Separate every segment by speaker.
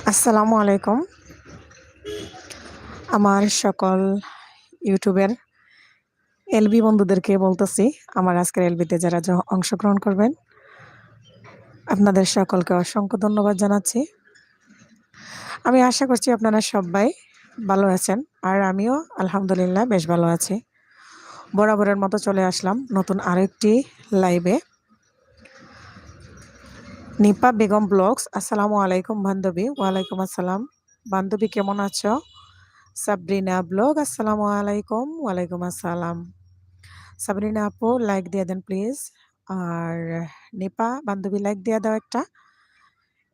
Speaker 1: আসসালামু আলাইকুম। আমার সকল ইউটিউবের এলবি বন্ধুদেরকে বলতেছি, আমার আজকের এলবিতে যারা অংশগ্রহণ করবেন, আপনাদের সকলকে অসংখ্য ধন্যবাদ জানাচ্ছি। আমি আশা করছি আপনারা সবাই ভালো আছেন, আর আমিও আলহামদুলিল্লাহ বেশ ভালো আছি। বরাবরের মতো চলে আসলাম নতুন আরেকটি লাইভে। নিপা বেগম ব্লগস, আসসালামু আলাইকুম বান্ধবী। ওয়ালাইকুম আসসালাম বান্ধবী, কেমন আছো? সাবরিনা ব্লগ, আসসালামু আলাইকুম। ওয়ালাইকুম আসসালাম। সাবরিনা আপু, লাইক দিয়ে দেন প্লিজ। আর নিপা বান্ধবী, লাইক দিয়ে দাও একটা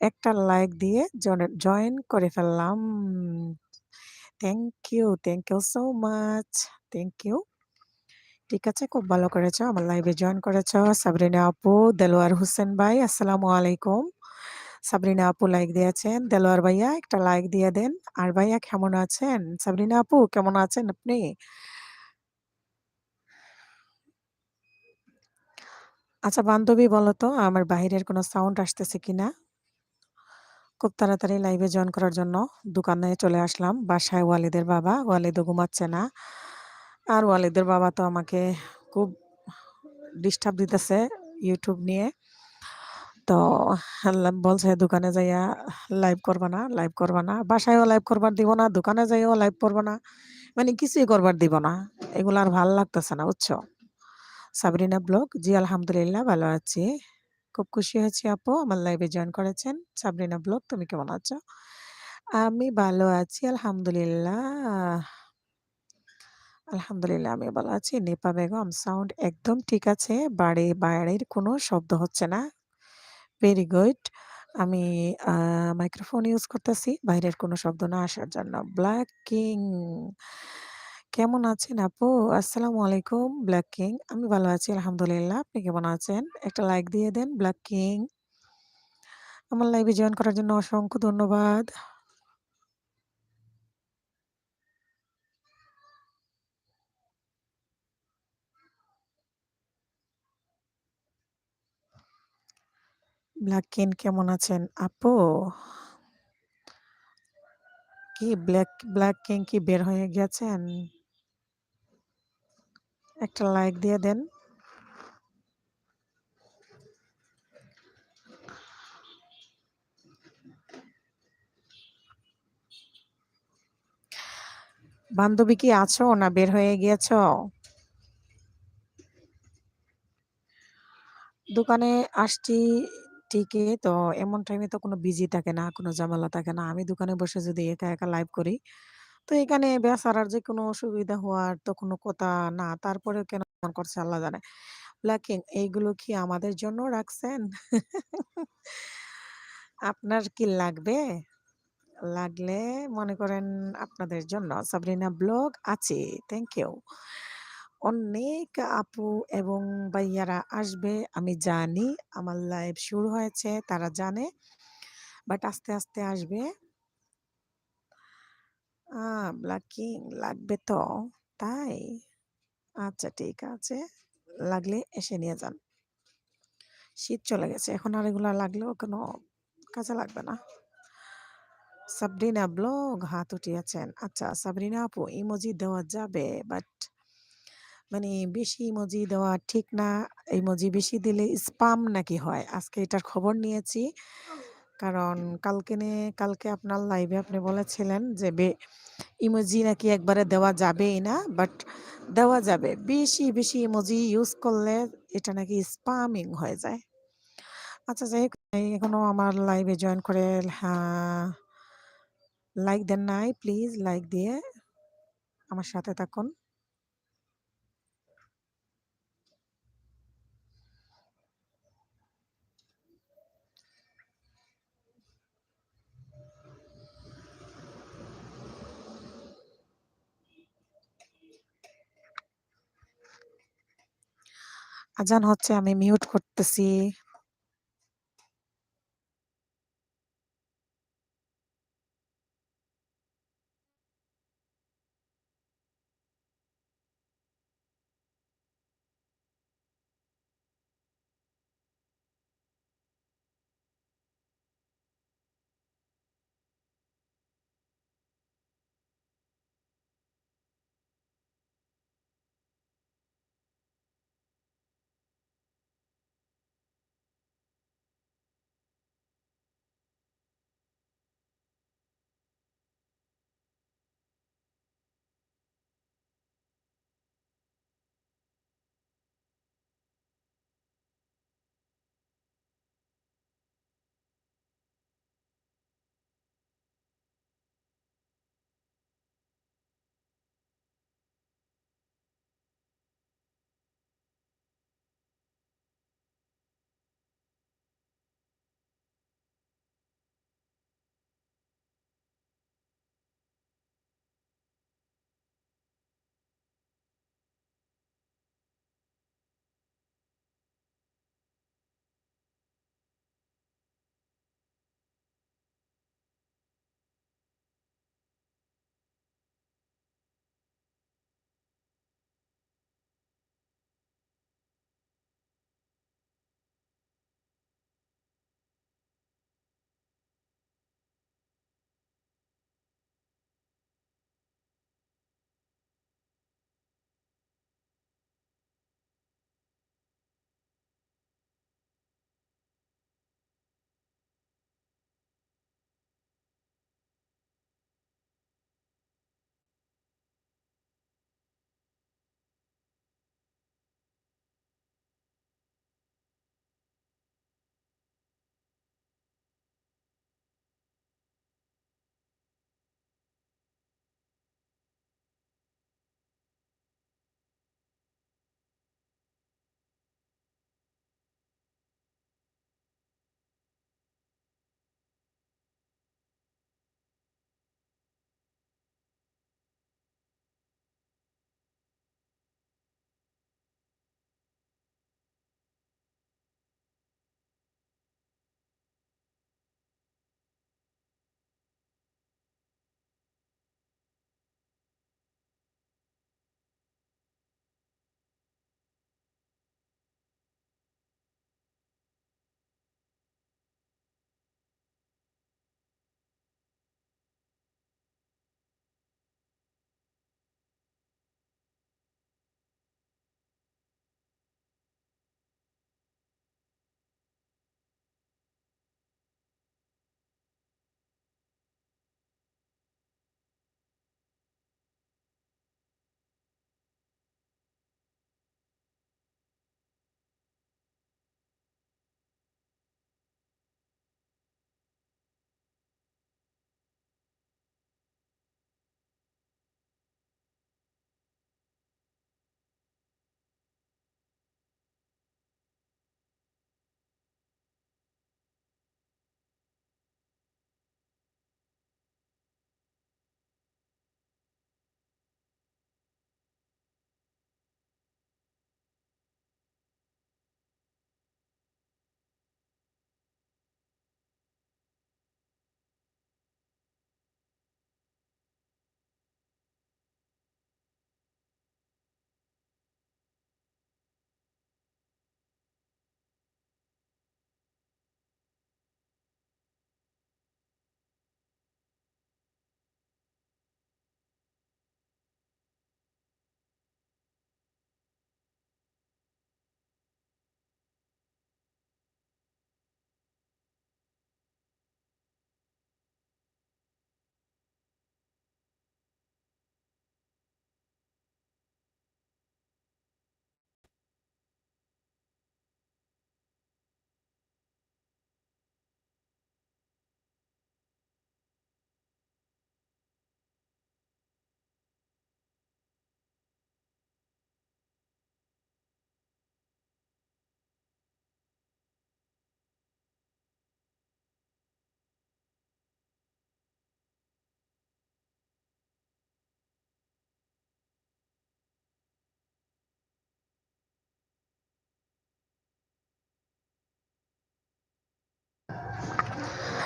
Speaker 1: একটা লাইক দিয়ে জয়েন করে ফেললাম। Thank you so much. Thank you. ঠিক আছে, খুব ভালো করেছো, আমার লাইভে জয়েন করেছো। সাবরিনা আপু, দেলোয়ার হোসেন ভাই, আসসালামু আলাইকুম। সাবরিনা আপু লাইক দিয়েছেন। দেলোয়ার ভাইয়া একটা লাইক দিয়ে দেন। আর ভাইয়া কেমন আছেন? সাবরিনা আপু কেমন আছেন আপনি? আচ্ছা বান্ধবী, বলো তো আমার বাহিরের কোনো সাউন্ড আসতেছে কিনা। খুব তাড়াতাড়ি লাইভে জয়েন করার জন্য দোকানে চলে আসলাম। বাসায় ওয়ালিদের বাবা, ওয়ালিদও ঘুমাচ্ছে না। আর ওয়ালিদের বাবা তো আমাকে খুব ডিস্টার্ব দিতেছে ইউটিউব নিয়ে। তো বলছে দোকানে যাইয়া লাইভ করবা না, লাইভ করবা না, বাসায়ও লাইভ করবার দিব না, দোকানে যাইও লাইভ করবা না, মানে কিছুই করবার দিব না। এগুলো আর ভাল লাগতেছে না, বুঝছো। সাবরিনা ব্লগ, জি আলহামদুলিল্লাহ ভালো আছি। খুব খুশি হয়েছি আপু আমার লাইভে জয়েন করেছেন। সাবরিনা ব্লগ, তুমি কেমন আছো? আমি ভালো আছি আলহামদুলিল্লাহ। আলহামদুলিল্লাহ আমি ভালো আছি। নিপা বেগম, সাউন্ড একদম ঠিক আছে, বাড়ির কোনো শব্দ হচ্ছে না। Very good. আমি মাইক্রোফোন ইউজ করতেছি বাইরের কোনো শব্দ না আসার জন্য। ব্ল্যাক কিং, কেমন আছেন আপু? আসসালামু আলাইকুম ব্ল্যাক কিং। আমি ভালো আছি আলহামদুলিল্লাহ। আপনি কেমন আছেন? একটা লাইক দিয়ে দেন ব্ল্যাক কিং। আমার লাইভে জয়েন করার জন্য অসংখ্য ধন্যবাদ। ব্ল্যাক কিং কেমন আছেন আপু? কি ব্ল্যাক কিং কি বের হয়ে গেছেন? একটা লাইক দিয়ে দেন। বান্ধবী কি আছো না বের হয়ে গিয়েছো? দোকানে আসছি ঠিকই তো, এমন টাইমে তো কোনো বিজি থাকে না, কোনো ঝামেলা থাকে না। আমি দোকানে বসে যদি একা একা লাইভ করি, তো এখানে বেচারার যে কোনো অসুবিধা হওয়ার তো কোনো কথা না। তারপরেও কেন এমন করছে আল্লাহ জানে। ব্ল্যাকিং, এইগুলো কি আমাদের জন্য রাখছেন? আপনার কি লাগবে? লাগলে মনে করেন আপনাদের জন্য। সাবরিনা ব্লগ আছে, থ্যাংক ইউ। অনেক আপু এবং ভাইয়ারা আসবে আমি জানি। আমার লাইভ শুরু হয়েছে তারা জানে, বাট আস্তে আস্তে আসবে। ব্ল্যাকিং লাগবে তো, তাই? আচ্ছা ঠিক আছে, লাগলে এসে নিয়ে যান। শীত চলে গেছে, এখন আর এগুলা লাগলেও কোনো কাজে লাগবে না। সাবরিনা ব্লগ হাত উঠিয়েছেন। আচ্ছা সাবরিনা আপু, ইমোজি দেওয়া যাবে, বাট মানে বেশি ইমোজি দেওয়া ঠিক না। ইমোজি বেশি দিলে স্পাম নাকি হয়, আজকে এটার খবর নিয়েছি। কারণ কালকে আপনার লাইভে আপনি বলেছিলেন যে ইমোজি নাকি একবারে দেওয়া যাবেই না, বাট দেওয়া যাবে। বেশি বেশি ইমোজি ইউজ করলে এটা নাকি স্পামিং হয়ে যায়। আচ্ছা যাই হোক, এখনো আমার লাইভে জয়েন করে লাইক দেন নাই, প্লিজ লাইক দিয়ে আমার সাথে থাকুন। আজান হচ্ছে, আমি মিউট করতেছি।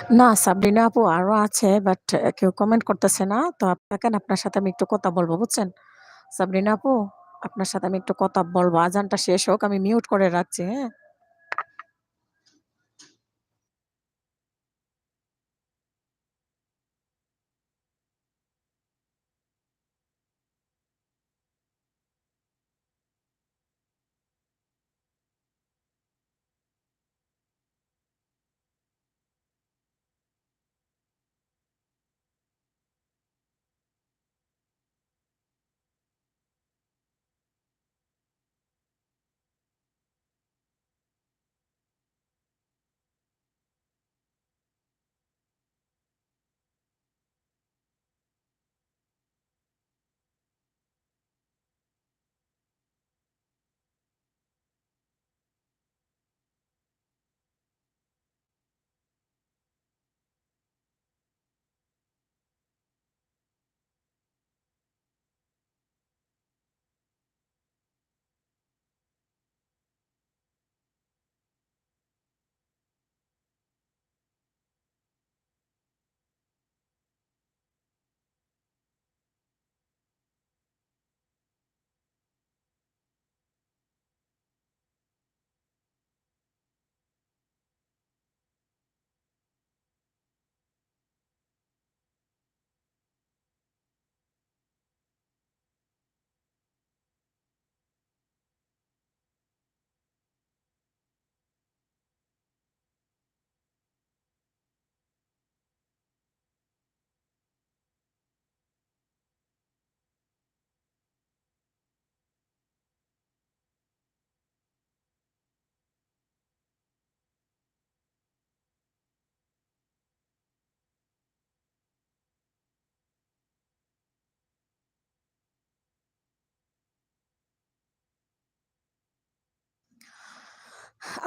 Speaker 1: না, সাবরিনা আপু আরো আছে, বাট কেউ কমেন্ট করতেছে না। তো আপনাকে আপনার সাথে আমি একটু কথা বলবো, বুঝছেন? সাবরিনা আপু, আপনার সাথে আমি একটু কথা বলবো। আজানটা শেষ হোক, আমি মিউট করে রাখছি, হ্যাঁ?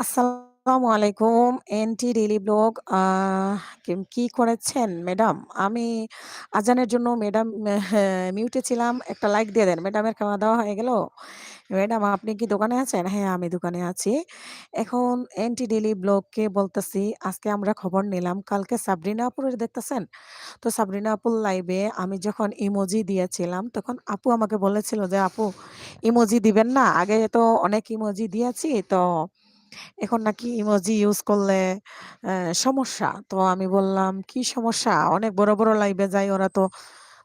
Speaker 1: আসসালামু আলাইকুম। এনটি ডেইলি ব্লগ কি করেছেন ম্যাডাম? আমি আজানের জন্য ম্যাডাম মিউটে ছিলাম। একটা লাইক দিয়ে দেন। ম্যাডামের খাওয়া-দাওয়া হয়ে গেল? ম্যাডাম আপনি কি দোকানে আছেন? হ্যাঁ, আমি দোকানে আছি। এখন এনটি ডেইলি ব্লগকে বলতেছি, আজকে আমরা খবর নিলাম কালকে সাবরিনা আপুর দেখতেছেন? তো সাবরিনা আপুর লাইভে আমি যখন ইমোজি দিয়েছিলাম, তখন আপু আমাকে বলেছিল যে, "আপু ইমোজি দিবেন না? আগে তো অনেক ইমোজি দিয়েছি। তো এখন নাকি ইমোজি ইউজ করলে সমস্যা।" তো আমি বললাম, "কি সমস্যা? অনেক বড়, বড় লাইভে যাই ওরা তো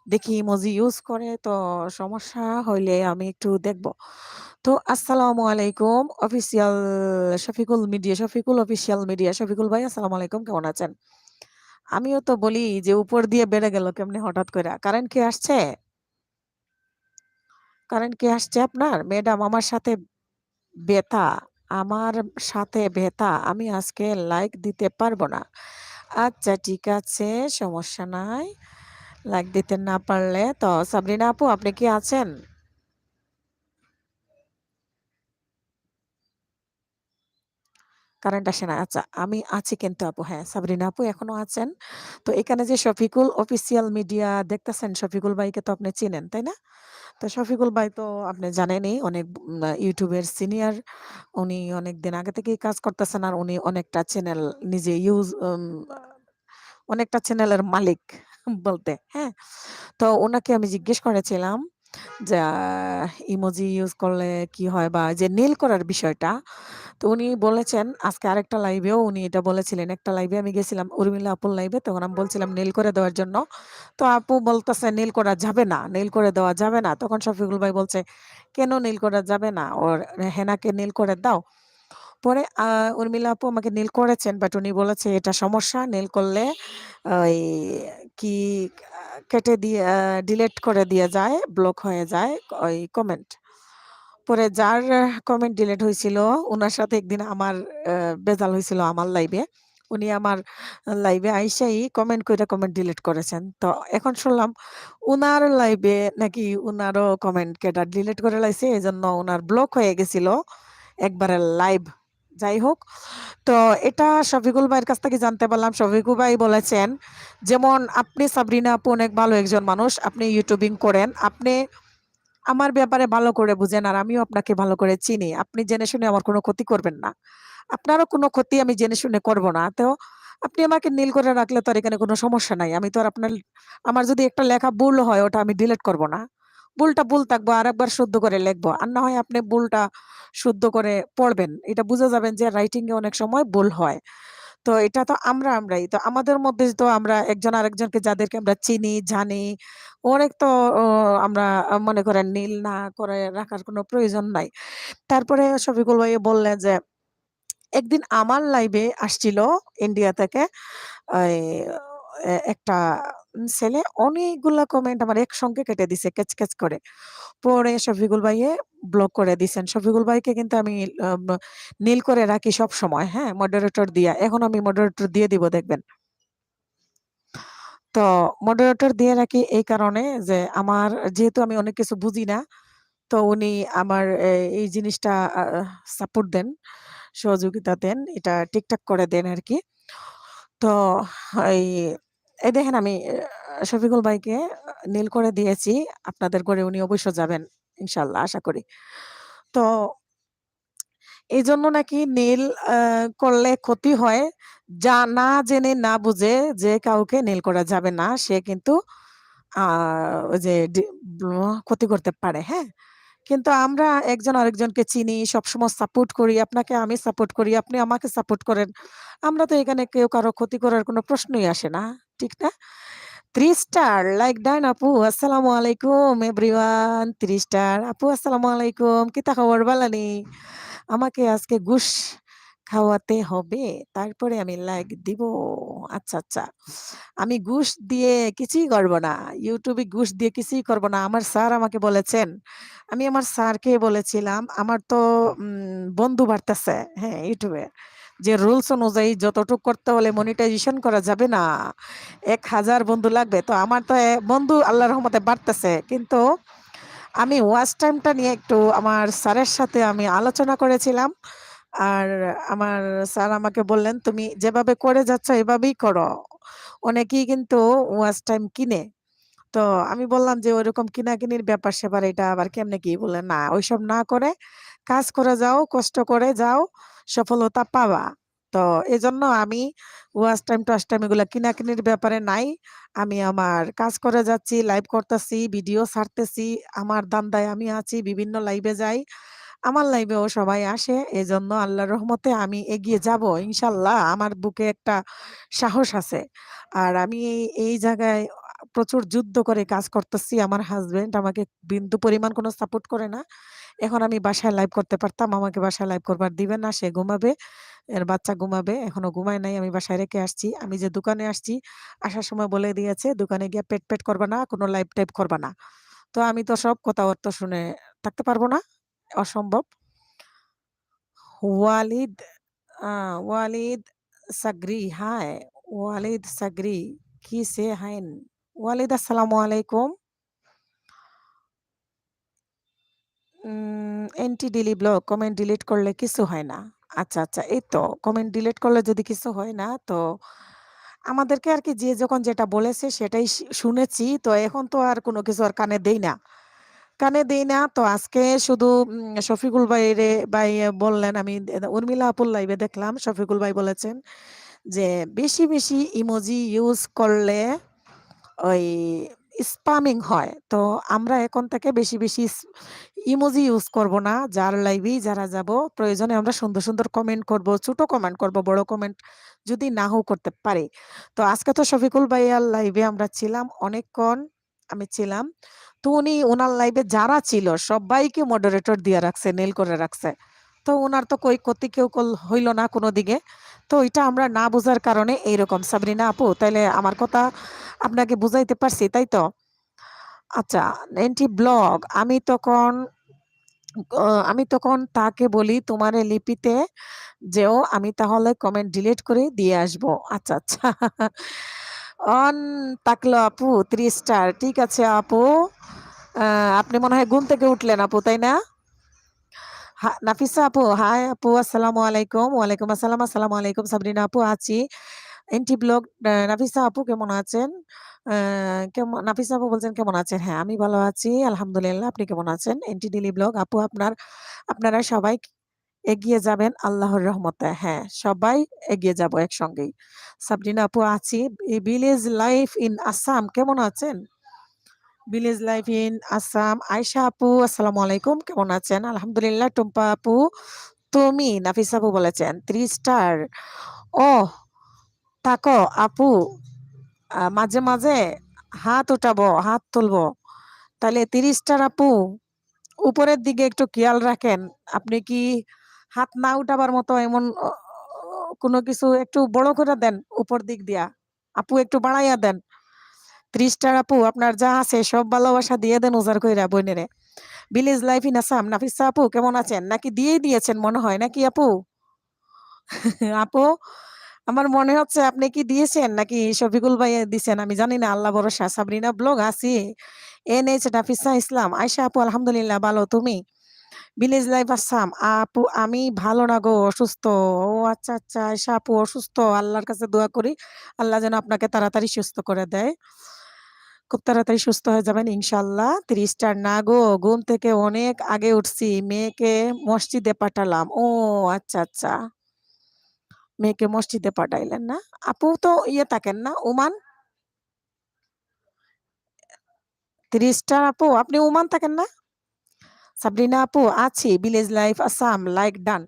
Speaker 1: দেখি ইমোজি ইউজ করে। তো সমস্যা হইলে আমি একটু দেখব।" তো আসসালামু আলাইকুম official Shafiqul official media. Shafiqul ভাই আসসালামু আলাইকুম, কেমন আছেন? আমিও তো বলি যে উপর দিয়ে বেড়ে গেল কেমনে হঠাৎ কইরা? কারেন্ট কি আসছে? কারেন্ট কি আসছে আপনার? ম্যাডাম আমার সাথে ব্যথা, আমার সাথে ব্যথা। আমি আজকে লাইক দিতে পারব না। আচ্ছা ঠিক আছে, সমস্যা নাই। লাইক দিতে না পারলে তো সাবরিনা আপু আপনি কি আছেন? কারেন্ট আসে না। আচ্ছা, আমি আছি কিন্তু আপু। হ্যাঁ, সাবরিনা আপু এখনো আছেন। তো এখানে যে শফিকুল অফিসিয়াল মিডিয়া দেখতেছেন, শফিকুল ভাইকে তো আপনি চিনেন, তাই না? তো শফিকুল ভাই তো আপনি জানেনই অনেক ইউটিউবের সিনিয়র। উনি অনেকদিন আগে থেকেই কাজ করতেছেন আর উনি অনেকটা চ্যানেল নিজে অনেকটা চ্যানেলের মালিক বলতে, হ্যাঁ? তো উনাকে আমি জিজ্ঞেস করেছিলাম যে ইমোজি ইউজ করলে কি হয় বা যে নীল করার বিষয়টা। তো উনি বলেছেন আজকে আরেকটা লাইভেও উনি এটা বলেছিলেন। একটা লাইভে আমি গেছিলাম উর্মিলা আপুর লাইভে, তখন আমি বলছিলাম নীল করে দেওয়ার জন্য। তো আপু বলতেছে নীল করা যাবে না, নীল করে দেওয়া যাবে না। তখন শফিকুল ভাই বলছে, "কেন নীল করা যাবে না? ওর হেনাকে নীল করে দাও।" পরে উর্মিলা আপু আমাকে নীল করেছেন, বাট উনি বলেছে এটা সমস্যা। নীল করলে ওই কি কেটে দিয়ে ডিলিট করে দিয়ে যায়, ব্লক হয়ে যায় ওই কমেন্ট। পরে যার কমেন্ট ডিলিট হয়েছিল উনার সাথে একদিন আমার ভেজাল হয়েছিল আমার লাইভে। উনি আমার লাইভে আইসাই কমেন্ট কইরা কমেন্ট ডিলিট করেছেন। তো এখন শুনলাম উনার লাইভে নাকি উনারও কমেন্ট কেটে ডিলিট করে লাইছে। এজন্য উনার ব্লক হয়ে গেছিল একবারে লাইভ। যাই হোক, তো এটা শফিকুল ভাইয়ের কাছ থেকে জানতে পারলাম। শফিকুল ভাই বলেছেন, যেমন আপনি সাবরিনা আপু অনেক ভালো একজন মানুষ। আপনি ইউটিউবিং করেন। আপনি আমার ব্যাপারে ভালো করে বুঝেন আর আমিও আপনাকে ভালো করে চিনি। আপনি জেনে শুনে আমার কোনো ক্ষতি করবেন না। আপনারও কোনো ক্ষতি আমি জেনে শুনে করব না। তো আপনি আমাকে নীল করে রাখলে তো আর এখানে কোনো সমস্যা নাই। আমি তো আর আমার যদি একটা লেখা ভুল হয় ওটা আমি ডিলিট করব না। ভুলটা ভুল থাকবো, আরেকবার শুদ্ধ করে লিখবো। আর না হয় আপনি ভুলটা শুদ্ধ করে পড়বেন। এটা বুঝে যাবেন যে রাইটিং এ অনেক সময় ভুল হয়। তো এটা তো আমরাই। তো আমাদের মধ্যে তো আমরা একজন আরেকজনকে যাদেরকে আমরা চিনি, জানি, অনেক তো ও আমরা মনে করেন নীল না করে রাখার কোনো প্রয়োজন নাই। তারপরে শফিকুল ভাই বললেন যে একদিন আমার লাইভে আসছিল ইন্ডিয়া থেকে ওই একটা ছেলে অনেকগুলা কমেন্ট আমার একসঙ্গে কেটে দিছে ক্যাচ, ক্যাচ করে। পরে শফিকুল ভাইয়ে ব্লক করে দিছেন। শফিকুল ভাইকে কিন্তু আমি আম নীল করে রাখি সবসময়, হ্যাঁ? মডারেটর দিয়া। এখন আমি মডারেটর দিয়ে দিব দেখবেন। তো মডারেটর দিয়ে রাখি এই কারণে যে আমার যেহেতু আমি অনেক কিছু বুঝি না, তো উনি আমার এই জিনিসটা সাপোর্ট দেন, সহযোগিতা দেন। এটা ঠিকঠাক করে দেন আরকি। তো এই, এই দেখেন আমি শফিকুল ভাইকে নীল করে দিয়েছি। আপনাদের ঘরে উনি অবশ্য যাবেন। ইনশাআল্লাহ আশা করি। তো এজন্য নাকি নীল আ করলে ক্ষতি হয়। না জেনে না বুঝে যে কাউকে নীল করা যাবে না। সে কিন্তু আ ওই যে ক্ষতি করতে পারে, হ্যাঁ? কিন্তু আমরা একজন আরেকজনকে চিনি, সবসময় সাপোর্ট করি। আপনাকে আমি সাপোর্ট করি, আপনি আমাকে সাপোর্ট করেন। আমরা তো এখানে কেউ কারো ক্ষতি করার কোনো প্রশ্নই আসে না। ঠিক না? 3 স্টার লাইক ডান আপু। আসসালামু আলাইকুম এভরিওয়ান। 3 স্টার। আপু আসসালামু আলাইকুম। কিতা খবর বালানি? আমাকে আজকে ঘুষ খাওয়াতে হবে। তারপরে আমি লাইক দিব। আচ্ছা, আচ্ছা। আমি ঘুষ দিয়ে কিছুই করব না। YouTube এ ঘুষ দিয়ে কিছুই করব না। আমার স্যার আমাকে বলেছেন। আমি আমার স্যারকে বলেছিলাম, আমার তো বন্ধু বাড়তেছে, হ্যাঁ, YouTube এ। যে রুলস অনুযায়ী যতটুক করতে হলে মনিটাইজেশন করা যাবে না। ১,০০০ বন্ধু লাগবে। তো আমার তো বন্ধু আল্লাহর রহমতে বাড়তেছে। কিন্তু আমি ওয়াচ টাইমটা নিয়ে একটু আমার স্যারের সাথে আমি আলোচনা করেছিলাম। আর আমার স্যার আমাকে বললেন, "তুমি যেভাবে করে যাচ্ছ এভাবেই করো।" অনেকেই কিন্তু ওয়াচ টাইম কিনে। তো আমি বললাম যে, "ঐরকম কিনাকিনির ব্যাপার-স্যাপার এটা আবার কেমনে কি?" বললেন, "না, ওইসব না করে কাজ করে যাও, কষ্ট করে যাও, সফলতা পাবা।" তো এজন্য আমি ওয়াচ টাইম টোয়াচ টাইম এগুলা কিনাকিনির ব্যাপারে নাই। আমি আমার কাজ করে যাচ্ছি, লাইভ করতেছি, ভিডিও ছাড়তেছি। আমার ধান্দায় আমি আছি, বিভিন্ন লাইভে যাই। আমার লাইভেও সবাই আসে। এজন্য আল্লাহর রহমতে আমি এগিয়ে যাবো ইনশাআল্লাহ। আমার বুকে একটা সাহস আছে। আর আমি এই জায়গায় প্রচুর যুদ্ধ করে কাজ করতেছি। আমার হাসব্যান্ড আমাকে বিন্দু পরিমাণ কোনো সাপোর্ট করে না। এখন আমি বাসায় লাইভ করতে পারতাম। আমাকে বাসায় লাইভ করবার দিবে না। সে ঘুমাবে। এর বাচ্চা ঘুমাবে। এখনো ঘুমায় নাই। আমি বাসায় রেখে আসছি। আমি যে দোকানে আসছি, আসার সময় বলে দিয়েছে, "দোকানে গিয়ে পেট করবা না, কোনো লাইভ টাইপ করবা না।" তো আমি তো সব কথাবার্তা শুনে থাকতে পারব না। অসম্ভব। ওয়ালিদ আ ওয়ালিদ সাগরি, হাই। ওয়ালিদ সাগরি, কিসে হাইন? ওয়ালিদ আসসালামু আলাইকুম। এন্টি ডিলি ব্লক কমেন্ট ডিলিট করলে কিছু হয় না। আচ্ছা, আচ্ছা। এই তো কমেন্ট ডিলিট করলে যদি কিছু হয় না তো আমাদেরকে আরকি যে যখন যেটা বলেছে সেটাই শুনেছি। তো এখন তো আর কোনো কিছু আর কানে দেই না। কানে দেই না। তো আজকে শুধু শফিকুল ভাই বললেন আমি উর্মিলা আপুর লাইভে দেখলাম শফিকুল ভাই বলেছেন যে বেশি, বেশি ইমোজি ইউজ করলে ওই স্পামিং হয়। তো আমরা এখন থেকে বেশি, বেশি ইমোজি ইউজ করব না। যার লাইভেই যারা যাব প্রয়োজনে আমরা সুন্দর, সুন্দর কমেন্ট করব, ছোট কমেন্ট করব, বড় কমেন্ট যদি নাও করতে পারি। তো আজকে তো শফিকুল ভাইয়ার লাইভে আমরা ছিলাম অনেকক্ষণ আমি ছিলাম। তো উনি উনার লাইভে যারা ছিল সবাইকে মডারেটর দিয়ে রাখছে, নেল করে রাখছে। তো উনার তো কই ক্ষতি কেউ হইল না কোনো দিকে। তো এটা আমরা না বোঝার কারণে এইরকম। সাবরিনা আপু তাইলে আমার কথা আপনাকে বুঝাইতে পারছি, তাই তো? আচ্ছা, এন্টি ব্লগ আমি তখন তাকে বলি, "তোমারে লিপিতে যেও, আমি তাহলে কমেন্ট ডিলিট করে দিয়ে আসবো।" আচ্ছা, আচ্ছা। অন তাকলো আপু 3 স্টার। ঠিক আছে আপু। আ আপনি মনে হয় ঘুম থেকে উঠলেন আপু, তাই না? নাফিসা আপু, হাই আপু, আসসালামু আলাইকুম। ওয়ালাইকুম আসসালাম, আসসালামু আলাইকুম সাবরিনা আপু, আছি। এন্টি ব্লগ নাফিসা আপু কেমন আছেন? আ নাফিসা আপু বলছেন কেমন আছেন? হ্যাঁ, আমি ভালো আছি। আলহামদুলিল্লাহ। আপনি কেমন আছেন? এন্টি ডেইলি ব্লগ আপু আপনারা সবাই এগিয়ে যাবেন আল্লাহর রহমতে। হ্যাঁ, সবাই এগিয়ে যাব একসঙ্গেই। সাবরিনা আপু আছি। ভিলেজ লাইফ ইন আসাম কেমন আছেন? Village life in Assam. Ayesha আপু আসসালামু আলাইকুম, কেমন আছেন? আলহামদুলিল্লাহ। টুম্পা আপু তুমি নাফিস আপু বলেছেন 3 স্টার। ওহ, তাকো আপু মাঝে মাঝে হাত উঠাবো, হাত তুলবো। তাহলে 30 স্টার আপু উপরের দিকে একটু খেয়াল রাখেন। আপনি কি হাত না উঠাবার মতো এমন কোনো কিছু একটু বড় করে দেন উপর দিক দিয়া। আপু একটু বাড়াইয়া দেন। 30 স্টার আপু আপনার যা আছে সব ভালোবাসা দিয়ে দেন উজাড় কইরা বোনেরে। Village life in Assam Nafisa আপু কেমন আছেন? নাকি দিয়েই দিয়েছেন মনে হয় নাকি আপু? আপু আমার মনে হচ্ছে আপনি কি দিয়েছেন নাকি শফিকুল ভাই দিছেন, আমি জানি না। আল্লাহ ভরসা। সাবরিনা ব্লগ আছি। NH নাফিসা ইসলাম। আয়েশা আপু আলহামদুলিল্লাহ ভালো, তুমি? ভিলেজ লাইফ আসাম আপু আমি ভালো না গো, অসুস্থ। ও আচ্ছা আচ্ছা, আয়েশা আপু অসুস্থ। আল্লাহর কাছে দোয়া করি আল্লাহ যেন আপনাকে তাড়াতাড়ি সুস্থ করে দেয়। খুব তাড়াতাড়ি সুস্থ হয়ে যাবেন ইনশাল্লাহ। 30 স্টার না গো, ঘুম থেকে অনেক আগে উঠছি, মেয়েকে মসজিদে পাঠালাম। ও আচ্ছা আচ্ছা, মেয়েকে মসজিদে পাঠাইলেন না? আপু তো ইয়ে থাকেন না, ওমান? 30 স্টার আপু আপনি ওমান থাকেন না? সাবরিনা আপু আছি, village life Assam like done.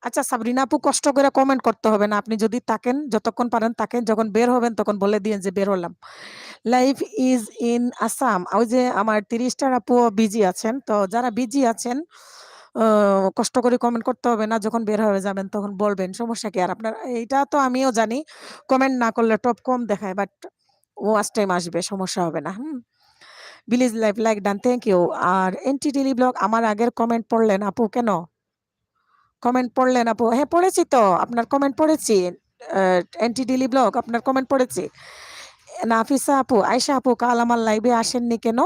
Speaker 1: আচ্ছা সাবরিনা আপু কষ্ট করে কমেন্ট করতে হবে না, আপনি যদি থাকেন যতক্ষণ পারেন থাকেন, যখন বের হবেন তখন বলে দিয়েন যে বের হলাম। Life is in Assam. ওই যে আমার 30 টা আপু বিজি আছেন, তো যারা বিজি আছেন কষ্ট করে কমেন্ট করতে হবে না, যখন বের হয়ে যাবেন তখন বলবেন, সমস্যা কি? আর আপনার এইটা তো আমিও জানি, কমেন্ট না করলে টপ কম দেখায়, বাট ওয়াচ টাইম আসবে, সমস্যা হবে না। Village life like done, thank you. আর এনটি ডেলি ব্লগ আমার আগের কমেন্ট পড়লেন আপু কেন? কমেন্ট পড়লেন আপু? হ্যাঁ পড়েছি তো, আপনার কমেন্ট পড়েছি। এনটি ডেলি ব্লগ আপনার কমেন্ট পড়েছি। নাফিসা আপু আয়েশা আপু কাল আমার লাইভে আসেননি কেন?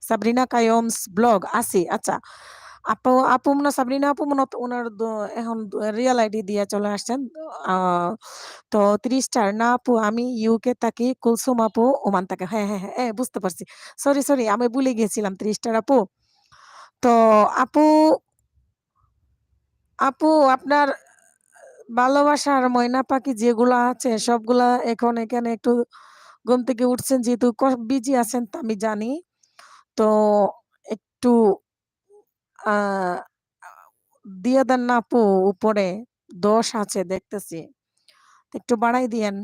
Speaker 1: সাবরিনা কায়মস ব্লগ আসি। আচ্ছা আপু আপু মনে সাবরিনা আপু মনে ওনার এখন রিয়েল আইডি দিয়ে চলে আসছেন। তো 30 স্টার না আপু আমি ইউকে থাকি, কুলসুম আপু ওমান থাকে। হ্যাঁ হ্যাঁ হ্যাঁ বুঝতে পারছি। সরি সরি আমি ভুলে গিয়েছিলাম 30 স্টার আপু। তো আপু আপু আপনার ভালোবাসার ময়না পাখি যেগুলা আছে সবগুলা এখন এখানে একটু ঘুম থেকে উঠছেন, যেহেতু বিজি আছেন তা আমি জানি। তো একটু আহ দিয়ে দেন না আপু উপরে, 10 আছে দেখতেছি, একটু বাড়াই দিয়েন।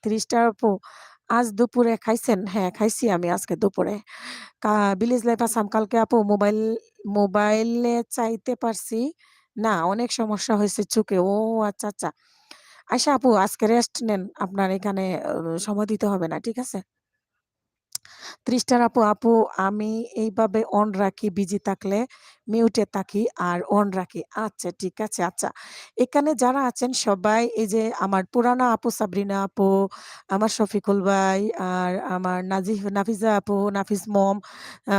Speaker 1: 30 টা আপু আজ দুপুরে খাইছেন? হ্যাঁ খাইছি আমি আজকে দুপুরে। ভিলেজ লাইফ আসাম কালকে আপু মোবাইলে চাইতে পারছি না, অনেক সমস্যা হয়েছে চোখে। ও আচ্ছা আচ্ছা। আচ্ছা আপু আজকে রেস্ট নেন, আপনার এখানে সময় দিতে হবে না, ঠিক আছে? 30 টার আপু আপু আমি এইভাবে অন রাখি, বিজি থাকলে মিউটে থাকি আর অন রাখি। আচ্ছা ঠিক আছে। আচ্ছা এখানে যারা আছেন সবাই, এই যে আমার পুরানা আপু সাবরিনা আপু, আমার শফিকুল ভাই, আর আমার নাফিজা আপু, নাফিস মম,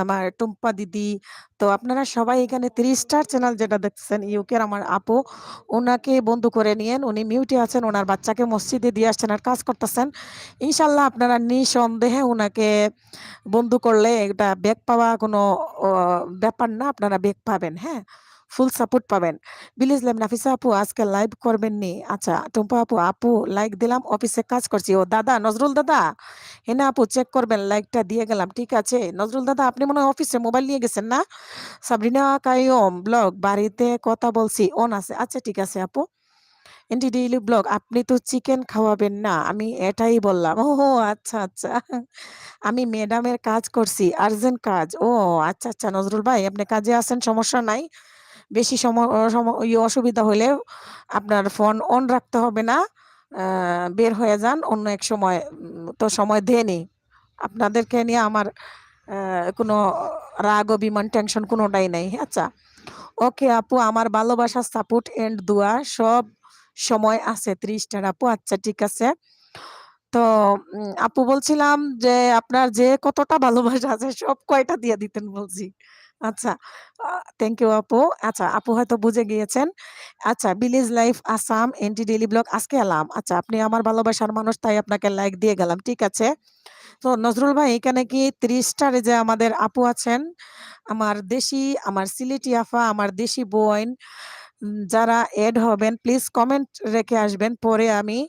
Speaker 1: আমার টুম্পা দিদি, তো আপনারা সবাই এখানে 30 স্টার চ্যানেল যেটা দেখছেন ইউকের আমার আপু, ওনাকে বন্ধু করে নিয়েন। উনি মিউটে আছেন, ওনার বাচ্চাকে মসজিদে দিয়ে আসছেন আর কাজ করতেছেন। ইনশাল্লাহ আপনারা নিঃসন্দেহে ওনাকে বন্ধু করলে এটা ব্যাক পাওয়া কোনো ব্যাপার না, আপনারা ব্যাক পাবেন। হ্যাঁ ফুল সাপোর্ট পাবেন। ভিলেজ লাইভ নাফিসা আপু আজকে লাইভ করবেন নি? আচ্ছা টুম্পা আপু আপু লাইক দিলাম, অফিসে কাজ করছি। ও দাদা নজরুল দাদা, হেনা আপু চেক করবেন, লাইকটা দিয়ে গেলাম, ঠিক আছে। নজরুল দাদা আপনি মনে হয় অফিসে মোবাইল নিয়ে গেছেন না? সাবরিনা কাইয়ম ব্লগ বাড়িতে কথা বলছি অন আছে। আচ্ছা ঠিক আছে আপু। এনটি ডেইলি ব্লগ আপনি তো চিকেন খাওয়াবেন না, আমি এটাই বললাম। ও আচ্ছা আচ্ছা, আমি ম্যাডামের কাজ করছি, আর্জেন্ট কাজ। ও আচ্ছা আচ্ছা নজরুল ভাই আপনি কাজে আছেন, সমস্যা নাই। বেশি অসুবিধা হলে আপনার ফোন অন রাখতে হবে না, বের হয়ে যান অন্য এক সময়। তো সময় দেয়নি আপনাদেরকে নিয়ে আমার কোনো রাগ অভিমান টেনশন কোনোটাই নাই। আচ্ছা ওকে আপু আমার ভালোবাসা সাপোর্ট এন্ড দোয়া সব সময় আছে 30 টার আপু। আচ্ছা ঠিক আছে। তো আপু বলছিলাম যে আপনার যে কতটা ভালোবাসা আছে সব কয়টা দিয়ে দিতেন বলছি। আচ্ছা থ্যাংক ইউ আপু। আচ্ছা আপু হয়তো বুঝে গিয়েছেন। আচ্ছা village life Assam NT daily blog আজকে এলাম। আচ্ছা আপনি আমার ভালোবাসার মানুষ তাই আপনাকে লাইক দিয়ে গেলাম, ঠিক আছে। তো নজরুল ভাই এখানে কি 30 স্টারে যে আমাদের আপু আছেন, আমার দেশি, আমার সিলেটি আফা, আমার দেশি বোন, যারা এড হবেন প্লিজ কমেন্ট রেখে আসবেন, পরে আমি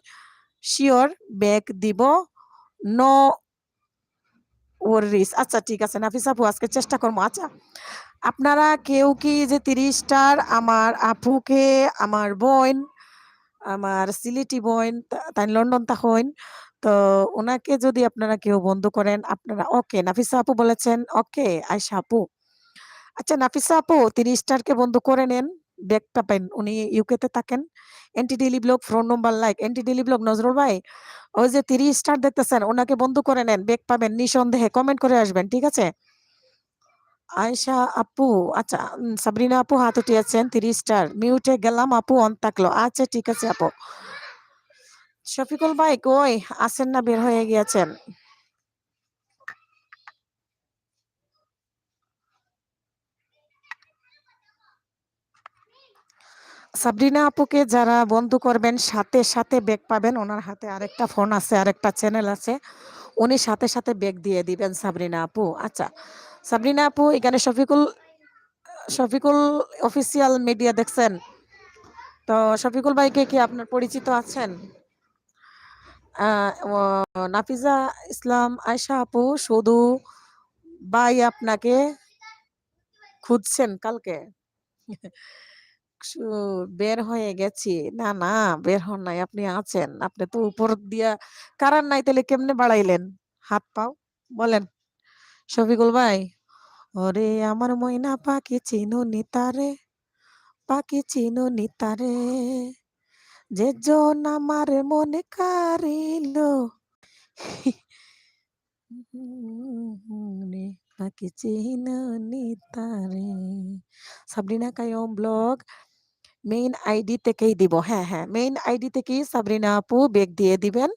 Speaker 1: শিওর ব্যাগ দিব, নো ওয়ারিস। আচ্ছা ঠিক আছে নাফিসা আপু, আজকে চেষ্টা করবো। আচ্ছা আপনারা কেউ কি যে 30টার আমার আপুকে, আমার বোন, আমার সিলেটি বোন, তাই লন্ডন তাহইন, তো ওনাকে যদি আপনারা কেউ বন্ধ করেন, আপনারা ওকে নাফিসা আপু বলেছেন ওকে আয়শা আপু। আচ্ছা নাফিসা আপু 30টারকে বন্ধ করে নেন, ব্যাগ পাবেন, উনি ইউকে তে থাকেন। এন্টি ডেইলি ব্লগ ফোন নম্বর like anti daily blog Nazrul ভাই, ওই যে 30 স্টার দেখতেছেন ওনাকে বন্ধ করে নেন, ব্যাগ পাবেন নিঃসন্দেহে, কমেন্ট করে আসবেন ঠিক আছে। আয়েশা আপু, আচ্ছা সাবরিনা আপু হাত উঠিয়েছেন 30 স্টার, মিউটে গেলাম আপু অন থাকলো, আচ্ছা ঠিক আছে আপু। শফিকুল ভাই কই আছেন না বের হয়ে গিয়েছেন? সাবরিনা আপুকে যারা বন্ধ করবেন সাথে সাথে ব্যাগ পাবেন, ওনার হাতে আরেকটা ফোন আছে, আরেকটা চ্যানেল আছে, উনি সাথে সাথে ব্যাগ দিয়ে দিবেন সাবরিনা আপু। আচ্ছা সাবরিনা আপু এখানে শফিকুল, শফিকুল অফিসিয়াল মিডিয়া দেখছেন তো, শফিকুল ভাইকে কি আপনার পরিচিত আছেন? নাফিজা ইসলাম আয়শা আপু শুধু ভাই আপনাকে খুঁজছেন কালকে। বের হয়ে গেছি, না না বের হন নাই, আপনি আছেন, আপনি তো উপর দিয়া কারার নাই, তাহলে কেমনে বাড়াইলেন হাত পাও বলেন শফিকুল ভাই? ওরে আমার ময়না পাখি চিনো নিতারে, পাখি চিনো নিতারে, যে জন আমার মনে কারিল, রে পাখি চিনো নিতারে। Sabrina Qayum blog main ID থেকেই দিব, হ্যাঁ হ্যাঁ মেইন আইডি থেকেই সাবরিনা আপু বেগ দিয়ে দিবেন।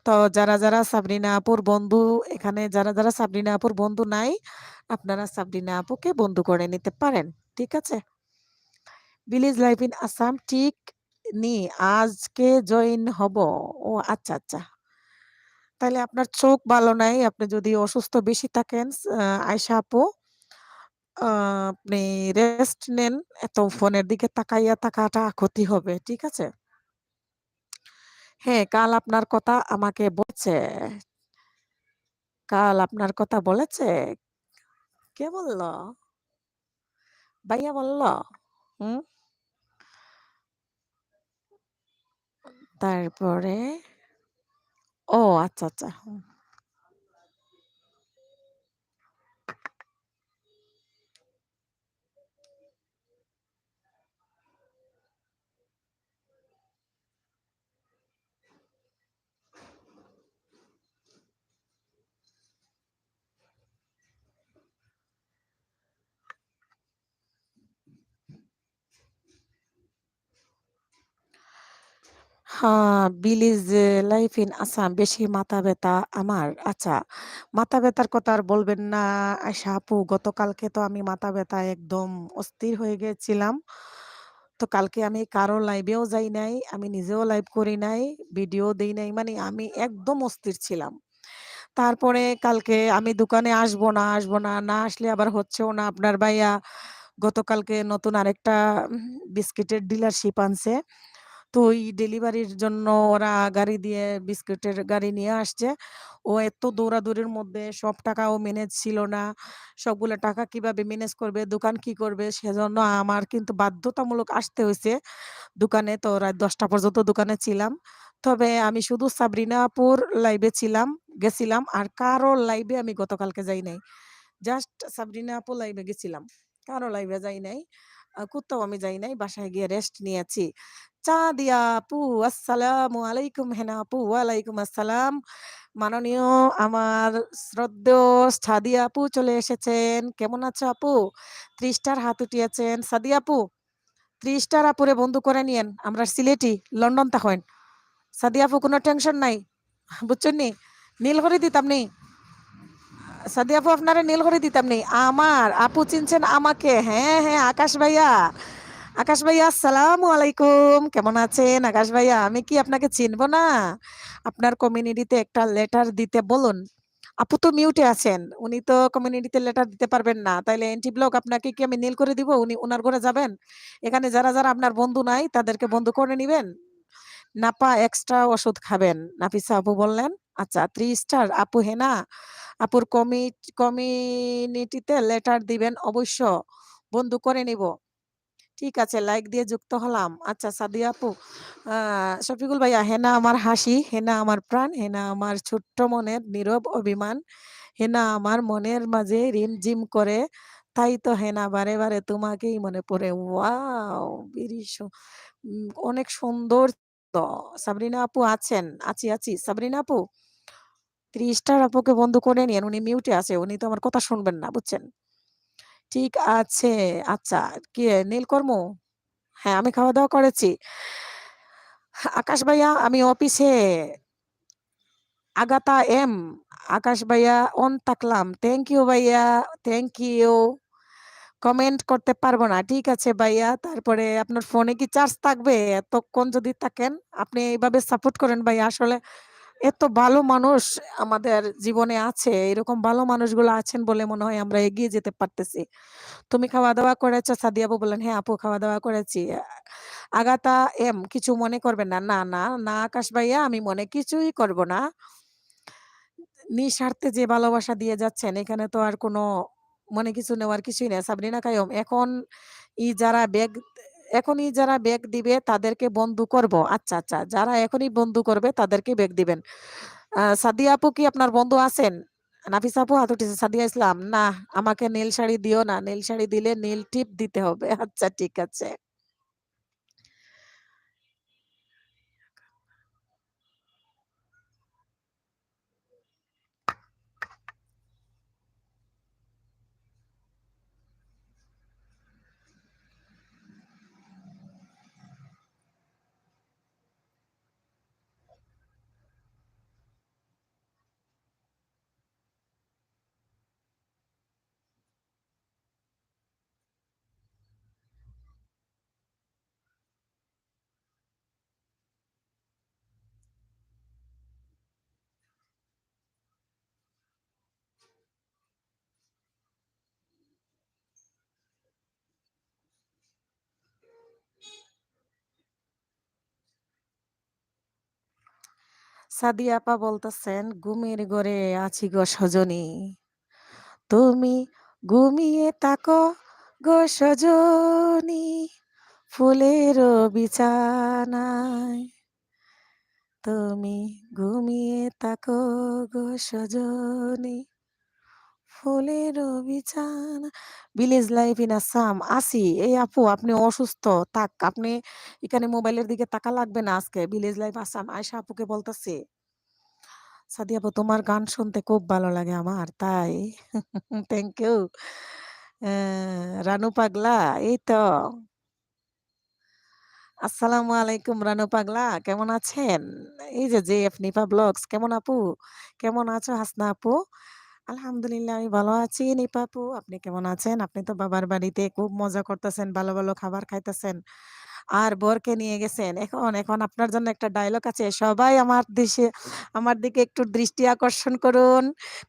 Speaker 1: তো যারা যারা সাবরিনা আপুর বন্ধু, এখানে যারা যারা সাবরিনা আপুর বন্ধু নাই, আপনারা সাবরিনা আপুকে বন্ধু করে নিতে পারেন ঠিক আছে। ভিলেজ লাইফ ইন আসাম ঠিক নি, আজকে জয়েন হব। ও আচ্ছা আচ্ছা, তাহলে আপনার চোখ ভালো নাই, আপনি যদি অসুস্থ বেশি থাকেন আয়শা আপু, আপনি রেস্ট নেন, এত ফোনের দিকে তাকাইয়া থাকাটা ক্ষতি হবে ঠিক আছে। হ্যাঁ কাল আপনার কথা আমাকে বলছে, কাল আপনার কথা বলেছে, কে বলল? ভাইয়া বলল? হুম, তারপরে ও আচ্ছা আচ্ছা হুম। হ্যাঁ বিলিজ লাইফ ইন আসাম বেশি মাথা ব্যথা আমার। আচ্ছা মাথা ব্যথার কথা আর বলবেন না আয়শা আপু, গতকালকে তো আমি মাথা ব্যথায় একদম অস্থির হয়ে গেছিলাম। তো কালকে আমি কারো লাইভেও যাই নাই, আমি নিজেও লাইভ করি নাই, ভিডিও দেই নাই, মানে আমি একদম অস্থির ছিলাম। তারপরে কালকে আমি দোকানে আসবো না আসবো না, না আসলে আবার হচ্ছেও না। আপনার ভাইয়া গতকালকে নতুন আরেকটা বিস্কিটের ডিলারশিপ আনছে, তো ওই ডেলিভারির জন্য ওরা গাড়ি দিয়ে বিস্কুটের গাড়ি নিয়ে আসছে। ও এত দৌড়াদৌড়ির মধ্যে সব টাকা ও ম্যানেজ ছিল না, সবগুলো টাকা কিভাবে ম্যানেজ করবে, দোকান কি করবে, সেজন্য আমার কিন্তু বাধ্যতামূলক আসতে হয়েছে দোকানে। তো রাত 10টা পর্যন্ত দোকানে ছিলাম। তবে আমি শুধু সাবরিনা আপুর লাইভে ছিলাম, গেছিলাম, আর কারো লাইভে আমি গতকালকে যাই নাই, জাস্ট সাবরিনা আপু লাইভে গেছিলাম, কারো লাইভে যাই নাই। কোথাও আমি যাই নাই, বাসায় গিয়ে রেস্ট নিয়েছি। চা দিয়া আপু আসসালামু আলাইকুম, হেনা আপু ওয়ালাইকুম আসসালাম। মাননীয় আমার শ্রদ্ধেয় সাদিয়া আপু চলে এসেছেন, কেমন আছো আপু? 30টার হাত উঠিয়েছেন সাদিয়া আপু, 30টার আপুরে বন্ধু করে নিয়েন, আমরা সিলেটি লন্ডন তখন। সাদিয়া আপু কোনো টেনশন নাই, বুঝছেন নি, নীল করে দিতাম নি, সাদিয়া আপু আপনারা নীল করে দিতাম নি, আমার আপু চিনছেন আমাকে, হ্যাঁ হ্যাঁ আকাশ ভাইয়া, আকাশ ভাইয়া আসসালামু আলাইকুম, কেমন আছেন আকাশ ভাইয়া? আমি কি আপনাকে চিনবো না? আপনার কমিউনিটিতে একটা লেটার দিতে বলুন, আপু তো মিউটে আছেন, উনি তো কমিউনিটিতে লেটার দিতে পারবেন না, তাইলে এন্টি ব্লক আপনাকে কি আমি নীল করে দিব? উনি ওনার ঘরে যাবেন? এখানে যারা যারা আপনার বন্ধু নাই তাদেরকে বন্ধু করে নিবেন, নাপা এক্সট্রা ওষুধ খাবেন। নাফিসা আপু বললেন আচ্ছা 3 স্টার। আপু হেনা আপুর কমিউনিটিতে লেটার দিবেন অবশ্য, বন্ধু করে নিব। ঠিক আছে, লাইক দিয়ে যুক্ত হলাম। আচ্ছা সাদিয়া আপু, শফিকুল ভাইয়া, হেনা আমার হাসি, হেনা আমার প্রাণ, হেনা আমার ছোট্ট মনের নীরব অভিমান, হেনা আমার মনের মাঝে রিমঝিম করে, তাই তো হেনা বারে বারে তোমাকেই মনে পড়ে। ওয়াও, অনেক সুন্দর। তো সাবরিনা আপু আছেন? আছি আছি। সাবরিনা আপু 3 স্টার আপুকে বন্ধ করে নিন, উনি মিউটে আছে, উনি তো আমার কথা শুনবেন না, বুঝছেন? ঠিক আছে। আচ্ছা, কি নীলকর্ম? হ্যাঁ, আমি খাওয়া দাওয়া করেছি। আকাশ ভাইয়া, আমি অফিসে আগাতা এম, আকাশ ভাইয়া অন থাকলাম। থ্যাংক ইউ ভাইয়া, থ্যাংক ইউ। কমেন্ট করতে পারবো না, ঠিক আছে ভাইয়া। তারপরে আপনার ফোনে কি চার্জ থাকবে? এতক্ষণ যদি থাকেন, আপনি এইভাবে সাপোর্ট করেন ভাইয়া। আসলে এত ভালো মানুষ আমাদের জীবনে আছে, এরকম ভালো মানুষগুলো আছেন বলে মনে হয় আমরা এগিয়ে যেতে পারতেছি। তুমি খাওয়া দাওয়া করেছো? সাদিয়া আপু বললেন হ্যাঁ আপু খাওয়া দাওয়া করেছি। আগাতা এম, কিছু মনে করবেন না। না না না আকাশ ভাইয়া, আমি মনে কিছুই করব না। নিঃস্বার্থে যে ভালোবাসা দিয়ে যাচ্ছেন, এখানে তো আর কোনো মনে কিছু নেওয়ার কিছুই নেই। সাবরিনা কায়ম, ই যারা ব্যাগ এখনই যারা ব্যাগ দিবে তাদেরকে বন্ধু করব। আচ্ছা আচ্ছা, যারা এখনই বন্ধু করবে তাদেরকে ব্যাগ দিবেন। সাদিয়া আপু কি আপনার বন্ধু আছেন? নাফিসা আপু হাত উঠেছে। সাদিয়া ইসলাম, না আমাকে নীল শাড়ি দিও না, নীল শাড়ি দিলে নীল টিপ দিতে হবে। আচ্ছা ঠিক আছে। সাদিয়া আপা বলতেছেন ঘুমের ঘরে আছি গো সজনী, তুমি ঘুমিয়ে তাকো গো সজনী, ফুলের বিছানায় তুমি ঘুমিয়ে তাকো গো সজনী, ফুলের বিছানা। Village life in Assam. আসি এই আপু, আপনি অসুস্থ, থাক আপনি এখানে মোবাইলের দিকে তাকা লাগবে না আজকে। ভিলেজ লাইফ আসাম আয়শা আপুকে বলতেছি। সাদিয়া আপু তোমার গান শুনতে খুব ভালো লাগে আমার, তাই? Thank you. রানু পাগলা, এই তো। আসসালামু আলাইকুম রানু পাগলা, কেমন আছেন? এই যে নিপা ব্লগস, কেমন আপু? কেমন আছো হাসনা আপু? আলহামদুলিল্লাহ আমি ভালো আছি। নিপা আপু আপনি কেমন আছেন? আপনি তো বাবার বাড়িতে খুব মজা করতেছেন, ভালো ভালো খাবার খাইতেছেন, আর বরকে নিয়ে গেছেন। এখন এখন আপনার জন্য একটা ডায়লগ আছে, সবাই আমার দিকে একটু দৃষ্টি আকর্ষণ করুন।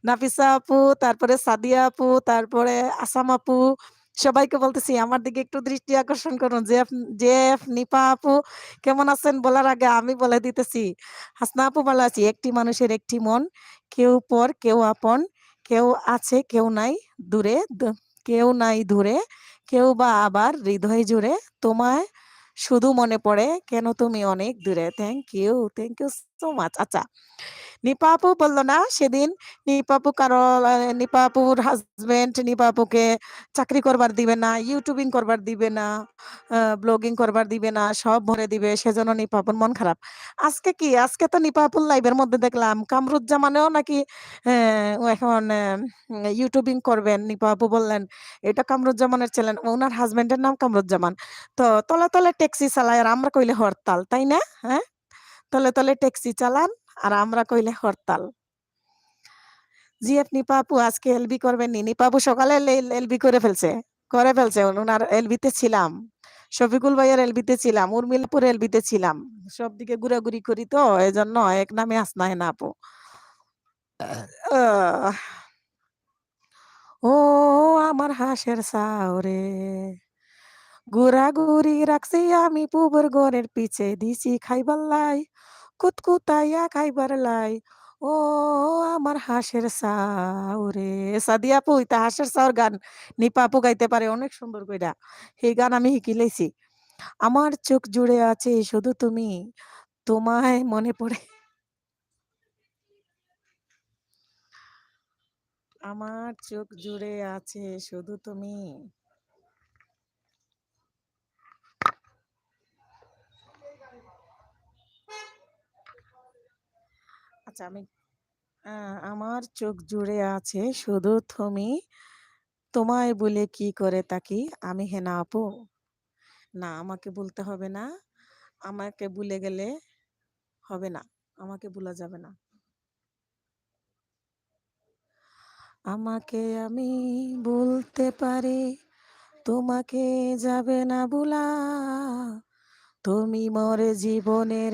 Speaker 1: নাফিসা আপু, তারপরে সাদিয়া আপু, তারপরে আসাম আপু, সবাইকে বলতেছি আমার দিকে একটু দৃষ্টি আকর্ষণ করুন। নিপা আপু কেমন আছেন বলার আগে আমি বলে দিতেছি, হাসনা আপু ভালো আছি। একটি মানুষের একটি মন, কেউ পর কেউ আপন, কেউ আছে কেউ নাই দূরে, কেউ নাই দূরে, কেউ বা আবার হৃদয় জুড়ে, তোমায় শুধু মনে পড়ে কেন তুমি অনেক দূরে। Thank you so much. আচ্ছা, নিপা আপু বললো না সেদিন, নিপা আপুর হাজবেন্ড নিপা আপুকে চাকরি করবার দিবে না, ইউটিউবিং করবার দিবে না, ব্লগিং করবার দিবে না, সব ভরে দিবে, সেজন্য নিপা আপুর মন খারাপ। আজকে তো নিপা আপুর লাইভের মধ্যে দেখলাম কামরুজ্জামানেও নাকি ও এখন ইউটিউবিং করবেন। নিপা আপু বললেন এটা কামরুজ্জামানের চ্যানেল, ওনার হাজবেন্ডের নাম কামরুজ্জামান। তো তলে তলে ট্যাক্সি চালায় আর আমরা কইলে হরতাল, তাই না? হ্যাঁ, তলে তলে ট্যাক্সি চালান আর আমরা কইলে হরতাল। নিপা আপু আজকে এলবি করবেন নি? নিপা আপু সকালে এলবি করে ফেলছে ওনার এলবিতে ছিলাম, শফিকুল ভাইয়ের এলবিতে ছিলাম, উর্মিলাপুর এলবিতে ছিলাম, সব দিকে ঘুরাঘুরি করি তো এই জন্য এক নামে হাসনা হেনা আপু। আহ, ও আমার হাঁসের ছাও রে, ঘুরাঘুরি রাখছি আমি পুবের ঘরের পিছে দিছি খাইবার লাই, কুতকুতাইয়া খাইবার লাই, ও আমার হাঁসের ছাও রে। সাদিয়া আপু ইতা হাঁসের ছাওর গান নিপা আপু গাইতে পারে অনেক সুন্দর কইরা, এই গান আমি শিখি লাইছি। আমার চোখ জুড়ে আছে শুধু তুমি, তোমায় মনে পড়ে, আমার চোখ জুড়ে আছে শুধু তুমি। আচ্ছা আমি আমার চোখ জুড়ে আছে শুধু তুমি, তোমায় বলে কি করে তাকি, আমি হেনা আপু। না আমাকে বলতে হবে না, আমাকে ভুলে গেলে হবে না, আমাকে ভোলা যাবে না। আমাকে আমি বলতে পারি, তোমাকে যাবে না ভোলা, তুমি মোর জীবনের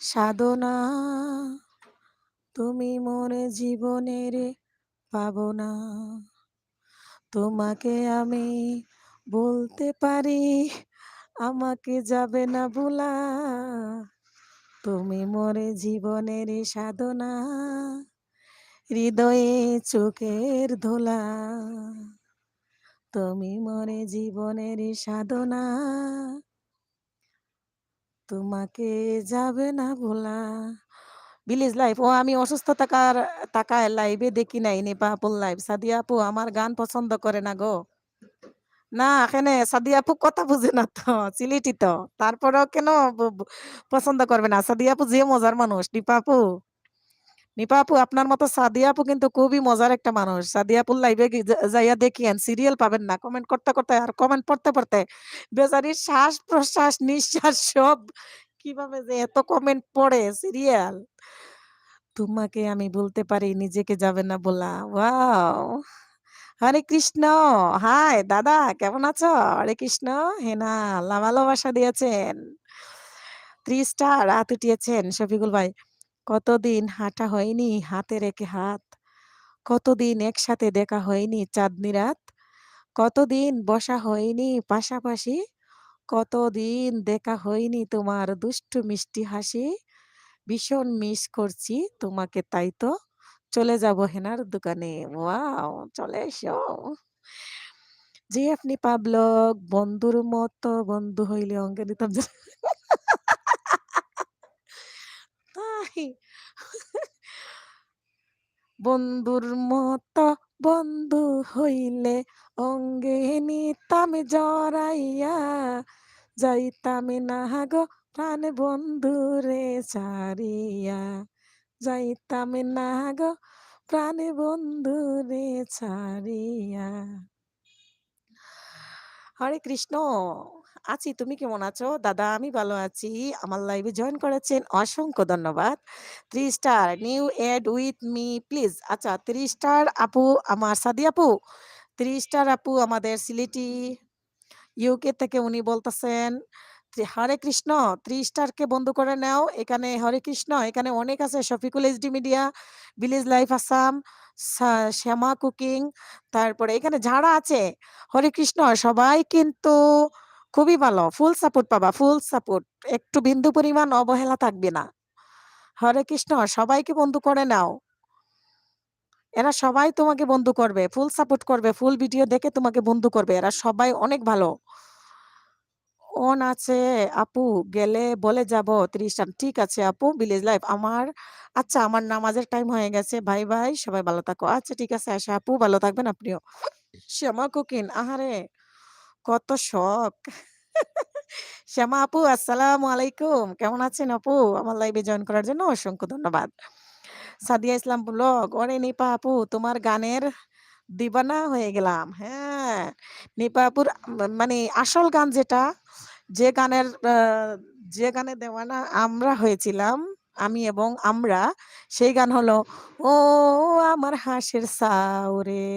Speaker 1: সাধনা, তুমি মোর জীবনের পাবনা, তোমাকে আমি বলতে পারি, আমাকে যাবে না ভোলা, তুমি মোর জীবনের সাধনা, হৃদয়ে চোখের ধোলা, তুমি মোর জীবনের সাধনা, তোমাকে যাবে না ভোলা। ভিলেজ লাইফ ও আমি অসুস্থ থাকার টাকায় লাইভে দেখি নাই নিপা আপুর লাইভ। সাদিয়া আপু আমার গান পছন্দ করে না গো। না এখানে সাদিয়া আপু কথা বুঝে না তো, সিলেটি তো, তারপরেও কেন পছন্দ করবে না? সাদিয়া আপু যে মজার মানুষ, নিপা আপু, নিপা আপু আপনার মতো সাদিয়া আপু কিন্তু খুবই মজার একটা মানুষ। সাদিয়া আপুর লাইভে যাইয়া দেখিয়েন, সিরিয়াল পাবেন না, কমেন্ট করতে করতে আর কমেন্ট পড়তে পড়তে বেচারির শ্বাস প্রশ্বাস নিঃশ্বাস সব কিভাবে যে এত কমেন্ট পড়ে সিরিয়াল। তোমাকে আমি বলতে পারি নিজেকে যাবে না বলা। ওয়াও! হরে কৃষ্ণ। হাই দাদা কেমন আছো? হরে কৃষ্ণ। হেনা ভালোবাসা দিয়েছেন। 3 স্টার হাত উঠিয়েছেন শফিকুল ভাই। কতদিন হাঁটা হয়নি হাতে রেখে হাত। কতদিন একসাথে দেখা হয়নি চাঁদনি রাত। কতদিন বসা হয়নি পাশাপাশি। কতদিন দেখা হয়নি তোমার দুষ্টু মিষ্টি হাসি। ভীষণ মিস করছি তোমাকে তাই তো চলে যাব হেনার দোকানে। ওয়াও! চলে এসো। জি আপনি পাবলক বন্ধুর মতো বন্ধু হইলে অঙ্কে নিতাম তাই বন্ধুর মতো বন্ধু হইলে অঙ্গে নিতাম জড়াইয়া যাইতাম না গো প্রাণ বন্ধুরে ছাড়িয়া যাইতাম না গো প্রাণ বন্ধুরে ছাড়িয়া। হরে কৃষ্ণ। আছি, তুমি কেমন আছো? দাদা আমি ভালো আছি। আমার লাইভে জয়েন করেছেন অসংখ্য ধন্যবাদ। 3 star new add with me please. আচ্ছা 3 স্টার আপু আমার সাদি আপু। 3 স্টার আপু আমাদের সিলেটি ইউকে থেকে উনি বলতেছেন হরে কৃষ্ণ 3 স্টারকে বন্ধ করে নাও। এখানে হরে কৃষ্ণ এখানে অনেক আছে Shafiqul HD media, village life Assam, Shyama cooking, তারপরে এখানে যারা আছে হরে কৃষ্ণ সবাই কিন্তু খুবই ভালো। ফুল সাপোর্ট পাবা, ফুল সাপোর্ট। একটু বিন্দু পরিমাণ অবহেলা থাকবে না। হরে কৃষ্ণ সবাইকে বন্ধু করে নাও। এরা সবাই তোমাকে বন্ধু করবে, ফুল সাপোর্ট করবে, ফুল ভিডিও দেখে তোমাকে বন্ধু করবে। এরা সবাই অনেক ভালো। অন আছে আপু গেলে বলে যাব ৩০ টা। ঠিক আছে আপু ভিলেজ লাইফ আমার আচ্ছা আমার নামাজের টাইম হয়ে গেছে। Bye, bye. সবাই ভালো থাকো। আচ্ছা ঠিক আছে আশা আপু ভালো থাকবেন আপনিও। শ্যামা কুকিং আহারে কত শখ। শ্যামা আপু আসসালামু আলাইকুম। কেমন আছেন আপু? আমার লাইভে জয়েন করার জন্য অসংখ্য ধন্যবাদ। সাদিয়া ইসলাম ব্লগ, ওরে নিপা আপু তোমার গানের দিবানা হয়ে গেলাম। হ্যাঁ, নিপা আপুর মানে আসল গান যেটা, যে গানের যে গানে দেওয়ানা আমরা হয়েছিলাম, আমি এবং আমরা, সেই গান হলো, ও আমার হাঁসের ছাও রে,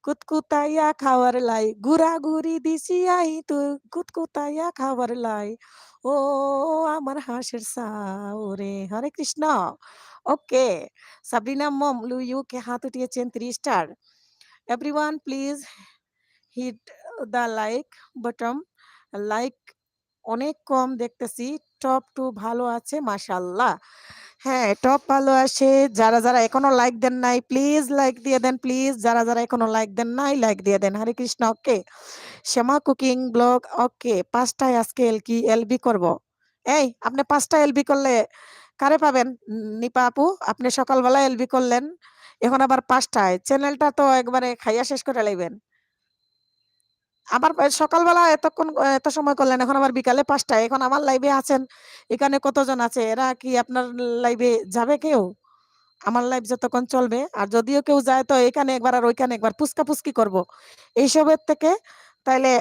Speaker 1: কুতকুতাইয়া খাওয়ার লাই, ঘুরাঘুরি দিছি আই তুই কুতকুতাইয়া খাওয়ার লাই, ও আমার হাঁসের ছাও রে। হরে কৃষ্ণ। ওকে, সাবরিনা মম ইউ কে হাত উঠিয়েছেন 3 star. Everyone please hit the like button. Like অনেক কম দেখতেছি। টপ টু ভালো আছে মাশাআল্লাহ। হ্যাঁ, টপ ভালো আসে। যারা, যারা এখনো লাইক দেন নাই প্লিজ লাইক দিয়ে দেন প্লিজ। যারা, যারা এখনো লাইক দেন নাই লাইক দিয়ে দেন। হরে কৃষ্ণ ওকে। শ্যামা কুকিং ব্লগ ওকে। ৫ টায় আজকে এলবি করব। এই আপনি ৫ টা এলবি করলে কারে পাবেন? নিপা আপু আপনি সকালবেলা এলবি করলেন। এখন আবার ৫ টায়। চ্যানেলটা তো একবারে খাইয়া শেষ করে লাইবেন। আবার সকালবেলা এতক্ষণ এত সময় করলেন, এখন আবার বিকালে ৫ টায়। এখন আমার লাইভে আছেন। এখানে কতজন আছে? এরা কি আপনার লাইভে যাবে কেউ? আমার লাইভ যতক্ষণ চলবে। আর যদিও কেউ যায় তো এখানে একবার আর ওইখানে একবার পুচকাপুচকি করব। এইসবের থেকে তাইলে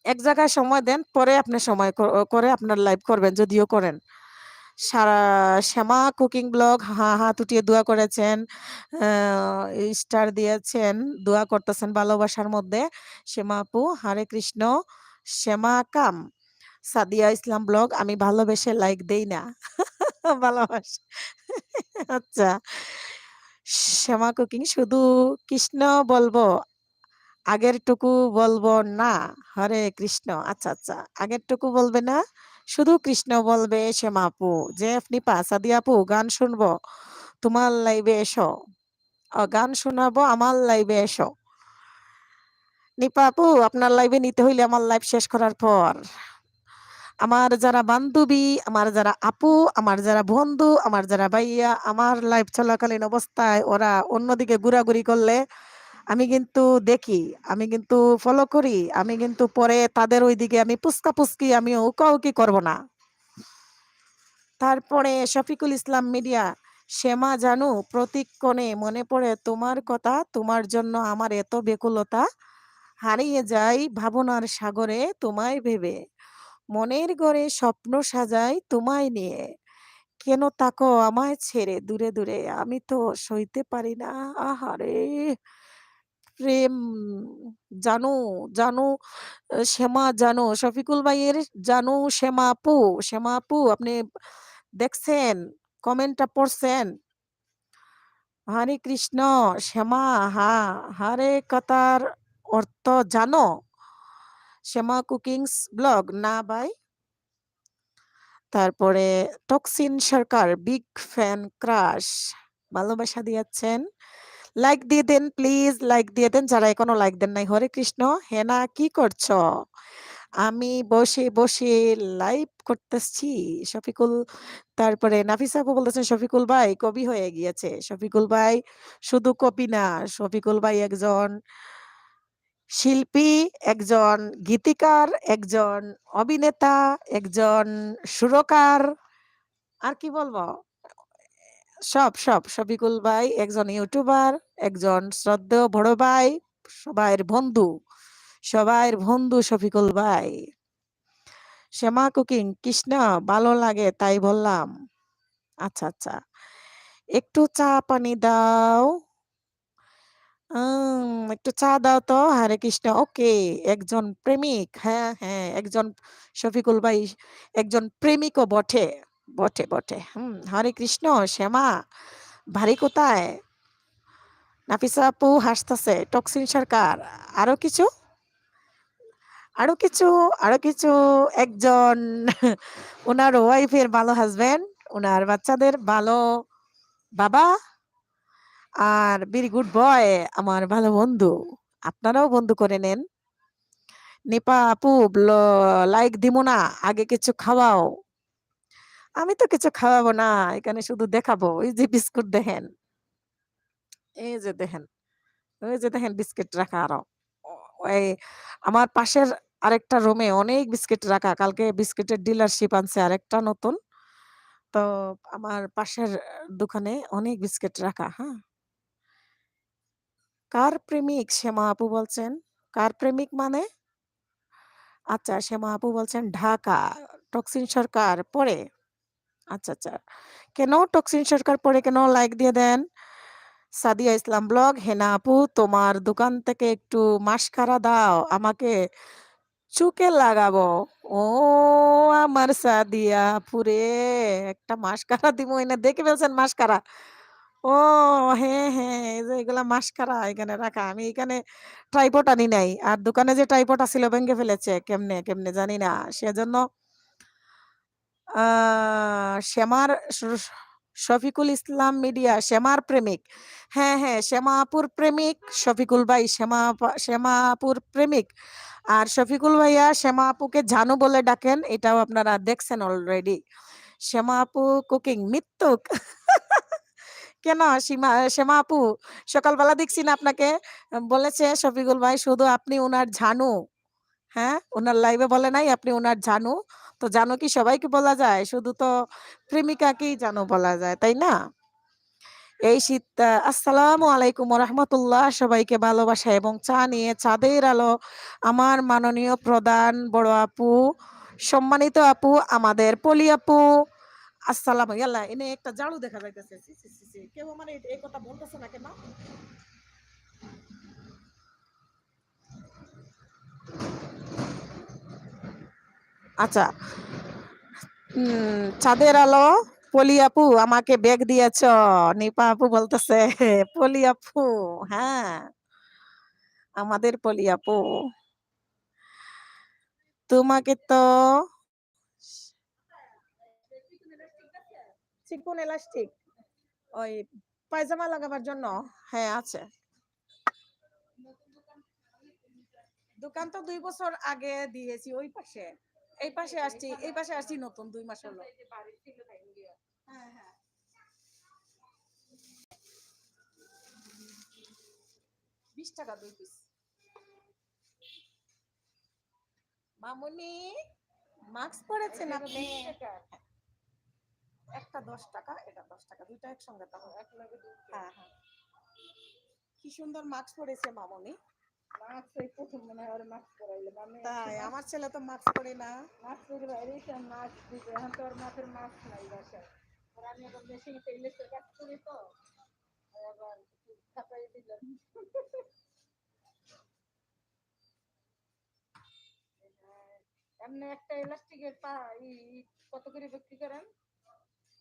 Speaker 1: এক জায়গায় সময় দেন, পরে আপনি সময় করে আপনার লাইভ করবেন যদিও করেন। সারা শ্যামা কুকিং ব্লগ হাত উঠিয়ে দোয়া করেছেন, স্টার দিয়েছেন, দোয়া করতেছেন ভালোবাসার মধ্যে। শ্যামা আপু হরে কৃষ্ণ। শ্যামা কাম সাদিয়া ইসলাম ব্লগ আমি ভালোবেসে লাইক দেই না। ভালোবাসা। আচ্ছা। শ্যামা কুকিং শুধু কৃষ্ণ বলবো, আগেরটুকু বলবো না। হরে কৃষ্ণ। আচ্ছা, আচ্ছা। আগেরটুকু বলবে না, শুধু কৃষ্ণ বলবে শ্যামা আপু। জেফ নিপা সাদিয়া আপু গান শুনবো তোমার লাইভে এসো। গান শোনাবো আমার লাইভে এসো। নিপা আপু আপনার লাইভে নিতে হইলে আমার লাইভ শেষ করার পর। আমার যারা বান্ধবী, আমার যারা আপু, আমার যারা বন্ধু, আমার যারা ভাইয়া, আমার লাইভ চলাকালীন অবস্থায় ওরা অন্যদিকে ঘোরাঘুরি করলে আমি কিন্তু দেখি, আমি কিন্তু ফলো করি, আমি কিন্তু পরে তাদের ওইদিকে আমি পুচকি আমি উকাউকি করব না। তারপরে শফিকুল ইসলাম মিডিয়া শ্যামা জানু প্রতিক্ষণে মনে পড়ে তোমার কথা, তোমার জন্য আমার এত বেকুলতা, হারিয়ে যাই ভাবনার সাগরে তোমায় ভেবে, মনের ঘরে স্বপ্ন সাজাই তোমায় নিয়ে, কেন তাকো আমায় ছেড়ে দূরে দূরে, আমি তো সইতে পারি না। আহারে প্রেম জানু, জানু, শ্যামা জানু, শফিকুল ভাইয়ের জানু শ্যামা আপু। শ্যামা আপু আপনি দেখছেন, কমেন্টটা পড়ছেন? হরে কৃষ্ণ। শ্যামা হা হরে কথার অর্থ জানো? শ্যামা কুকিংস ব্লগ না ভাই। তারপরে টক্সিন সরকার বিগ ফ্যান ক্রাশ ভালোবাসা দিয়েছেন। লাইক দিয়ে দেন প্লিজ, লাইক দিয়ে দেন যারা এখনো লাইক দেন নাই। হরে কৃষ্ণ। হেনা কি করছো? আমি বসে বসে লাইভ করতেছি। শফিকুল, তারপরে নাফিসা আপু বলতেছেন শফিকুল ভাই কবি হয়ে গিয়েছে। শফিকুল ভাই শুধু কবি না, শফিকুল ভাই একজন শিল্পী, একজন গীতিকার, একজন অভিনেতা, একজন সুরকার, আর কি বলবো, সব শফিকুল ভাই একজন ইউটিউবার, একজন শ্রদ্ধেয় বড় ভাই, সবাইয়ের বন্ধু, সবাইয়ের বন্ধু শফিকুল ভাই। শ্যামা কুকিং কৃষ্ণ ভালো লাগে তাই বললাম। আচ্ছা, আচ্ছা। একটু চা পানি দাও। একটু চা দাও তো। হরে কৃষ্ণ ওকে। একজন প্রেমিক, হ্যাঁ, হ্যাঁ, একজন শফিকুল ভাই একজন প্রেমিকও বটে, বটে, বটে। হরে কৃষ্ণ। শ্যামা ভারী কোথায়? নাফিসা আপু হাসতেছে। টক্সিন সরকার আরো কিছু, আরো কিছু, আরো কিছু, একজন ওনার ওয়াইফের ভালো হাজবেন্ড, ওনার বাচ্চাদের ভালো বাবা, আর ভেরি গুড বয়, আমার ভালো বন্ধু। আপনারাও বন্ধু করে নেন। নিপা আপু লাইক দিব না, আগে কিছু খাওয়াও। আমি তো কিছু খাওয়াবো না, এখানে শুধু দেখাবো। এই যে বিস্কুট দেখেন, এই যে দেখেন, ওই যে দেখেন বিস্কিট রাখা আরো। ওই আমার পাশের আরেকটা রুমে অনেক বিস্কিট রাখা। কালকে বিস্কিটের ডিলারশিপ আনছে আরেকটা নতুন। তো আমার পাশের দোকানে অনেক বিস্কিট রাখা। হ্যাঁ। কার প্রেমিক শ্যামা আপু বলছেন? কার প্রেমিক মানে? আচ্ছা, শ্যামা আপু বলছেন ঢাকা। টক্সিন সরকার পরে। আচ্ছা, আচ্ছা। কেন টক্সিন সরকার পরে কেন লাইক দিয়ে দেন? সাদিয়া ইসলাম ব্লগ হেনা আপু তোমার দোকান থেকে একটু মাসকারা দাও আমাকে, চুকে লাগাবো। ও আমার সাদিয়া পুরে একটা মাস্কারা দিব এনে দেখে ফেলছেন মাস্কারা। ও হ্যাঁ, হ্যাঁ, এই যে এগুলা মাস্কারা এখানে রাখা। আমি এখানে ট্রাইপড আনি নাই। আর দোকানে যে ট্রাইপড আছিল ভেঙে ফেলেছে। কেমনে, কেমনে জানি না। সেজন্য আ শ্যামার স শফিকুল ইসলাম মিডিয়া, শ্যামার প্রেমিক। হ্যাঁ, হ্যাঁ, শ্যামা আপুর প্রেমিক শফিকুল ভাই, শ্যামা আপুর প্রেমিক। আর শফিকুল ভাইয়া শ্যামা আপুকে জানু বলে ডাকেন। এটাও আপনারা দেখছেন অলরেডি। শ্যামা আপু কুকিং মিথ্যুক। কেন শ্যামা আপু সকালবেলা দেখছি না আপনাকে বলেছে শফিকুল ভাই শুধু আপনি উনার জানু। হ্যাঁ? উনার লাইভে বলে নাই আপনি উনার জানু। তো জানু কি সবাইকে বলা যায়? শুধু তো প্রেমিকাকেই জানু বলা যায়, তাই না? এই শীত আসসালামু আলাইকুম ওয়া রাহমাতুল্লাহ। সবাইকে ভালোবাসা এবং চা নিয়ে চাঁদের আলো আমার মাননীয় প্রধান বড় আপু, সম্মানিত আপু, আমাদের পলি আপু। আসসালাম ইয়াল্লা এনে একটা ঝাড়ু দেখা যাইতেছে। ছি, ছি, ছি, ছি। কেউ আমার এই কথা বলতেছে না কেন? আচ্ছা, চাঁদের আলো পলি আপু আমাকে ব্যাগ দিয়েছ। নিপা আপু বলতেছে পলি আপু, হ্যাঁ, আমাদের পলি আপু। তোমাকে তো চিকন এলাস্টিক ওই পায়জামা লাগাবার জন্য, হ্যাঁ আছে। দোকান তো 2 বছর আগে দিয়েছি ওই পাশে। এই পাশে আসছি নতুন 2 মাস হলো। হ্যাঁ, হ্যাঁ। 20 টাকা 2 পিস। মামুনি মাস্ক পরেছেন আপনি? একটা 10 টাকা, এটা 10 টাকা, দুইটা একসঙ্গে দাও। হ্যাঁ, হ্যাঁ। কি সুন্দর মাস্ক পরেছে মামুনি। তাই আমার ছেলে তো মাস্ক পরে না।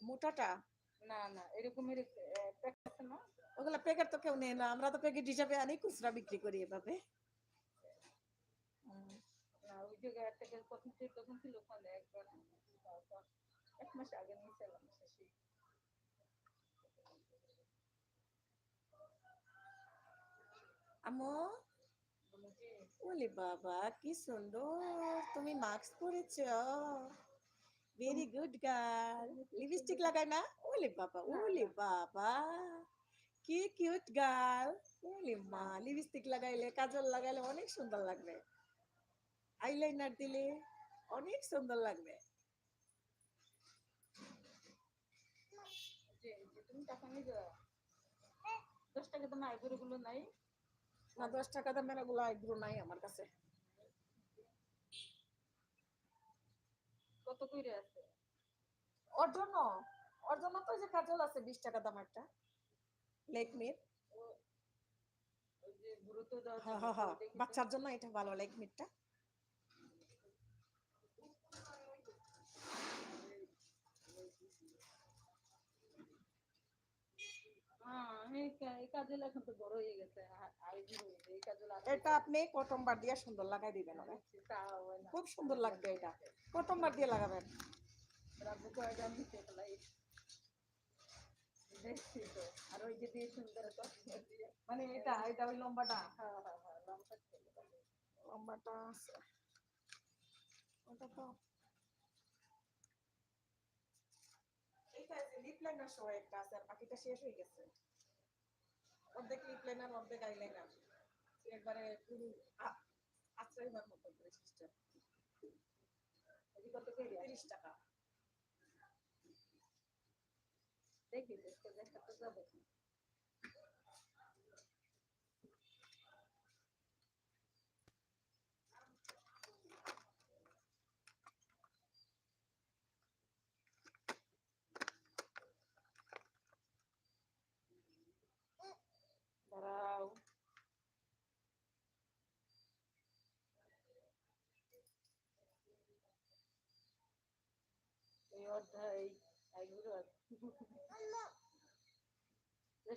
Speaker 1: মোটাটা ওগুলা প্যাকেট তো কেউ নেয় না, আমরা তো প্যাকেট হিসাবে আনি, খুচরা বিক্রি করি এভাবে। হুম। আমো ওলে বাবা কি সুন্দর তুমি মাস্ক পরেছ। Very good girl. লিপস্টিক লাগায় না? ওলে বাবা, ওলে বাবা, কি কিউট গার্ল। ওলে মা, লিপস্টিক লাগাইলে কাজল লাগাইলে অনেক সুন্দর লাগবে। আইলাইনার দিলে অনেক সুন্দর লাগবে। না 10 টাকা দামের এগুলো আইব্রো নাই আমার কাছে। ওর জন্য ওর জন্য তো যে কাজল আছে 20 টাকা দাম একটা লেকমির। হ্যাঁ, হ্যাঁ, হ্যাঁ, বাচ্চার জন্য এটা ভালো লেকমিরটা। এটা আপনি কটন বার দিয়ে সুন্দর লাগাই দিবেন ওরে। খুব সুন্দর লাগবে এটা। কটন বার দিয়ে লাগাবেন। মানে এটা ওই লম্বাটা। লম্বাটা আছে। ওটা তো এটা যে লিপ লাইনার সহ একটা আছে আর বাকিটা শেষ হয়ে গেছে। অর্ধেক লিপ লাইনার অর্ধেক আইলাইনার একবারে পুরো আশ্রয়বার মতো করে সিস্টেম। 30 টাকা। দাঁড়াও।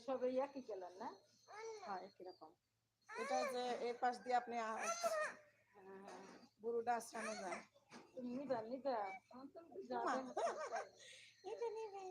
Speaker 1: সবাই একই কালার না? হ্যাঁ একই রকম। এটা যে এই পাশ দিয়ে আপনি বুড়োটা আশ্রমে যান। তুমি নিবা নিবা এটা নিবে।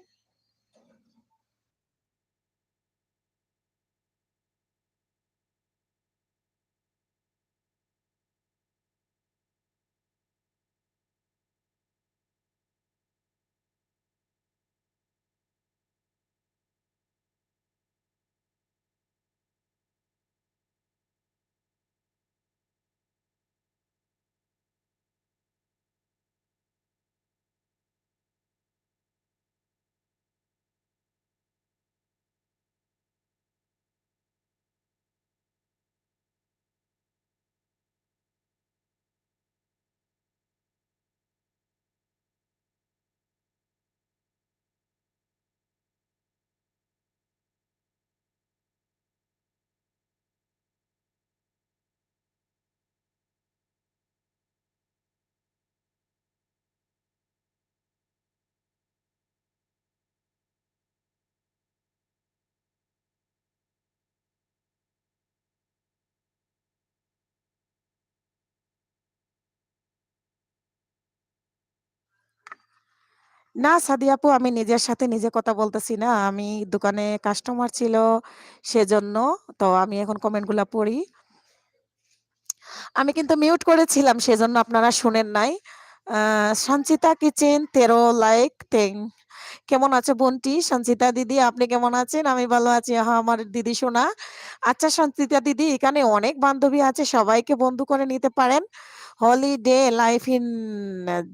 Speaker 1: না সাদিয়া আপু, আমি নিজের সাথে নিজে কথা বলতেছি না, আমি দোকানে কাস্টমার ছিল সেজন্য। তো আমি এখন কমেন্ট গুলা পড়ি। আমি কিন্তু মিউট করেছিলাম সেজন্য আপনারা শুনেন নাই। সঞ্চিতা কিচেন 13 লাইক তেং। কেমন আছে বোনটি সঞ্চিতা দিদি, আপনি কেমন আছেন? আমি ভালো আছি। হ্যাঁ আমার দিদি শোনা। আচ্ছা সঞ্চিতা দিদি, এখানে অনেক বান্ধবী আছে, সবাইকে বন্ধু করে নিতে পারেন। হলিডে লাইফ ইন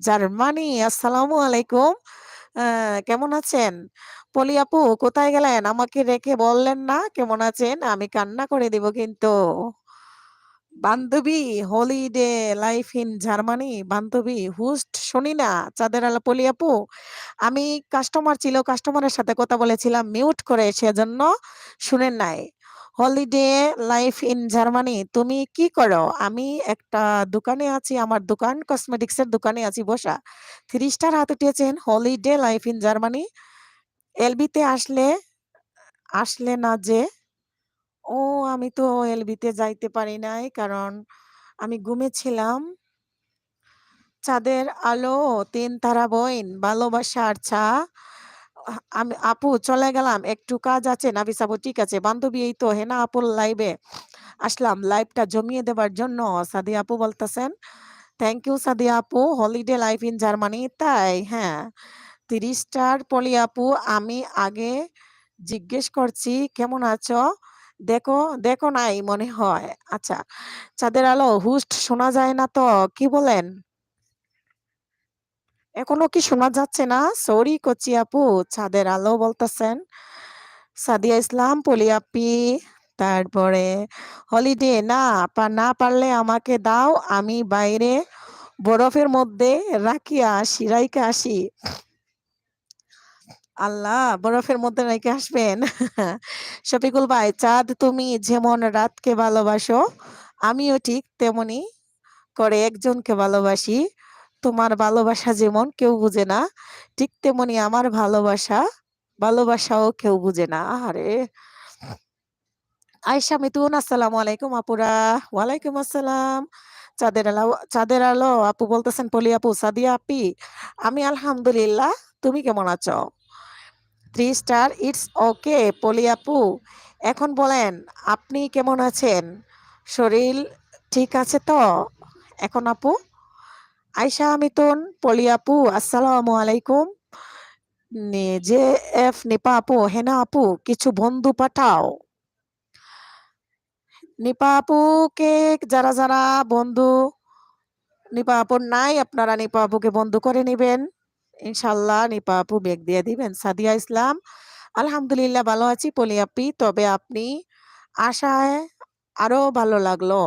Speaker 1: জার্মানি, আসসালামু আলাইকুম। কেমন আছেন? পলি আপু কোথায় গেলেন? আমাকে রেখে বললেন না কেমন আছেন, আমি কান্না করে দিব কিন্তু। বান্ধবী হলিডে লাইফ ইন জার্মানি, বান্ধবী হুস্ট শুনি না। চাঁদের আলো পলি আপু, আমি কাস্টমার ছিল, কাস্টমারের সাথে কথা বলেছিলাম মিউট করে, সেজন্য শুনেন নাই। হলিডে লাইফ ইন জার্মানি, তুমি কি করো? আমি একটা দোকানে আছি, আমার দোকান কসমেটিক্সের দোকানে আছি বসা। 3 স্টার হাত উঠিয়েছেন হলিডে লাইফ ইন জার্মানি। এলবিতে আসলে আসলে না যে? ও আমি তো এলবিতে যাইতে পারি নাই, কারণ আমি ঘুমেছিলাম। চাঁদের আলো, 3 তারা বইন, ভালোবাসার চা। আমি আপু চলে গেলাম, একটু কাজ আছে। নাবিস আপু ঠিক আছে। বান্ধবী এই তো হেনা আপুর লাইভে আসলাম, লাইভটা জমিয়ে দেবার জন্য। সাদিয়া আপু বলতেছেন থ্যাংক ইউ সাদিয়া আপু, হলিডে লাইফ ইন জার্মানি, তাই? হ্যাঁ 3 স্টার পলি আপু, আমি আগে জিজ্ঞেস করছি কেমন আছো, দেখো দেখো নাই মনে হয়। আচ্ছা চাঁদের আলো হুস্ট শোনা যায় না তো, কি বলেন? এখনো কি শোনা যাচ্ছে না? সরি কচি আপু। চাঁদের আলো বলতেছেন সাদিয়া ইসলাম পলি আপি। তারপরে হলিডে না না পারলে আমাকে দাও, আমি বাইরে বরফের মধ্যে রাইখে আসি। আল্লাহ, বরফের মধ্যে রেখে আসবেন? শফিকুল ভাই, চাঁদ তুমি যেমন রাতকে ভালোবাসো, আমিও ঠিক তেমনি করে একজনকে ভালোবাসি। তোমার ভালোবাসা যেমন কেউ বুঝে না, ঠিক তেমনি আমার ভালোবাসাও কেউ বুঝে না। আরে আয়েশা মিতুন, আসসালামু আলাইকুম আপুরা। ওয়ালাইকুম আসসালাম। চাঁদের আলো আপু বলতেছেন পলি আপু, সাদিয়া আপি আমি আলহামদুলিল্লাহ, তুমি কেমন আছো? 3 স্টার, ইটস ওকে পলি আপু। এখন বলেন আপনি কেমন আছেন? শরীর ঠিক আছে তো এখন আপু? আয়শা মিতুন পলি আপু, আসসালামু আলাইকুম। জে এফ নিপা আপু, হেনা আপু কিছু বন্ধু পাঠাও। নিপা আপুকে যারা যারা বন্ধু নিপা আপুর নাই, আপনারা নিপা আপুকে বন্ধু করে নিবেন। ইনশাল্লাহ নিপা আপু বেগ দিয়ে দিবেন। সাদিয়া ইসলাম, আলহামদুলিল্লাহ ভালো আছি পলি আপি, তবে আপনি আশায় আরো ভালো লাগলো।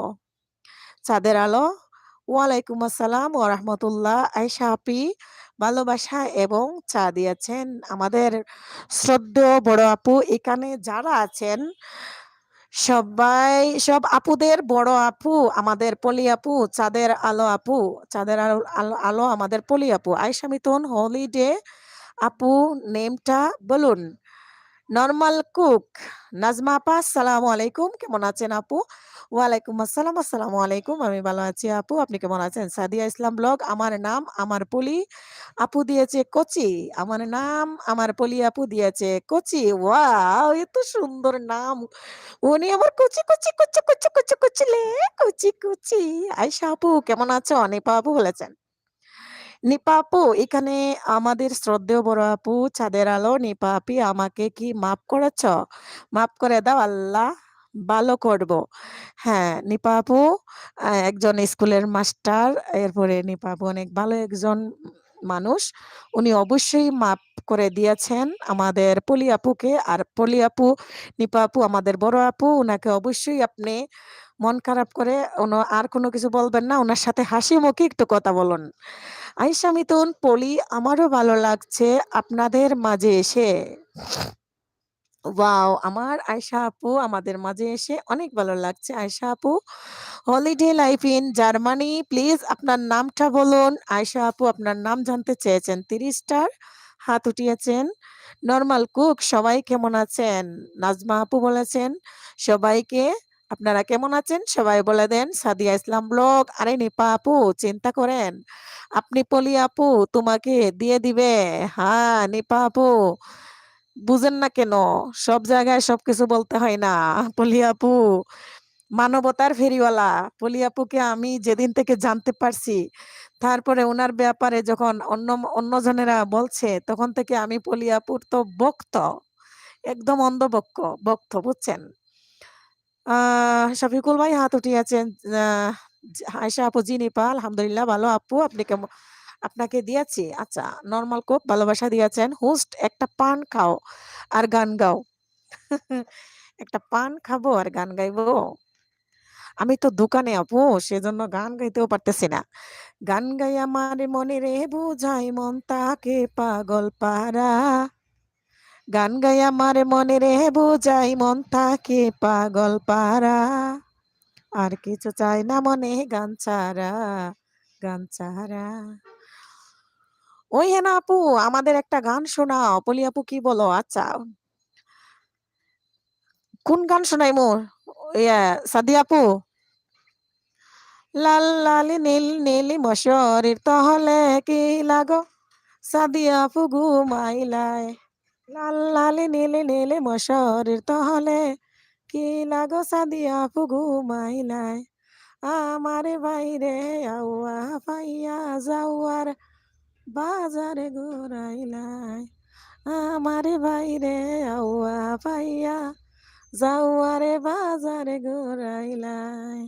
Speaker 1: চাঁদের আলো, ওয়ালাইকুম আসসালাম ও রহমতুল্লাহ। আয়শা আপি ভালোবাসা এবং চা দিয়েছেন আমাদের শ্রদ্ধেয় বড় আপু। এখানে যারা আছেন সবাই, সব আপুদের বড় আপু আমাদের পলি আপু, চাঁদের আলো আপু, চাঁদের আলো আলো আমাদের পলি আপু। আয়শা মিতুন হলিডে আপু নেমটা বলুন। নরমাল কুক নাজমা আপা, আসসালামু আলাইকুম, কেমন আছেন আপু? ওয়ালাইকুম আসসালাম, আসসালামু আলাইকুম, আমি ভালো আছি আপু, আপনি কেমন আছেন? সাদিয়া ইসলাম ব্লগ, আমার নাম আমার পলি আপু দিয়েছে কচি, আমার নাম আমার পলি আপু দিয়েছে কচি। ওয়াও, এত সুন্দর নাম। উনি আমার কচি কচি কচি কচি কচি কচি কচি কচি। আয়শা আপু কেমন আছো? নিপা আপু বলেছেন। নিপা আপু এখানে আমাদের শ্রদ্ধেয় বড় আপু চাঁদের আলো, নিপা আপি আমাকে কি মাফ করেছ? মাফ করে দাও, আল্লাহ ভালো করব। হ্যাঁ নিপা আপু একজন স্কুলের মাস্টার, এরপরে নিপা আপু অনেক ভালো একজন মানুষ। উনি অবশ্যই মাফ করে দিয়েছেন আমাদের পলি আপুকে। আর পলি আপু, নিপা আপু আমাদের বড় আপু, উনাকে অবশ্যই আপনি মন খারাপ করে আর কোনো কিছু বলবেন না, ওনার সাথে হাসি মুখে একটু কথা বলুন। আয়েশা মিতুন পলি, আমারও ভালো লাগছে আপনাদের মাঝে এসে। ওয়াও, আমার আয়েশা আপু আমাদের মাঝে এসে অনেক ভালো লাগছে। আয়েশা আপু holiday life in Germany, please আপনার নামটা বলুন। আয়েশা আপু আপনার নাম জানতে চেয়েছেন, 30 স্টার হাত উঠিয়েছেন। নরমাল কুক সবাই কেমন আছেন? নাজমা আপু বলেছেন সবাইকে আপনারা কেমন আছেন সবাই বলে দেন। সাদিয়া ইসলাম ব্লগ, আরে নিপা আপু চিন্তা করেন আপনি পলি আপু তোমাকে দিয়ে দিবে। হ্যাঁ নিপা আপু বুঝেন না কেন? সব জায়গায় সবকিছু বলতে হয় না। পলি আপু মানবতার ফেরিওয়ালা। পলি আপুকে আমি যেদিন থেকে জানতে পারছি, তারপরে উনার ব্যাপারে যখন অন্যজনেরা বলছে, তখন থেকে আমি পলি আপুর তো ভক্ত, একদম অন্ধভক্ত ভক্ত, বুঝছেন? শফিকুল ভাই হাত উঠিয়েছেন। আয়শা আপু জি নিপা আলহামদুলিল্লাহ ভালো আপু, আপনি কেমন? আপনাকে দিয়েছি, আচ্ছা। নরমাল কোক ভালোবাসা দিয়েছেন। হোস্ট একটা পান খাও আর গান গাও। একটা পান খাবো আর গান গাইবো? আমি তো দোকানে আপু, সেজন্য গান গাইতেও পারতেছি না। গান গাই আমার মনে রে বুঝাই মন তাকে পাগল পারা, গান গাই আমার মনে রে বুঝাই মন তাকে পাগল পারা, আর কিছু চাই না মনে গান ছাড়া, গান ছাড়া। ওই হেনা আপু আমাদের একটা গান শোনাও। পলি আপু কি বলো? আচ্ছা, কোন গান শোনাইমু? ইয়া সাদিয়া আপু, লাল লালি নীল নীলি মশারির তহলে কি লাগো সাদিয়া আপু ঘুমাইলাই, লাল লালি নীলি নীলি মশারির তহলে কি লাগো সাদিয়া আপু ঘুমাইলাই, আমারে বাইরে আউয়া পাইয়া যাওয়ার বাজারে ঘুরাইলাই, আমারে বাইরে আউয়া পাইয়া যাওয়ারে বাজারে ঘুরাইলাই।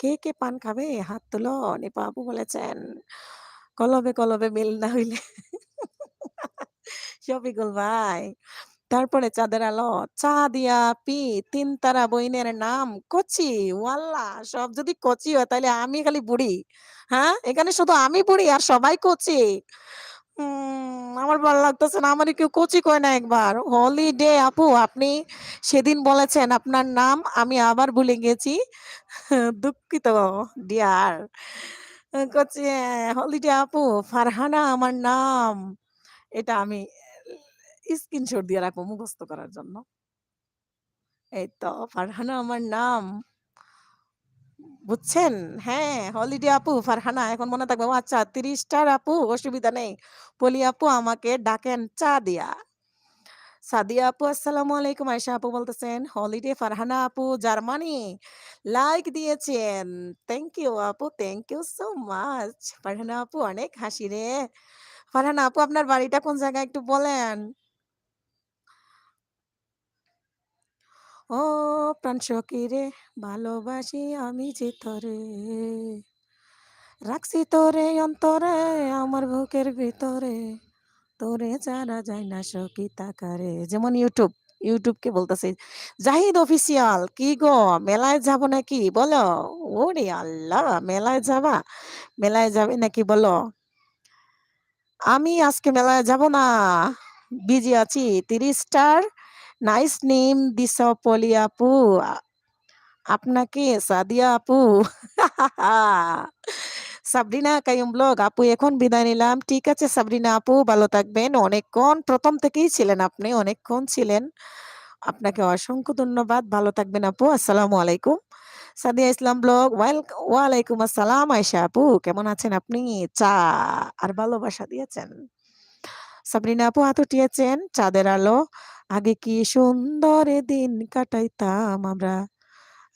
Speaker 1: কে কে পান খাবে হাত তুলো। নিপা আপু বলেছেন কলবে কলবে মিল না হইলে। শফিকুল ভাই, তারপরে চাঁদের আলো, চা দিয়া পি, তিন তারা বইনের নাম কচি। ওয়াল্লাহ, সব যদি কচি হয় তাহলে আমি খালি বুড়ি। হ্যাঁ, এখানে শুধু আমি বুড়ি আর সবাই কচি। আমার ভালো লাগতেছে না, আমার কেউ কচি কয় না একবার। হলিডে আপু আপনি সেদিন বলেছেন আপনার নাম, আমি আবার ভুলে গেছি। দুঃখিত ডিয়ার। কচি হলিডে আপু, ফারহানা আমার নাম। এটা আমি স্ক্রিনশট দিয়ে রাখবো মুখস্থ করার জন্য। এই তো ফারহানা আমার নাম, বুঝছেন? হ্যাঁ, হলিডে আপু ফারহানা এখন মনে থাকবে। ও আচ্ছা, 30 স্টার আপু, অসুবিধা নেই। পলি আপু আমাকে ডাকেন চা দিয়া। সাদিয়া আপু আসসালামু আলাইকুম। আয়েশা আপু বলতেছেন হলিডে ফারহানা আপু জার্মানি লাইক দিয়েছেন। থ্যাংক ইউ আপু, thank you so much. Farhana আপু অনেক হাসি রে। ফারহানা আপু আপনার বাড়িটা কোন জায়গায় একটু বলেন? ও প্রাণ সখী রে, ভালোবাসি আমি যে তোরে, রাখছি তোরে অন্তরে আমার বুকের ভিতরে, তোরে জানা যায় না সখী তাকারে। যেমন ইউটিউবকে বলতেছে জাহিদ অফিসিয়াল, কি গো মেলায় যাব নাকি বলো? ওরে আল্লাহ, মেলায় যাবা? মেলায় যাবে নাকি বলো? আমি আজকে মেলায় যাব না, বিজি আছি। 30 স্টার নাইস নেম দিস পলি আপু, আপনাকে সাদিয়া আপু। সাবরিনা কাইয়ুম ব্লগ আপু এখন বিদায় নিলাম। ঠিক আছে সাবরিনা আপু, ভালো থাকবেন। অনেকক্ষণ প্রথম থেকেই ছিলেন আপনি, অনেকক্ষণ ছিলেন। আপনাকে অসংখ্য ধন্যবাদ। ভালো থাকবেন আপু। আসসালামু আলাইকুম। সাদিয়া ইসলাম ব্লগ ওয়ালাইকুম আসসালাম। আয়শা আপু কেমন আছেন আপনি? চা আর ভালোবাসা দিয়েছেন। সাবরিনা আপু হাত উঠিয়েছেন। চাঁদের আলো। আগে কি সুন্দর দিন কাটাইতাম আমরা,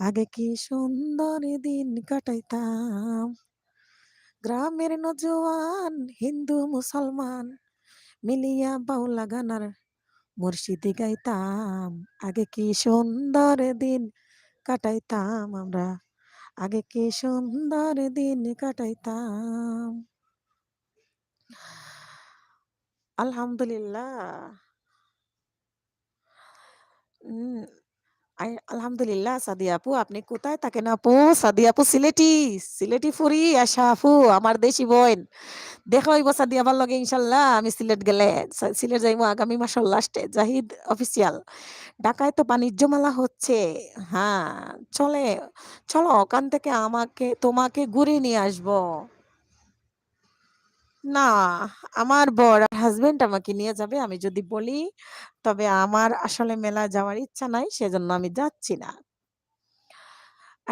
Speaker 1: আগে কি সুন্দর দিন কাটাইতাম। গ্রামের নজওয়ান হিন্দু মুসলমান মিলিয়া বাউলা গানার মুর্শিদি গাইতাম। আগে কি সুন্দর দিন কাটাইতাম আমরা, আগে কি সুন্দর দিন কাটাইতাম। আলহামদুলিল্লাহ। উম, আলহামদুলিল্লাহ। সাদিয়া আপু আপনি কোথায় থাকেন আপু? সাদিয়া আপু সিলেটি, সিলেটি ফুরি। আশা আপু আমার দেশি বোন। দেখা হইব সাদিয়া আবার লগে ইনশাল্লাহ। আমি সিলেট গেলে সিলেট যাইবো আগামী মাসের লাস্টে। জাহিদ অফিসিয়াল। ঢাকায় তো বাণিজ্য মেলা হচ্ছে। হ্যাঁ, চলে, চলো ওখান থেকে তোমাকে ঘুরে নিয়ে আসবো। না, আমার বর আর হাজবেন্ড আমাকে নিয়ে যাবে আমি যদি বলি। তবে আমার আসলে মেলা যাওয়ার ইচ্ছা নাই, সেজন্য আমি যাচ্ছি না।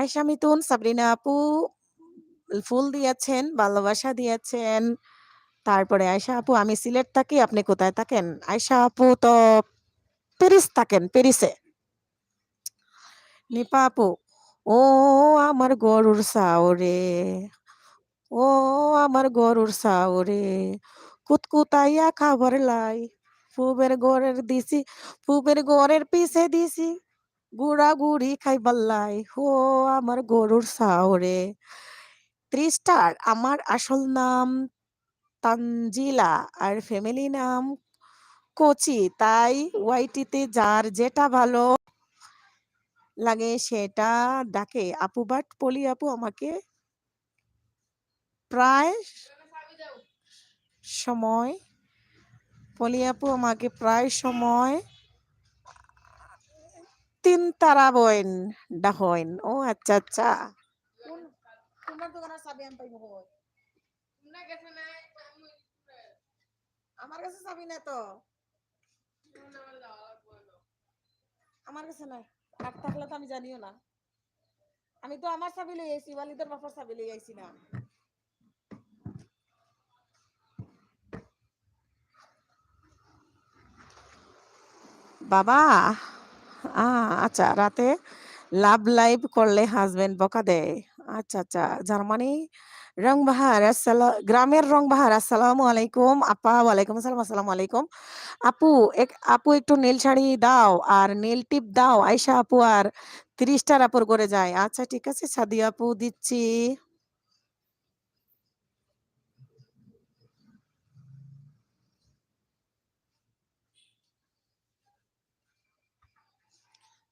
Speaker 1: আয়শা মিতুন, সাবরিনা আপু ফুল দিয়েছেন, ভালোবাসা দিয়েছেন। তারপরে আয়শা আপু আমি সিলেট থাকি, আপনি কোথায় থাকেন? আয়শা আপু তো প্যারিস থাকেন, প্যারিসে। নিপা আপু, ও আমার গরুর সাওরে, ও আমার গরুর সাওরে, কুতকুতাইয়া খাবার লাই, ফুবের ঘরের দিছি, ফুবের ঘরের পিছে দিছি, গুড়া গুড়ি খাইবার লাই, ও আমার গরুর সাওরে। 3 স্টার। আমার আসল নাম তানজিলা আর ফ্যামিলি নাম কোচি, তাই ওয়াইটিতে যার যেটা ভালো লাগে সেটা ডাকে আপু। বাট পলি আপু আমাকে প্রায় সময়, পলি আপু আমাকে প্রায় সময় তিন তারা বইন ডাহইন। ও আচ্ছা আচ্ছা। তোমার দোকানের চাবি আমি পাইবো কই? আমার কাছে চাবি না তো, আমার কাছে নাই। আর থাকলে তো আমি জানিও না। আমি তো আমার চাবি লই আইছি, ওয়ালিদের বাপার চাবি লই আইছি না। বাবা, আচ্ছা রাতে লাভ লাইভ করলে হাজবেন্ড বকা দেয়। আচ্ছা আচ্ছা। জার্মানি রংবাহার গ্রামের রংবাহার। আসসালামু আলাইকুম আপা। ওয়ালাইকুম আসসালাম। আসসালামু আলাইকুম আপু। আপু একটু নীল শাড়ি দাও আর নীল টিপ দাও। আয়শা আপু আর 3 স্টার আপুর করে যায়। আচ্ছা ঠিক আছে সাদিয়া আপু দিচ্ছি।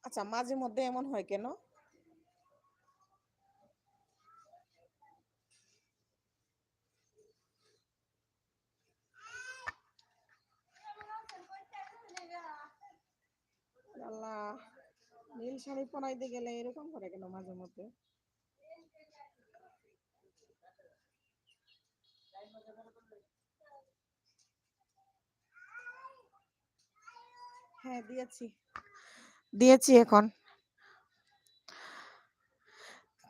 Speaker 1: আচ্ছা মাঝে মধ্যে এমন হয় কেন? আল্লাহ, নীল শাড়ি পরাইতে গেলে এরকম করে কেন মাঝে মধ্যে? হ্যাঁ দিয়েছি, দিয়েছি এখন।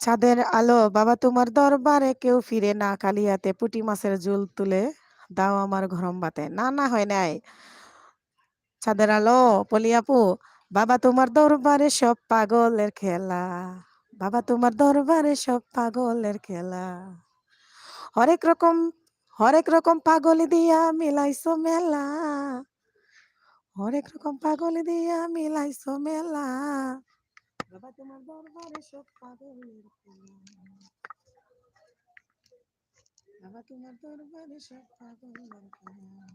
Speaker 1: চাঁদের আলো বাবা তোমার দরবারে কেউ ফিরে না, খালি হাতে পুঁটি মাছের ঝোল তুলে দাও আমার গরম ভাতে। না না হয় নাই। চাঁদের আলো পলি আপু, বাবা তোমার দরবারে সব পাগলের খেলা, বাবা তোমার দরবারে সব পাগলের খেলা, হরেক রকম, হরেক রকম পাগল দিয়া মিলাইছো মেলা, হরেক রকম পাগল দিয়া মিলাইছো মেলা, বাবা তোমার দরবারে সব পাগলের খেলা, বাবা তোমার দরবারে সব পাগলের খেলা।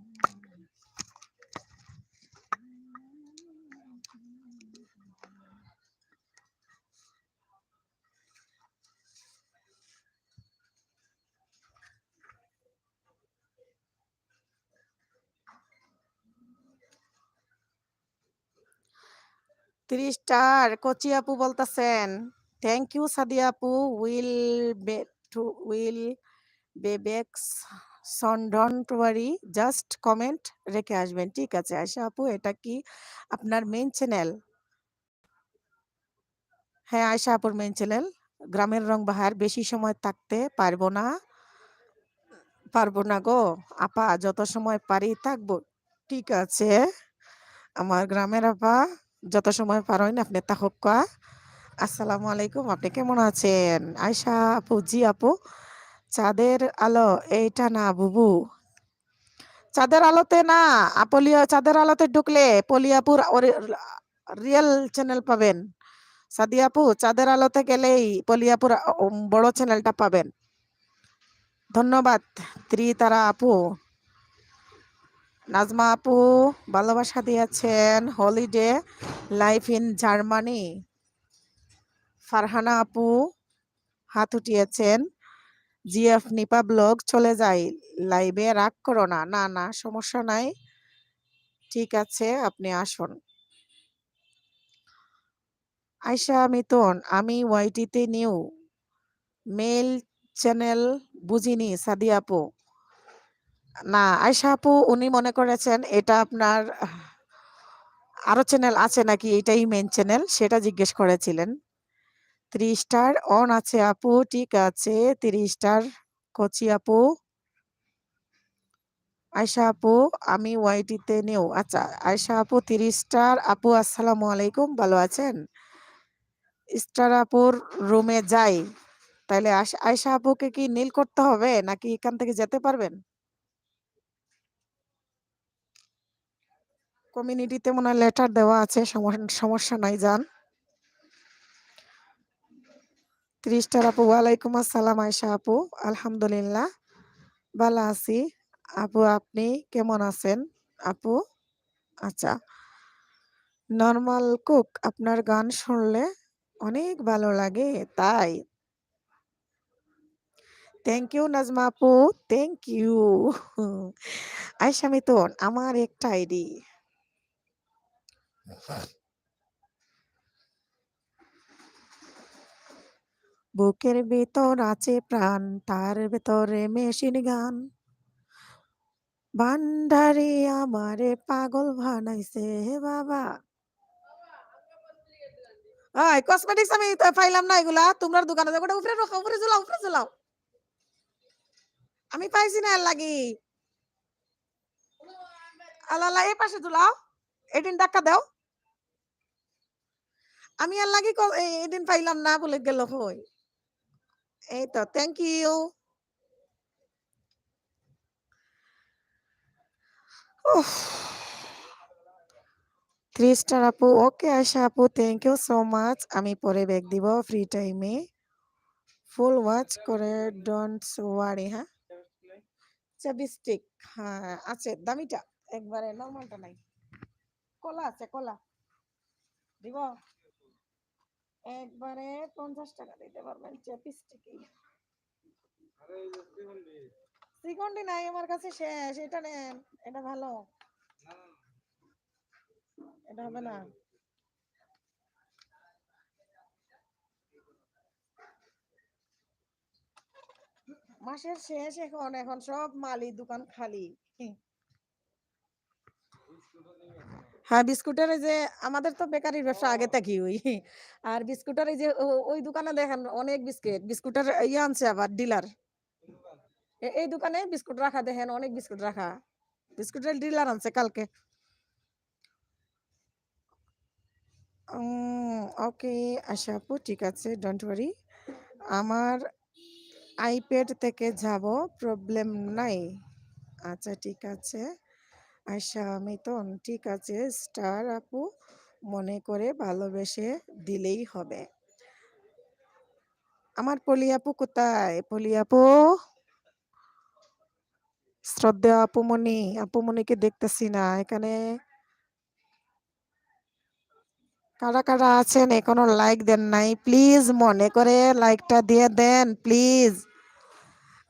Speaker 1: 3 স্টার কচি আপু বলতেছেন। থ্যাংক ইউ সাদিয়া আপু। উইল বে টু উইল বেবেক্স সন ডোন্ট ওয়ারি, জাস্ট কমেন্ট রেখে আসবেন। ঠিক আছে আয়শা আপু, এটা কি আপনার মেইন চ্যানেল? হ্যাঁ আয়শা আপুর মেইন চ্যানেল। গ্রামের রং বাহার, বেশি সময় থাকতে পারবো না গো আপা, যত সময় পারি থাকবো। ঠিক আছে আমার গ্রামের আপা, যত সময় পারেন আপনি তাহক্কা। আসসালামু আলাইকুম, আপনি কেমন আছেন? আয়শা আপু, জি আপু। চাঁদের আলো, এইটা না বুবু, চাঁদের আলোতে না, চাঁদের আলোতে ঢুকলে পলিয়াপুর রিয়েল চ্যানেল পাবেন। সাদিয়া আপু, চাঁদের আলোতে গেলেই পলিয়াপুর বড় চ্যানেলটা পাবেন। ধন্যবাদ ত্রিতারা আপু। নাজমা আপু ভালোবাসা দিয়েছেন, holiday life in Germany. Farhana আপু হাত উঠিয়েছেন, জিএফ নিপা ব্লগ চলে যাই লাইভে, রাগ করো না। না না সমস্যা নাই, ঠিক আছে আপনি আসুন। আয়শা মিতন, আমি ওয়াইটিতে নিউ মেল চ্যানেল বুঝিনি সাদিয়া আপু। না আয়শা আপু, উনি মনে করেছেন এটা আপনার আরো চ্যানেল আছে নাকি, এটাই মেন চ্যানেল, সেটা জিজ্ঞেস করেছিলেন। 3 স্টার অন আছে আপু, ঠিক আছে 3 স্টার কচি আপু। আয়শা আপু, আমি ওয়াইটিতে নিউ, আচ্ছা আয়শা আপু 3 স্টার আপু, আসসালামু আলাইকুম, ভালো আছেন? স্টার আপুর রুমে যাই, তাইলে আয়শা আপুকে কি নীল করতে হবে নাকি এখান থেকে যেতে পারবেন? কমিউনিটিতে মনে হয় লেটার দেওয়া আছে, সমস্যা নাই, যান। 3 স্টার আপু, ওয়ালাইকুম আসসালাম আয়শা আপু, আলহামদুলিল্লাহ ভালো আছি আপু, আপনি কেমন আছেন আপু? আচ্ছা, নর্মাল কুক, আপনার গান শুনলে অনেক ভালো লাগে তাই। থ্যাংক ইউ নাজমা আপু, থ্যাংক ইউ। আয়শা মিতন, আমার একটা আইডি। বুকের ভেতর আছে প্রাণ, তার ভেতরে মেশিন গান, ভান্ডারি আমারে পাগল বানাইছে হে বাবা। কসমেটিক্স আমি তো পাইলাম না, এগুলা তোমার দোকানে যাবো, উপরে রাখো, উপরে ঝুলাও, উপরে ঝুলাও। আমি পাইছি না, এর লাগি। আল্লাহ, এই পাশে ঝুলাও, এদিন ধাক্কা দাও। আমি আর লাগি এদিন পাইলাম না বলে গেল হই। এই তো, থ্যাংক ইউ। 3 স্টার আপু, ওকে আশা আপু, থ্যাংক ইউ সো মাচ। আমি পরে ব্যাগ দিব ফ্রি টাইমে, ফুল ওয়াচ করে, ডোন্ট ওয়ারি। হ্যাঁ চাবিস্টিক, হ্যাঁ আছে দামিটা, একবারে নর্মালটা নাই। কলা আছে, কলা দিব, একবারে 50 টাকা দিতে পারবেন চাবিস্টিক। শ্রীখণ্ডী নাই আমার কাছে, শেষ, এটা নেন, এটা ভালো, এটা হবে না। মাসের শেষ, এখন এখন সব মালি দোকান খালি। হ্যাঁ বিস্কুটের এই যে, আমাদের তো বেকারির ব্যবসা আগে থেকে ওই, আর বিস্কুটের এই যে ওই দোকানে দেখেন অনেক বিস্কুটের ইয়ে আনছে আবার ডিলার। এই দোকানে বিস্কুট রাখা দেখেন, অনেক বিস্কুট রাখা, বিস্কুটের ডিলার আনছে কালকে। ওকে আশা আপু, ঠিক আছে ডোন্ট ওয়ারি, আমার আইপ্যাড থেকে যাব, প্রবলেম নাই। আচ্ছা ঠিক আছে আশা মিতন, ঠিক আছে স্টার আপু, মনে করে ভালোবেসে দিলেই হবে। আমার পলি আপু কোথায়? পলি আপু, শ্রদ্ধা আপুমনি, আপুমনিকে দেখতেছি না এখানে। কারা কারা আছেন এখনো লাইক দেন নাই, প্লিজ মনে করে লাইকটা দিয়ে দেন প্লিজ,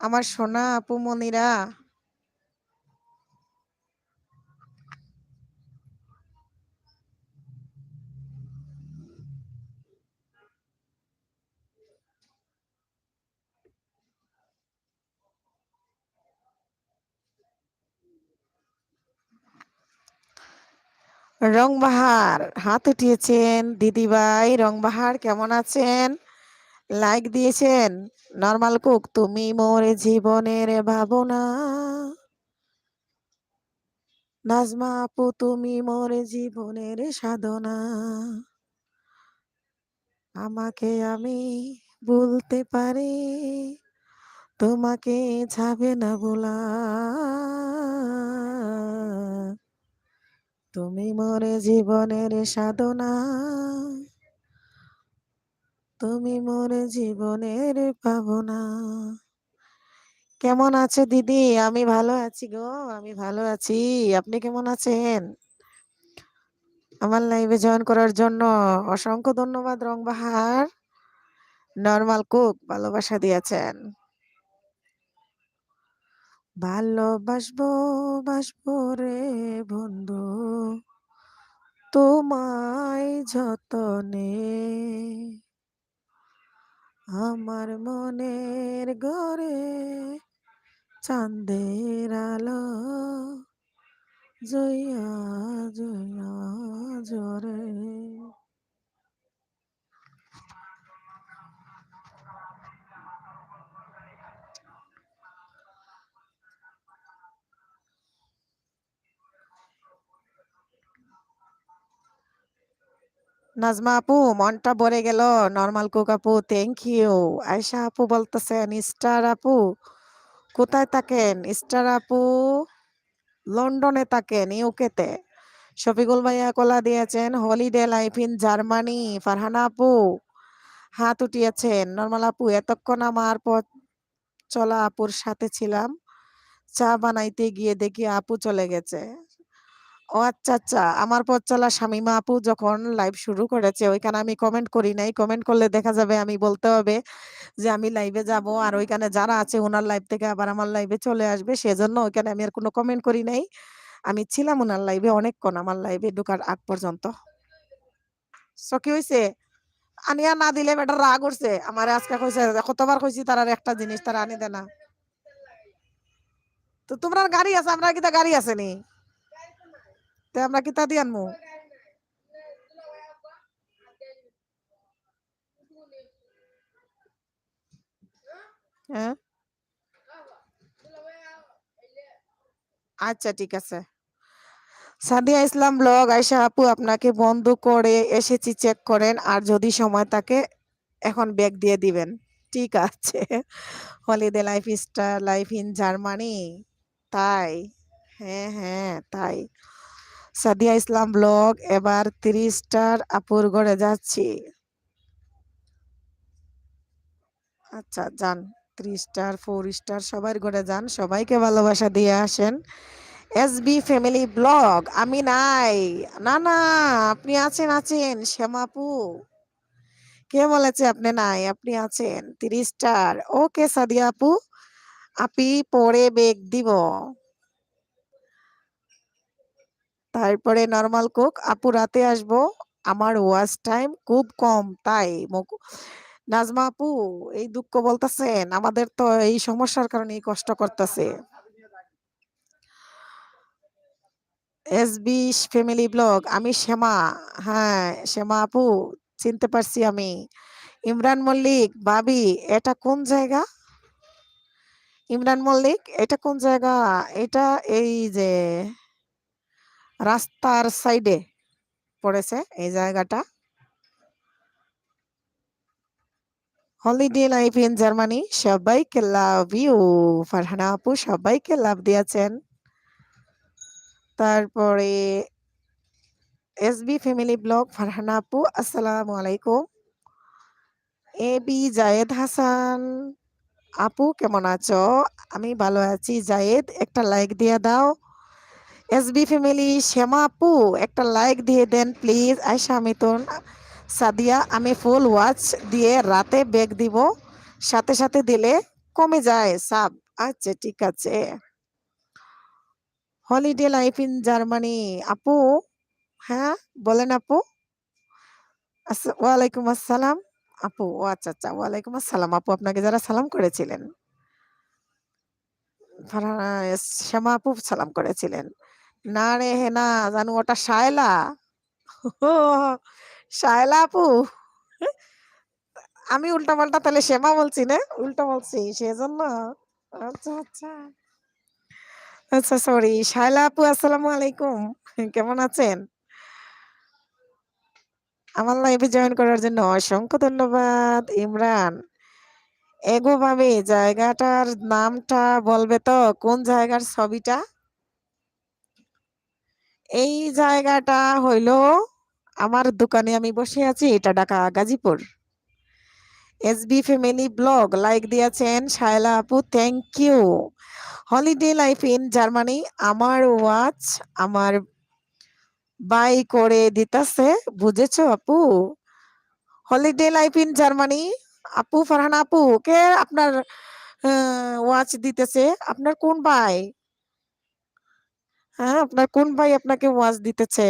Speaker 1: আমার সোনা আপুমনিরা। রংবাহার হাত উঠিয়েছেন দিদিভাই। রংবাহার কেমন আছেন? লাইক দিয়েছেন। নরমাল কুক তুমি মোর জীবনের ভাবনা। নাজমা আপু তুমি মোর জীবনের সাধনা। আমাকে আমি ভুলতে পারি, তোমাকে যাবে না বলা। তুমি মোর জীবনের সাধনা, তুমি মোর জীবনের পাবনা। কেমন আছে দিদি? আমি ভালো আছি গো, আমি ভালো আছি। আপনি কেমন আছেন? আমার লাইভে জয়েন করার জন্য অসংখ্য ধন্যবাদ রংবাহার। নরমাল কুক ভালোবাসা দিয়েছেন। ভালোবাসবো বাসবো রে বন্ধু, তোমায় যতনে। আমার মনের ঘরে চাঁদের আলো জয়া জয়া জরে। নাজমা আপু মনটা ভরে গেল। নরমাল কুক আপু থ্যাংক ইউ। আয়শা আপু বলতেছেন স্টার আপু কোথায় থাকেন? স্টার আপু লন্ডনে থাকেন, ইউকেতে। শফিকুল ভাইয়া কলা দিয়েছেন holiday life in Germany. Farhana আপু হাত উঠিয়েছেন। নরমাল আপু এতক্ষণ আমার পথ চলা আপুর সাথে ছিলাম, চা বানাইতে গিয়ে দেখি আপু চলে গেছে। ও আচ্ছা আচ্ছা, আমার পথ চলা শামিমা আপু যখন লাইভ শুরু করেছে ওইখানে আমি কমেন্ট করি নাই। কমেন্ট করলে দেখা যাবে আমি বলতে হবে যে আমি লাইভে যাব, আর ওইখানে যারা আছে ওনার লাইভ থেকে আবার আমার লাইভে চলে আসবে, সেজন্য ওইখানে আমি আর কোনো কমেন্ট করি নাই। আমি ছিলাম ওনার লাইভে অনেকক্ষণ, আমার লাইভে ঢোকার আগ পর্যন্ত। সো কি হয়েছে? আনিয়া না দিলে বেটা রাগ উঠছে আমার। আজকে কইছে, কতবার কইছি তার আর একটা জিনিস তারা আনি দেয় না। তো তোমরা গাড়ি আছে, আমরা কি তা গাড়ি আছে নি? তো আমরা কি তা দিয়ে আনবো? হ্যাঁ আচ্ছা ঠিক আছে। সাদিয়া ইসলাম ব্লগ আয়শা আপু আপনাকে বন্ধ করে এসেছি, চেক করেন, আর যদি সময় থাকে এখন ব্যাগ দিয়ে দিবেন। ঠিক আছে। Holiday life star life in Germany, তাই? হ্যাঁ হ্যাঁ তাই। সাদিয়া ইসলাম ব্লগ এবার 3 স্টার আপুর ঘরে যাচ্ছি। আচ্ছা যান, 3 স্টার 4 স্টার সবার ঘরে যান, সবাইকে ভালোবাসা দিয়ে আসেন। এসবি ফ্যামিলি ব্লগ আমি নাই। না না, আপনি আছেন আছেন শ্যামাপু। কে বলেছে আপনি নাই? আপনি আছেন। 3 স্টার। ওকে সাদিয়া আপু, আপি পরে বেগ দিব। তারপরে নরমাল কুক আপু রাতে আসবো, আমার ওয়াচ টাইম খুব কম তাই। নাজমা আপু এই দুঃখ বলতেছেন, আমাদের তো এই সমস্যার কারণে এই কষ্ট করতেছে। এসবি ফ্যামিলি ব্লগ আমি শ্যামা। হ্যাঁ শ্যামা আপু, চিনতে পারছি আমি। ইমরান মল্লিক ভাবি এটা কোন জায়গা? ইমরান মল্লিক এটা কোন জায়গা? এটা এই যে রাস্তার সাইডে পড়েছে এই জায়গাটা। হলিডে লাইফ ইন জার্মানি সবাইকে লাভ ইউ। ফারহানা আপু সবাইকে লাভ দিয়েছেন। তারপরে এসবি ফ্যামিলি ব্লগ ফারহানা আপু আসসালামু আলাইকুম। এ বি জায়েদ হাসান আপু কেমন আছো? আমি ভালো আছি জায়েদ, একটা লাইক দিয়ে দাও। এসবি ফ্যামিলি শ্যামা আপু একটা লাইক দিয়ে দেন প্লিজ। আয়শা মিতুন সাদিয়া আমি ফুল ওয়াচ দিয়ে রাতে ব্যাগ দিব, সাথে সাথে দিলে কমে যায় সাব। আচ্ছা ঠিক আছে। হলিডে লাইফ ইন জার্মানি আপু, হ্যাঁ বলেন আপু। ওয়ালাইকুম আসসালাম আপু। ও আচ্ছা আচ্ছা, ওয়ালাইকুম আসসালাম আপু, আপনাকে যারা সালাম করেছিলেন শ্যামা আপু সালাম করেছিলেন। না রে হেনা, জানু ওটা শায়লা। ও, শায়লা আপু। আমি উল্টা পাল্টা তাহলে শ্যামা বলছি না, উল্টা বলছি সেজন্য। আচ্ছা আচ্ছা আচ্ছা, সরি। শায়লা আপু, আসসালামু আলাইকুম। কেমন আছেন? আমার লাইভে জয়েন করার জন্য অসংখ্য ধন্যবাদ। ইমরান, এগোভাবে জায়গাটার নামটা বলবে তো? কোন জায়গার ছবিটা? এই জায়গাটা হইল আমার দোকানে আমি বসে আছি, এটা Dhaka Gazipur. SB family blog like দিয়েছেন শায়লা আপু, thank you. Holiday life in Germany, আমার ওয়াচ আমার বাই করে দিতাছে, বুঝেছো আপু? হলিডে লাইফ ইন জার্মানি, আপু ফারহানা আপু, কে আপনার ওয়াচ দিতেছে? আপনার কোন ভাই? হ্যাঁ, আপনার কোন ভাই আপনাকে ওয়াচ দিতেছে?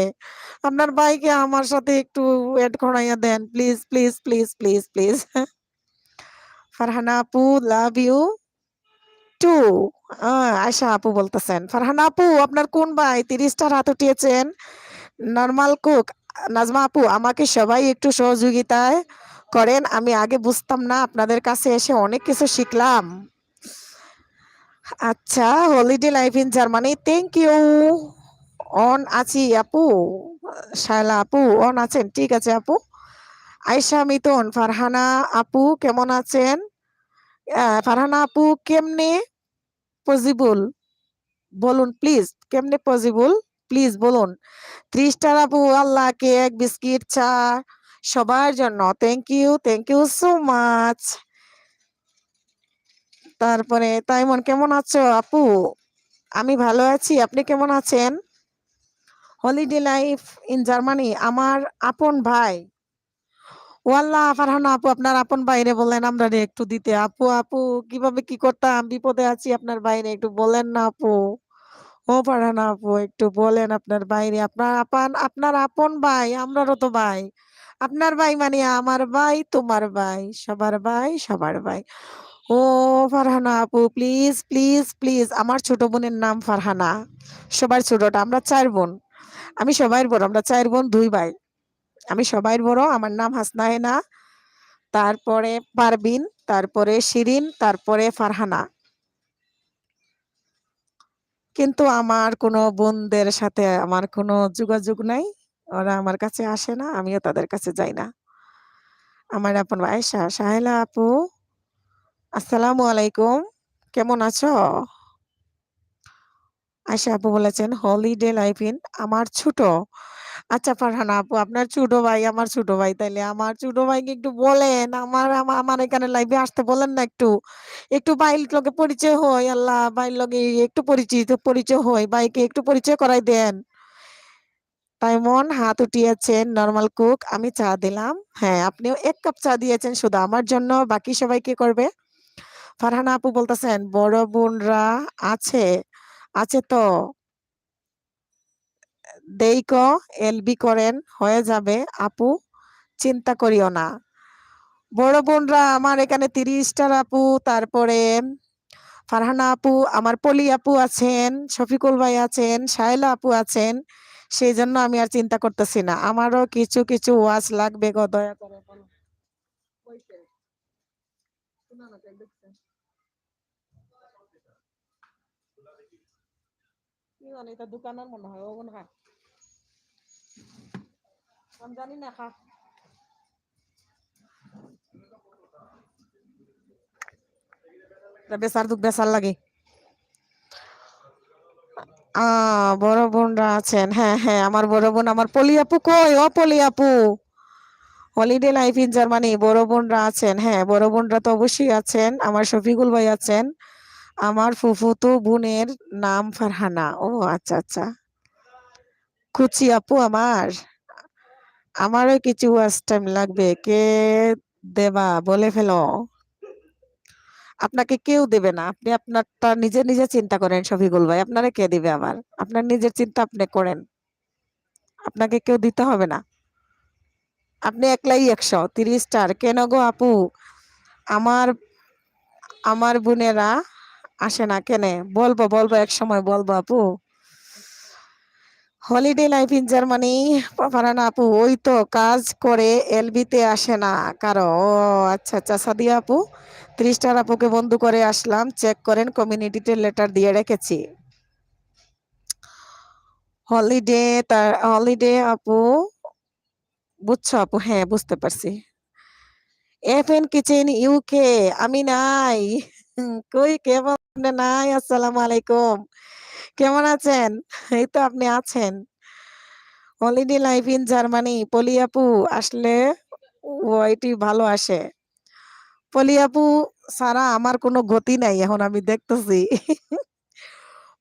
Speaker 1: আপনার ভাইকে আমার সাথে একটু এড করাইয়া দেন, please please please please please. Farhana আপু, লাভ ইউ টু। আয়শা আপু বলতেছেন, ফারহানা আপু আপনার কোন ভাই 30টার হাত উঠিয়েছেন? নরমাল কুক, নাজমা আপু, আমাকে সবাই একটু সহযোগিতায় করেন, আমি আগে বুঝতাম না, আপনাদের কাছে এসে অনেক কিছু শিখলাম। আচ্ছা, holiday life in Germany, thank you. অন আছি আপু। শায়লা আপু অন আছেন, ঠিক আছে আপু। আয়শা মিতন, ফারহানা আপু কেমন আছেন? ফারহানা আপু, কেমনে পসিবল বলুন প্লিজ, কেমনে পসিবল প্লিজ বলুন। 3 স্টার আপু, আল্লাহ কেক বিস্কিট চা সবার জন্য, থ্যাংক ইউ সো মাচ। তারপরে তাইমন, কেমন আছো আপু? আমি ভালো আছি, আপনি কেমন আছেন? হলিডে লাইফ ইন জার্মানি, আমার আপন ভাই। ওয়াল্লাহ ফারহানা আপু, আপনার আপন বাইরে বললেন আমরা একটু দিতে। আপু আপু, কিভাবে কি করতাম, বিপদে আছি, আপনার বাইরে একটু বলেন না আপু। ও ফারহানা আপু, একটু বলেন আপনার বাইরে, আপনার আপন ভাই, আমরারও তো ভাই। আপনার ভাই মানে আমার ভাই, তোমার ভাই, সবার ভাই, সবার ভাই। ও ফারহানা আপু, প্লিজ প্লিজ প্লিজ, আমার ছোট বোনের নাম ফারহানা, সবার ছোটটা, আমরা 4 বোন। আমি সবাই বড়, আমরা 4 বোন 2 ভাই। আমি সবাই বড়, আমার নাম হাসনা, হেনা, তারপরে পারবিন, তারপরে শিরিন, তারপরে ফারহানা। কিন্তু আমার কোনো বোনদের সাথে আমার কোনো যোগাযোগ নাই, ওরা আমার কাছে আসে না, আমিও তাদের কাছে যাই না। আমার আপন ভাই আয়েশা, সাহেলা আপু, আসসালামু আলাইকুম, কেমন আছো? আয়েশা আপু বলেছেন হলিডে লাইফ ইন আমার ছোট। আচ্ছা ফারহানা আপু, আপনার ছোট ভাই আমার ছোট ভাই, তাইলে আমার ছোট ভাইকে একটু বলেন, আমার এখানে লাইভে আসতে বলেন না একটু। একটু বাইর লগে পরিচয় হয়, আল্লাহ বাইর লগে একটু পরিচয় হয়, বাইকে একটু পরিচয় করাই দেন। তাইমন হাত উঠিয়েছেন, নরমাল কুক, আমি চা দিলাম। হ্যাঁ, আপনিও 1 কাপ চা দিয়েছেন শুধু আমার জন্য, বাকি সবাই কি করবে? ফারহানা আপু বলতেছেন বড় বোনরা আছে, আছে তো দেইকো, এলবি করেন, হয়ে যাবে আপু, চিন্তা করিও না। বড় বোনরা আমার এখানে 30টার আপু, তারপরে ফারহানা আপু, আমার পলি আপু আছেন, শফিকুল ভাই আছেন, শায়লা আপু আছেন, সেই জন্য আমি আর চিন্তা করতেছি না। আমারও কিছু কিছু ওয়াজ লাগবে গো, দয়া করে বলো। কইছে? শোনা না, তাই দেখছে। কি জানি, এটা দোকানের মনে হয়, ও মনে হয়, আমি জানি না খা। এটা বেচার দুধ বেচার লাগে। বড় বোনরা আছেন, হ্যাঁ হ্যাঁ, আমার বড় বোন, আমার পলি আপু কই? ও পলি আপু, হলিডে লাইফ ইন জার্মানি, বড় বোনরা আছেন, হ্যাঁ বড় বোনরা তো অবশ্যই আছেন, আমার শফিকুল ভাই আছেন, আমার ফুফুতো বোনের নাম ফারহানা। ও আচ্ছা আচ্ছা, কুচি আপু আমার, আমারও কিছু ওয়াচ টাইম লাগবে, কে দেবা বলে ফেলো। আপনাকে কেউ দেবে না, আপনি আপনারটা নিজে নিজে চিন্তা করেন শফিকুল ভাই, আপনারা কে দিবে আবার? আপনার নিজের চিন্তা আপনি করেন, আপনাকে কেউ দিতে হবে না। আপনি একলাই 130 স্টার কেন গো আপু? আমার আমার বোনেরা আসে না কেনে? বলবো বলবো, এক সময় বলবো আপু। Holiday life in Germany. Farhana আপু ওই তো কাজ করে এলবিতে আসে না কারো। ও আচ্ছা আচ্ছা, সাদিয়া আপু 30টার আপুকে বন্ধু করে আসলাম, চেক করেন কমিউনিটিতে লেটার দিয়ে রেখেছি। হলিডে, তার হলিডে আপু, বুঝছো আপু? হ্যাঁ বুঝতে পারছি। এফএন কিচেন ইউকে, আমি নাই। কই কেমন নাই? আসসালামু আলাইকুম, কেমন আছেন? এই তো আপনি আছেন। হলিডে লাইফ ইন জার্মানি, পলি আপু আসলে ওইটি ভালো আসে। পলি আপু সারা আমার কোনো গতি নাই এখন, আমি দেখতেছি।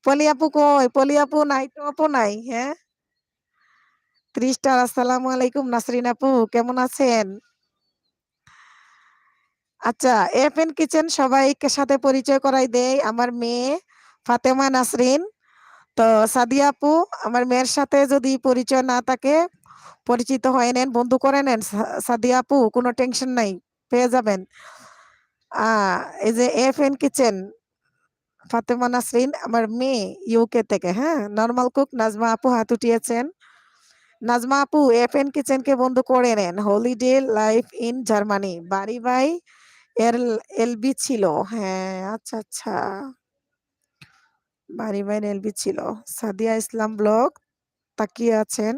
Speaker 1: পলি আপু কই? পলি আপু নাই তো, আপু নাই। হ্যাঁ 30টা। আসসালামু আলাইকুম নাসরিন আপু, কেমন আছেন? আচ্ছা, এফএন কিচেন সবাইকে সাথে পরিচয় করাই দেই। আমার মেয়ে ফাতেমা নাসরিন। তো সাদিয়া আপু, আমার মেয়ের সাথে যদি পরিচয় না থাকে, পরিচিত হয়ে নেন, বন্ধু করে নেন। সাদিয়া আপু কোনো টেনশন নাই, পেয়ে যাবেন। এই যে এফএন কিচেন, ফাতেমা নাসরিন আমার মেয়ে, ইউকে থেকে। হ্যাঁ, নরমাল কুক নাজমা আপু হাত উঠিয়েছেন। নাজমা আপু এফএন কিচেন কে বন্ধু করে নেন। হলিডে লাইফ ইন জার্মানি, বাড়ি ভাই এর এলবি ছিল। হ্যাঁ আচ্ছা আচ্ছা, বাড়ি ভাই এলবি ছিল। সাদিয়া ইসলাম ব্লগ তাকিয়ে আছেন।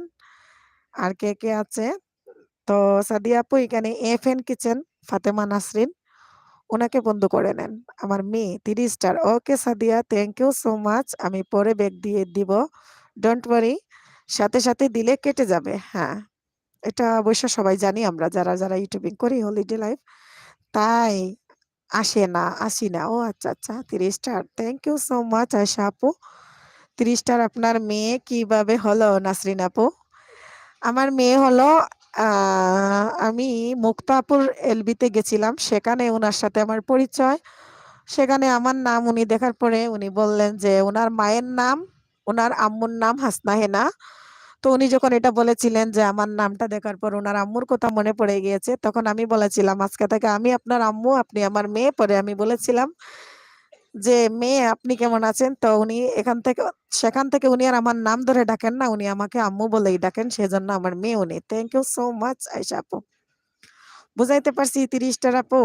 Speaker 1: আর কে কে আছে? তো সাদিয়া আপু এখানে এফএন কিচেন ফাতেমা নাসরিন, ওনাকে বন্ধ করে নেন। আমার মেয়ে 30 star. Okay Sadia, thank you so much. আমি পরে ব্যাগ দিয়ে দিব, ডোন্ট ওয়ারি। সাথে সাথে দিলে কেটে যাবে। হ্যাঁ, এটা অবশ্য সবাই জানি আমরা, যারা যারা ইউটিউবিং করি হলিডে লাইফ। তাই আসে না, আসি না। ও আচ্ছা আচ্ছা, 30 star, thank you so much Ayesha আপু। 30 স্টার আপনার মেয়ে কিভাবে হলো নাসরিন আপু? আমার মেয়ে হলো, আমি মুক্তাপুর এলবিতে গেছিলাম, সেখানে ওনার সাথে আমার পরিচয়। সেখানে আমার নাম উনি দেখার পরে উনি বললেন যে ওনার মায়ের নাম, ওনার আম্মুর নাম হাসনা হেনা। তো উনি যখন এটা বলেছিলেন যে আমার নামটা দেখার পর ওনার আম্মুর কথা মনে পড়ে গিয়েছে, তখন আমি বলেছিলাম আজকে থেকে আমি আপনার আম্মু, আপনি আমার মেয়ে। পরে আমি বলেছিলাম যে মেয়ে আপনি কেমন আছেন? তো উনি সেখান থেকে উনি আর আমার নাম ধরে ডাকেন না, উনি আমাকে আম্মু বলেই ডাকেন, সেজন্য আমার মেয়ে উনি। Thank you so much Ayesha আপু, বুঝাইতে পারছি? 30 স্টার আপু,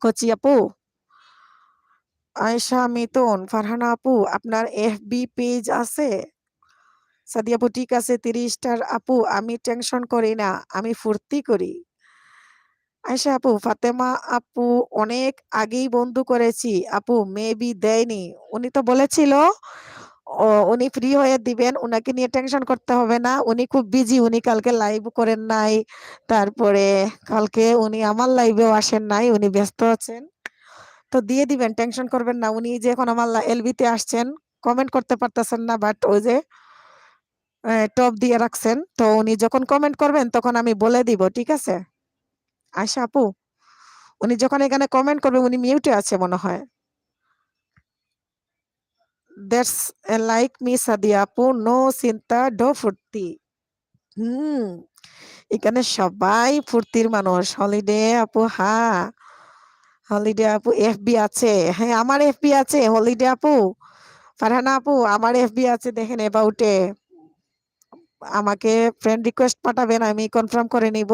Speaker 1: কচি আপু। আয়েশা মিতুন, ফারহানা আপু আপনার এফবি পেজ আছে? সাদিয়া আপু ঠিক আছে। 30 স্টার আপু, আমি টেনশন করি না, আমি ফুর্তি করি। আয়েশা আপু, ফাতেমা আপু অনেক আগেই বন্ধু করেছি আপু, মেবি দেয়নি। উনি তো বলেছিল উনি ফ্রি হয়ে দিবেন, উনাকে নিয়ে টেনশন করতে হবে না, উনি খুব বিজি, উনি কালকে লাইভ করেন নাই, তারপরে কালকে উনি আমার লাইভেও আসেন নাই, উনি ব্যস্ত আছেন। তো দিয়ে দিবেন, টেনশন করবেন না। উনি যে এখন আমার এলবিতে আসছেন, কমেন্ট করতে পারতেছেন না, বাট ওই যে টপ দিয়ে রাখছেন, তো উনি যখন কমেন্ট করবেন তখন আমি বলে দিব, ঠিক আছে? আয়শা আপু, উনি যখন এখানে কমেন্ট করবে, উনি মিউটে আছে মনে হয়। দ্যাটস লাইক মি সাদিয়া আপু, নো চিন্তা, ডো ফুর্তি। হুম, এখানে সবাই ফুর্তির মানুষ। হলিডে আপু, হ্যাঁ হলিডে আপু এফবি আছে। হ্যাঁ আমার এফবি আছে হলিডে আপু। ফারহানা আপু আমার এফবি আছে, দেখেন এবাউটে। আমাকে ফ্রেন্ড রিকোয়েস্ট পাঠাবেন, আমি কনফার্ম করে নিব।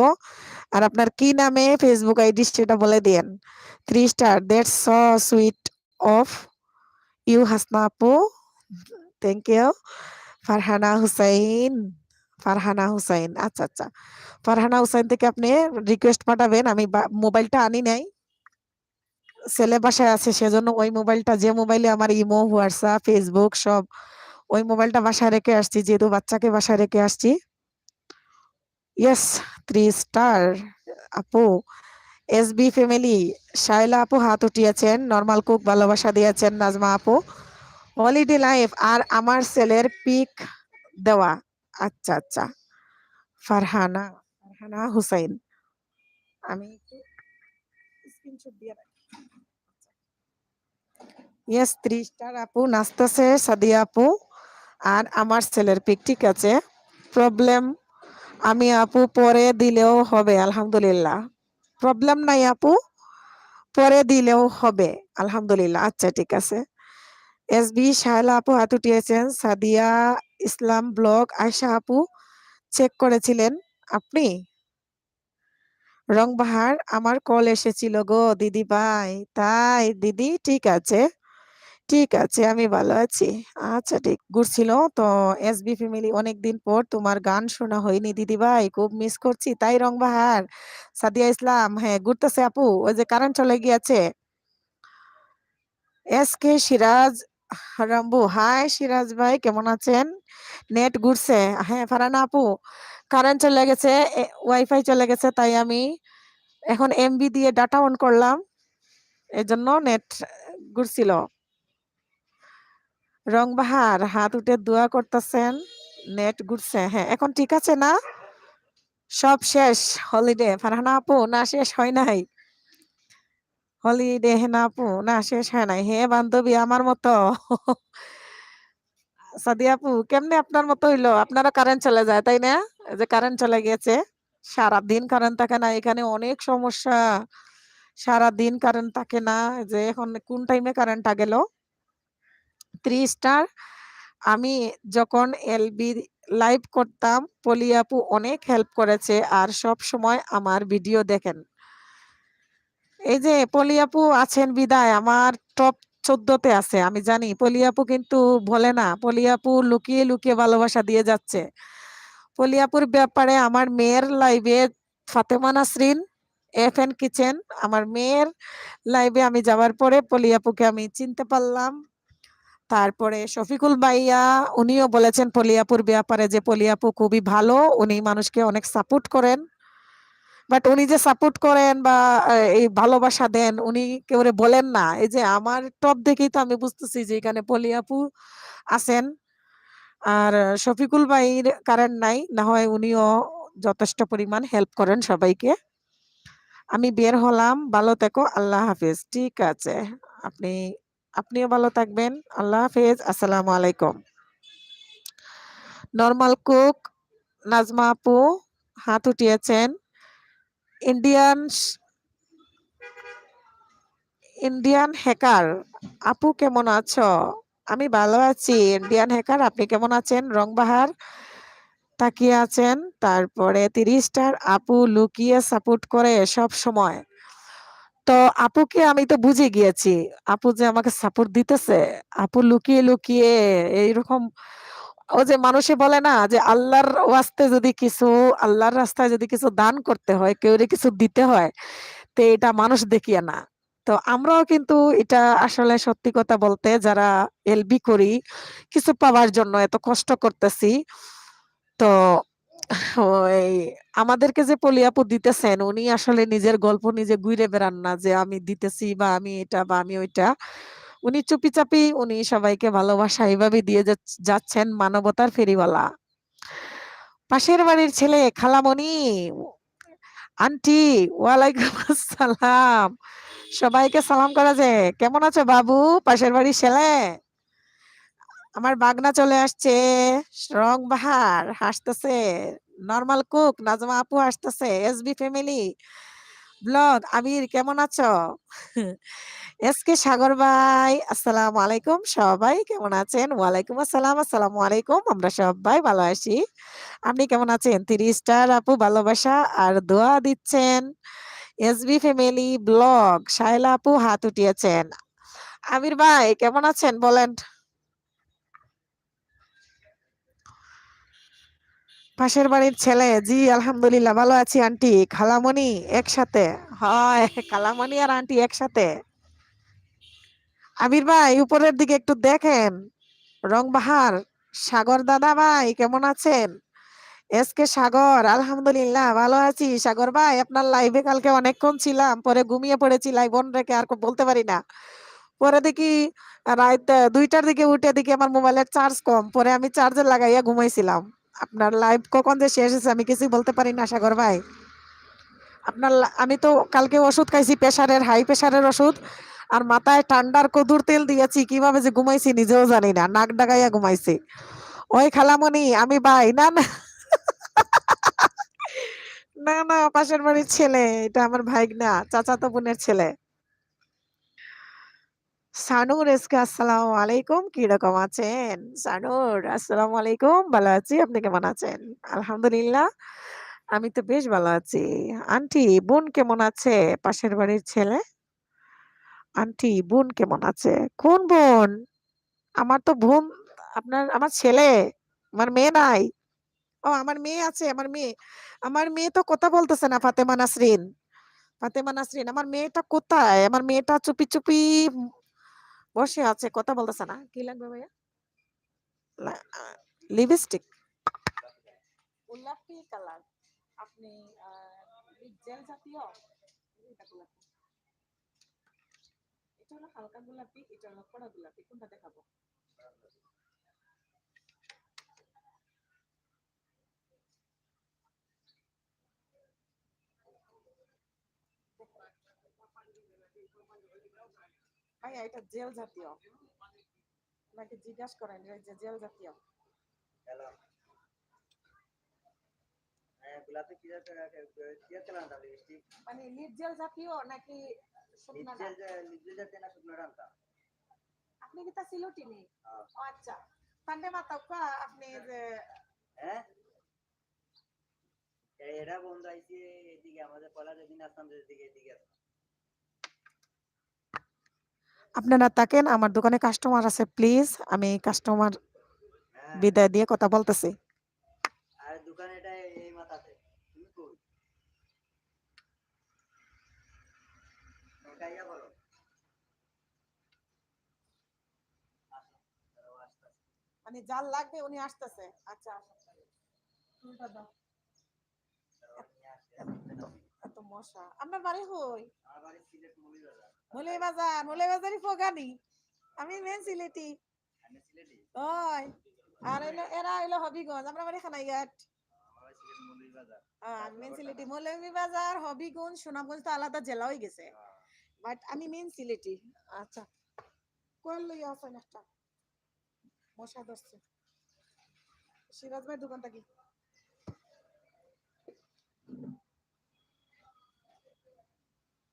Speaker 1: আর আপনার কি নামে ফেসবুক আইডি সেটা বলে দিয়েন। 3 star, that's so sweet of you Hasna আপু, থ্যাংক ইউ। ফারহানা হুসাইন, ফারহানা হুসাইন, আচ্ছা আচ্ছা। ফারহানা হুসাইন থেকে আপনি রিকোয়েস্ট পাঠাবেন। আমি মোবাইলটা আনি নাই, ছেলে বাসায় আছে, সেজন্য ওই মোবাইলটা, যে মোবাইলে আমার ইমো হোয়াটসঅ্যাপ ফেসবুক সব, ওই মোবাইলটা বাসায় রেখে আসছি, যেহেতু বাচ্চাকে বাসায় রেখে আসছি। ইয়েস, 3 স্টার আপু। এসবি ফ্যামিলি, শাইলা আপু হাত উঠিয়েছেন। নরমাল কুক ভালোবাসা দিয়েছেন। নাজমা আপু হলিডে লাইফ আর আমার ছেলের পিক দেওয়া। আচ্ছা আচ্ছা, ফারহানা, ফারহানা হুসাইন, আমি একটু স্ক্রিনশট দিয়ে রাখি। ইয়েস, 3 স্টার আপু নাচতেছে সাদিয়া আপু, আর আমার ছেলের পিক, ঠিক আছে, প্রবলেম। আমি আপু পরে দিলেও হবে আলহামদুলিল্লাহ, প্রবলেম নাই আপু, পরে দিলেও হবে আলহামদুলিল্লাহ। আচ্ছা ঠিক আছে, এসবি শায়লা আপু হাত উঠিয়েছেন, সাদিয়া ইসলাম ব্লগ আয়শা আপু চেক করেছিলেন আপনি? রংবাহার আমার কল এসেছিল গো দিদি ভাই। তাই দিদি? ঠিক আছে, ঠিক আছে, আমি ভালো আছি। আচ্ছা ঠিক ঘুরছিল তো। এসবি ফ্যামিলি অনেকদিন পর তোমার গান শোনা হয়নি দিদি ভাই, খুব মিস করছি। তাই রংবাহার? সাদিয়া ইসলাম হ্যাঁ ঘুরতেছে আপু, ওই যে কারেন্ট চলে গিয়েছে। S K Siraj Rambu, hi Siraj ভাই কেমন আছেন? নেট ঘুরছে। হ্যাঁ ফারানা আপু, কারেন্ট চলে গেছে, ওয়াইফাই চলে গেছে, তাই আমি এখন এমবি দিয়ে ডাটা অন করলাম, এজন্য নেট ঘুরছিল। রংবাহার হাত উঠে দোয়া করতেছেন, নেট ঘুরছে। হ্যাঁ এখন ঠিক আছে না? সব শেষ হলিডে? ফারহানা আপু না শেষ হয় নাই হলিডে? হেনা আপু না শেষ হয় নাই। হে বান্ধবী আমার মতো। সাদিয়া আপু কেমনে আপনার মতো হইলো? আপনারা কারেন্ট চলে যায় তাই না? এই যে কারেন্ট চলে গেছে, সারাদিন কারেন্ট থাকে না, এখানে অনেক সমস্যা। সারাদিন কারেন্ট থাকে না, এই যে এখন কোন টাইমে কারেন্টটা গেল। 3 স্টার। আমি যখন এলবি লাইভ করতাম পলি আপু অনেক হেল্প করেছে আর সব সময় আমার ভিডিও দেখেন। এই যে পলি আপু আছেন বিদায় আমার টপ 14তে আছে, আমি জানি। পলি আপু কিন্তু বলে না, পলি আপু লুকিয়ে লুকিয়ে ভালোবাসা দিয়ে যাচ্ছে। পলি আপুর ব্যাপারে আমার মেয়ের লাইভে ফাতেমা নাসরিন এফএন কিচেন, আমার মেয়ের লাইভে আমি যাওয়ার পরে পলি আপুকে আমি চিনতে পারলাম। তারপরে শফিকুল ভাইয়া উনিও বলেছেন পলিয়াপুর ব্যাপারে যে পলিয়াপু খুবই ভালো, উনি মানুষকে অনেক সাপোর্ট করেন। বাট উনি যে সাপোর্ট করেন বা এই ভালোবাসা দেন উনি কেউ বলেন না। এই যে আমার টপ দেখেই তো আমি বুঝতেছি যে এখানে পলিয়াপু আছেন। আর শফিকুল ভাইয়ের কারেন্ট নাই, না হয় উনিও যথেষ্ট পরিমাণ হেল্প করেন সবাইকে। আমি বের হলাম, ভালো থেকো, আল্লাহ হাফিজ। ঠিক আছে, আপনি আপনিও ভালো থাকবেন, আল্লাহ হাফিজ, আসসালামু আলাইকুম। নরমাল কুক নাজমা আপু হাত উঠিয়েছেন। ইন্ডিয়ান ইন্ডিয়ান হ্যাকার আপু কেমন আছো? আমি ভালো আছি ইন্ডিয়ান হ্যাকার, আপনি কেমন আছেন? রংবাহার তাকিয়ে আছেন। তারপরে 30 স্টার আপু লুকিয়ে সাপোর্ট করে সব সময়। তো আপুকে আমি তো বুঝে গিয়েছি, আপু যে আমাকে সাপোর্ট দিতেছে, আপু লুকিয়ে লুকিয়ে এইরকম। ও যে মানুষে বলে না যে আল্লাহর ওয়াস্তে যদি কিছু, আল্লাহর রাস্তায় যদি কিছু দান করতে হয়, কেউ কিছু দিতে হয়, তো এটা মানুষ দেখিয়ে না। তো আমরাও কিন্তু এটা আসলে সত্যি কথা বলতে যারা এলবি করি, কিছু পাওয়ার জন্য এত কষ্ট করতেছি। তো ওই আমাদেরকে যে পলিয়াপু দিতেছেন উনি আসলে নিজের গল্প নিজে ঘুরে বেড়ান না যে আমি দিতেছি বা আমি এটা বা আমি ওইটা। উনি চুপি চাপি উনি সবাইকে ভালোবাসা এইভাবে দিয়ে যাচ্ছেন, মানবতার ফেরিওয়ালা। পাশের বাড়ির ছেলে খালামণি আন্টি, ওয়ালাইকুম আসসালাম। সবাইকে সালাম করা যায়। কেমন আছো বাবু? পাশের বাড়ির ছেলে আমার বাগনা চলে আসছে। রং বাহার হাসতেছে। নরমাল কুক নাজমা আপু হাসতেছে। এসবি ফ্যামিলি ব্লগ আবির কেমন আছো? এসকে সাগর ভাই আসসালামু আলাইকুম। সবাই কেমন আছেন? ওয়ালাইকুম আসসালাম, আসসালামু আলাইকুম। আমরা সবাই ভালো আছি, আপনি কেমন আছেন? 3 স্টার আপু ভালোবাসা আর দোয়া দিচ্ছেন। এসবি ফ্যামিলি ব্লগ শায়লা আপু হাত উঠিয়েছেন। আমির ভাই কেমন আছেন বলেন? পাশের বাড়ির ছেলে, জি আলহামদুলিল্লাহ ভালো আছি আন্টি। খালামণি একসাথে? হয়, খালামণি আর আন্টি একসাথে। আমির ভাই উপরের দিকে একটু দেখেন। রংবাহার সাগর দাদা ভাই কেমন আছেন? এসকে সাগর আলহামদুলিল্লাহ ভালো আছি। সাগর ভাই আপনার লাইভে কালকে অনেকক্ষণ ছিলাম, পরে ঘুমিয়ে পড়েছি লাইভ অন রেখে, আর বলতে পারি না। পরে দেখি রাত 2টার দিকে উঠে দেখি আমার মোবাইলের চার্জ কম, পরে আমি চার্জে লাগাইয়া ঘুমাইছিলাম। আপনার লাইভ কখন যে শেষ হয়েছে আমি কিছুই বলতে পারি না সাগর ভাই। আমি তো কালকে ওষুধ খাইছি, প্রেসারের, হাই প্রেসারের ওষুধ, আর মাথায় ঠান্ডার কদুর তেল দিয়েছি, কিভাবে যে ঘুমাইছি নিজেও জানি না, নাক ডাকাইয়া ঘুমাইছি। ওই খালামণি আমি ভাই না না, না না পাশের বাড়ির ছেলে, এটা আমার ভাই না, চাচাতো বোনের ছেলে। সানুর এসকে আসসালামু আলাইকুম, কিরকম আছেন? সানুর আসসালামু আলাইকুম, ভালো আছি। আপনি কেমন আছেন? আলহামদুলিল্লাহ, আমি তো বেশ ভালো আছি। আন্টি, বোন কেমন আছে? পাশের বাড়ির ছেলে? আন্টি, বোন কেমন আছে? কোন বোন? আমার তো বোন, আমার ছেলে, আমার মেয়ে নাই। ও, আমার মেয়ে আছে, আমার মেয়ে তো কথা বলতেছে না, ফাতেমা নাসরিন। ফাতেমা নাসরিন, আমার মেয়েটা কোথায়? আমার মেয়েটা চুপি চুপি বসে আছে, কথা বলতেছে না। কি লাগবে ভাইয়া? লিপস্টিক, গোলাপি কালার। আপনি লিপ জেল জাতীয়, এটা গোলাপি, এটা হলো হালকা গোলাপি, এটা হলো কড়া গোলাপি। কোনটা দেখাবো? ভাইয়া, এটা জেল জাতীয়, নাকি জিজ্ঞাসা করেন যে জেল জাতীয়? মানে লিপ জেল জাতীয় নাকি শুকনা? আপনি কি তা সিলটি নি? ও আচ্ছা, তান্ডে মাতা কা আপনি যে এরা বন্ধ আইছে এদিকে আমাদের কলেজের দিন আসতাম এদিকে এদিকে। আপনারা তাকেন, আমার দোকানে কাস্টমার আছে, প্লিজ। আমি কাস্টমার বিদায় দিয়ে কথা বলতেছি। আর দোকানে এটা এই মাথাতে তুমি কই কাইয়া বলো। মানে জাল লাগবে, উনি আসতেছে। আচ্ছা, ফুলটা দাও। এত মশা। আপনার বাড়ি হই? আমার বাড়ি সিলেট মৌলভীবাজার। মৌলভীবাজারই ফোগানি। আমি মেন সিলেটি। আমি সিলেটি। ওই, আর এরা হইলো হবিগঞ্জ। আমরা বাড়ি খানাইঘাট। আমার সিলেট মৌলভীবাজার। আমি মেন সিলেটি। মৌলভীবাজার, হবিগঞ্জ, সুনামগঞ্জ তো আলাদা জেলা হয়ে গেছে, বাট আমি মেন সিলেটি। আচ্ছা, কোন লই আসেন একটা, মশা ধরছে। সিরাজ ভাই দোকানটা কি?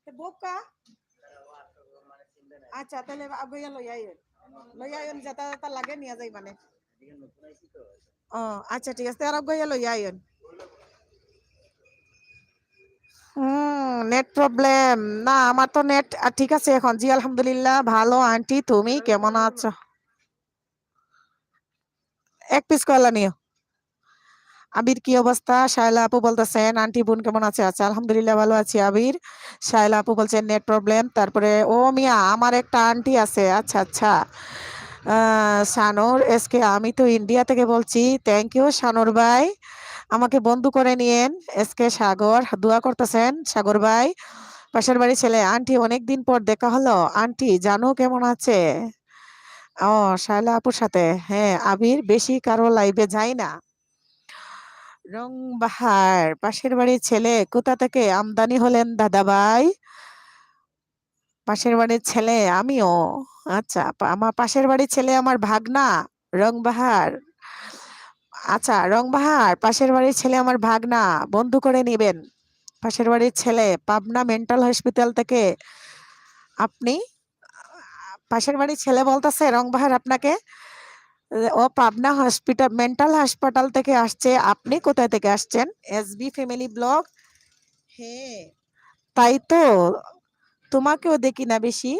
Speaker 1: বোকা। আচ্ছা, তাহলে আগুয়া লই আইন যেটা যেটা লাগে নিয়ে যাই মানে। ও আচ্ছা, ঠিক আছে, আর আগুয়া লই আইন। নেট প্রবলেম না, আমার তো নেট ঠিক আছে এখন। জি আলহামদুলিল্লাহ ভালো। আন্টি, তুমি কেমন আছো? এক পিস কয়লা নিও। আবির, কি অবস্থা? শায়লা আপু বলতেছেন আন্টি বোন কেমন আছে? আচ্ছা, আলহামদুলিল্লাহ ভালো আছি আবির। শায়লা আপু বলছেন নেট প্রবলেম। তারপরে ও মিয়া, আমার একটা আন্টি আছে। আচ্ছা আচ্ছা, শানুর এসকে, আমি তো ইন্ডিয়া থেকে বলছি। থ্যাংক ইউ শানুর ভাই, আমাকে বন্ধু করে নিয়েন। এসকে সাগর দোয়া করতেছেন, সাগর ভাই। পাশের বাড়ি ছেলে, আন্টি অনেকদিন পর দেখা হলো। আন্টি জানো কেমন আছে? ও, শায়লা আপুর সাথে। হ্যাঁ আবির, বেশি কারো লাইভে যাই না। রং বাহার, পাশের বাড়ির ছেলে, কোথা থেকে আমদানি হলেন দাদাভাই? পাশের বাড়ির ছেলে আমিও। আচ্ছা, আমার পাশের বাড়ির ছেলে আমার ভাগনা রংবাহার। আচ্ছা, রংবাহার, পাশের বাড়ির ছেলে আমার ভাগনা, বন্ধু করে নেবেন। পাশের বাড়ির ছেলে পাবনা মেন্টাল হসপিটাল থেকে। আপনি পাশের বাড়ির ছেলে বলতেছে রংবাহার আপনাকে, ও পাবনা হসপিটাল মেন্টাল হাসপাতাল থেকে আসছে। আপনি কোথায় থেকে আসছেন? SB family blog. হ্যাঁ, তাই তো, তোমাকেও দেখি না বেশি।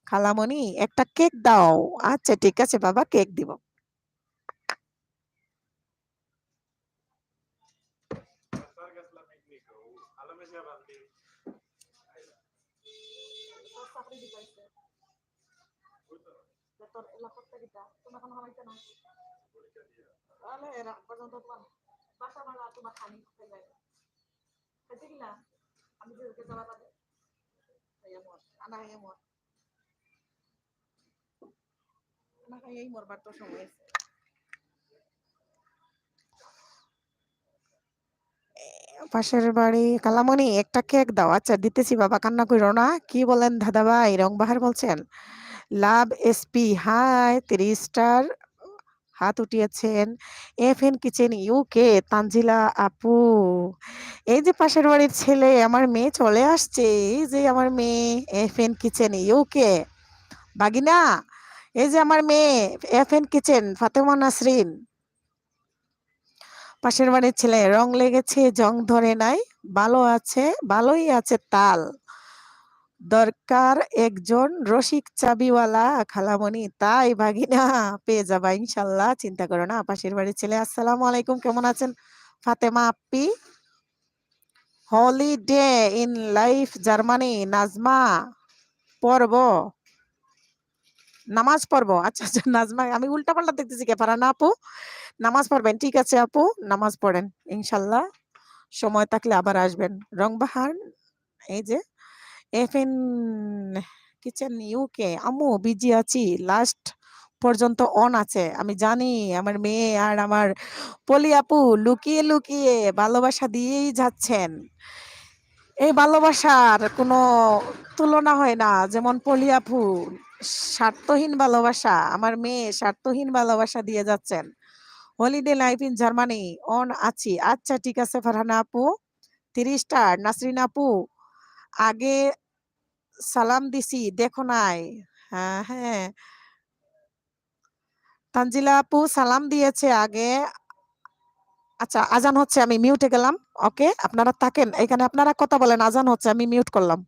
Speaker 1: খালামণি, একটা কেক দাও। আচ্ছা ঠিক আছে বাবা, কেক দিব। পাশের বাড়ি কালামণি, একটা কেক দাও। আচ্ছা দিতেছি বাবা, কান্না করো না। কি বলেন দাদাভাই? রংবাহার বলছেন লাভ এসপি, হাই 3 স্টার হাত উঠিয়েছেন। এফএন কিচেন ইউকে, তানজিলা আপু। এই যে পাশের বাড়ির ছেলে, আমার মেয়ে চলে আসছে। এই যে আমার মেয়ে, এফএন কিচেন ইউকে। বাগিনা, এই যে আমার মেয়ে এফএন কিচেন ফাতেমা নাসরিন, পাশের বাড়ির ছেলে, রং লেগেছে জং ধরে নাই, ভালো আছে, ভালোই আছে তাল, দরকার একজন রসিক চাবিওয়ালা খালামণি, তাই ভাগিনা পেয়ে যাবা ইনশাল্লাহ, চিন্তা করো না। পাশের বাড়ির ছেলে, আসসালামু আলাইকুম, কেমন আছেন ফাতেমা আপ্পি? হলিডে ইন লাইফ জার্মানি, নাজমা পড়ব, নামাজ পড়বো, আচ্ছা আচ্ছা নাজমা, আমি উল্টা পাল্টা দেখতেছি কে পারা না আপু, নামাজ পড়বেন, ঠিক আছে আপু, নামাজ পড়েন ইনশাল্লাহ, সময় থাকলে আবার আসবেন। রংবাহার, এই যে এফএন কিচেন ইউকে, আম্মু বিজি আছি, লাস্ট পর্যন্ত অন আছে, আমি জানি আমার মেয়ে আর আমার পলি আপু লুকিয়ে লুকিয়ে ভালোবাসা দিয়েই যাচ্ছেন, এই ভালোবাসার কোনো তুলনা হয় না, যেমন পলি আপু স্বার্থহীন ভালোবাসা, আমার মেয়ে স্বার্থহীন ভালোবাসা দিয়ে যাচ্ছেন। Holiday life in Germany on আছি, আচ্ছা ঠিক আছে ফারহানা আপু, 3 স্টার। নাসরিন আপু, আগে সালাম দিছি দেখো নাই? হ্যাঁ হ্যাঁ, তানজিলা আপু সালাম দিয়েছে আগে। আচ্ছা আজান হচ্ছে, আমি মিউটে গেলাম। ওকে, আপনারা থাকেন এখানে, আপনারা কথা বলেন, আজান হচ্ছে, আমি মিউট করলাম।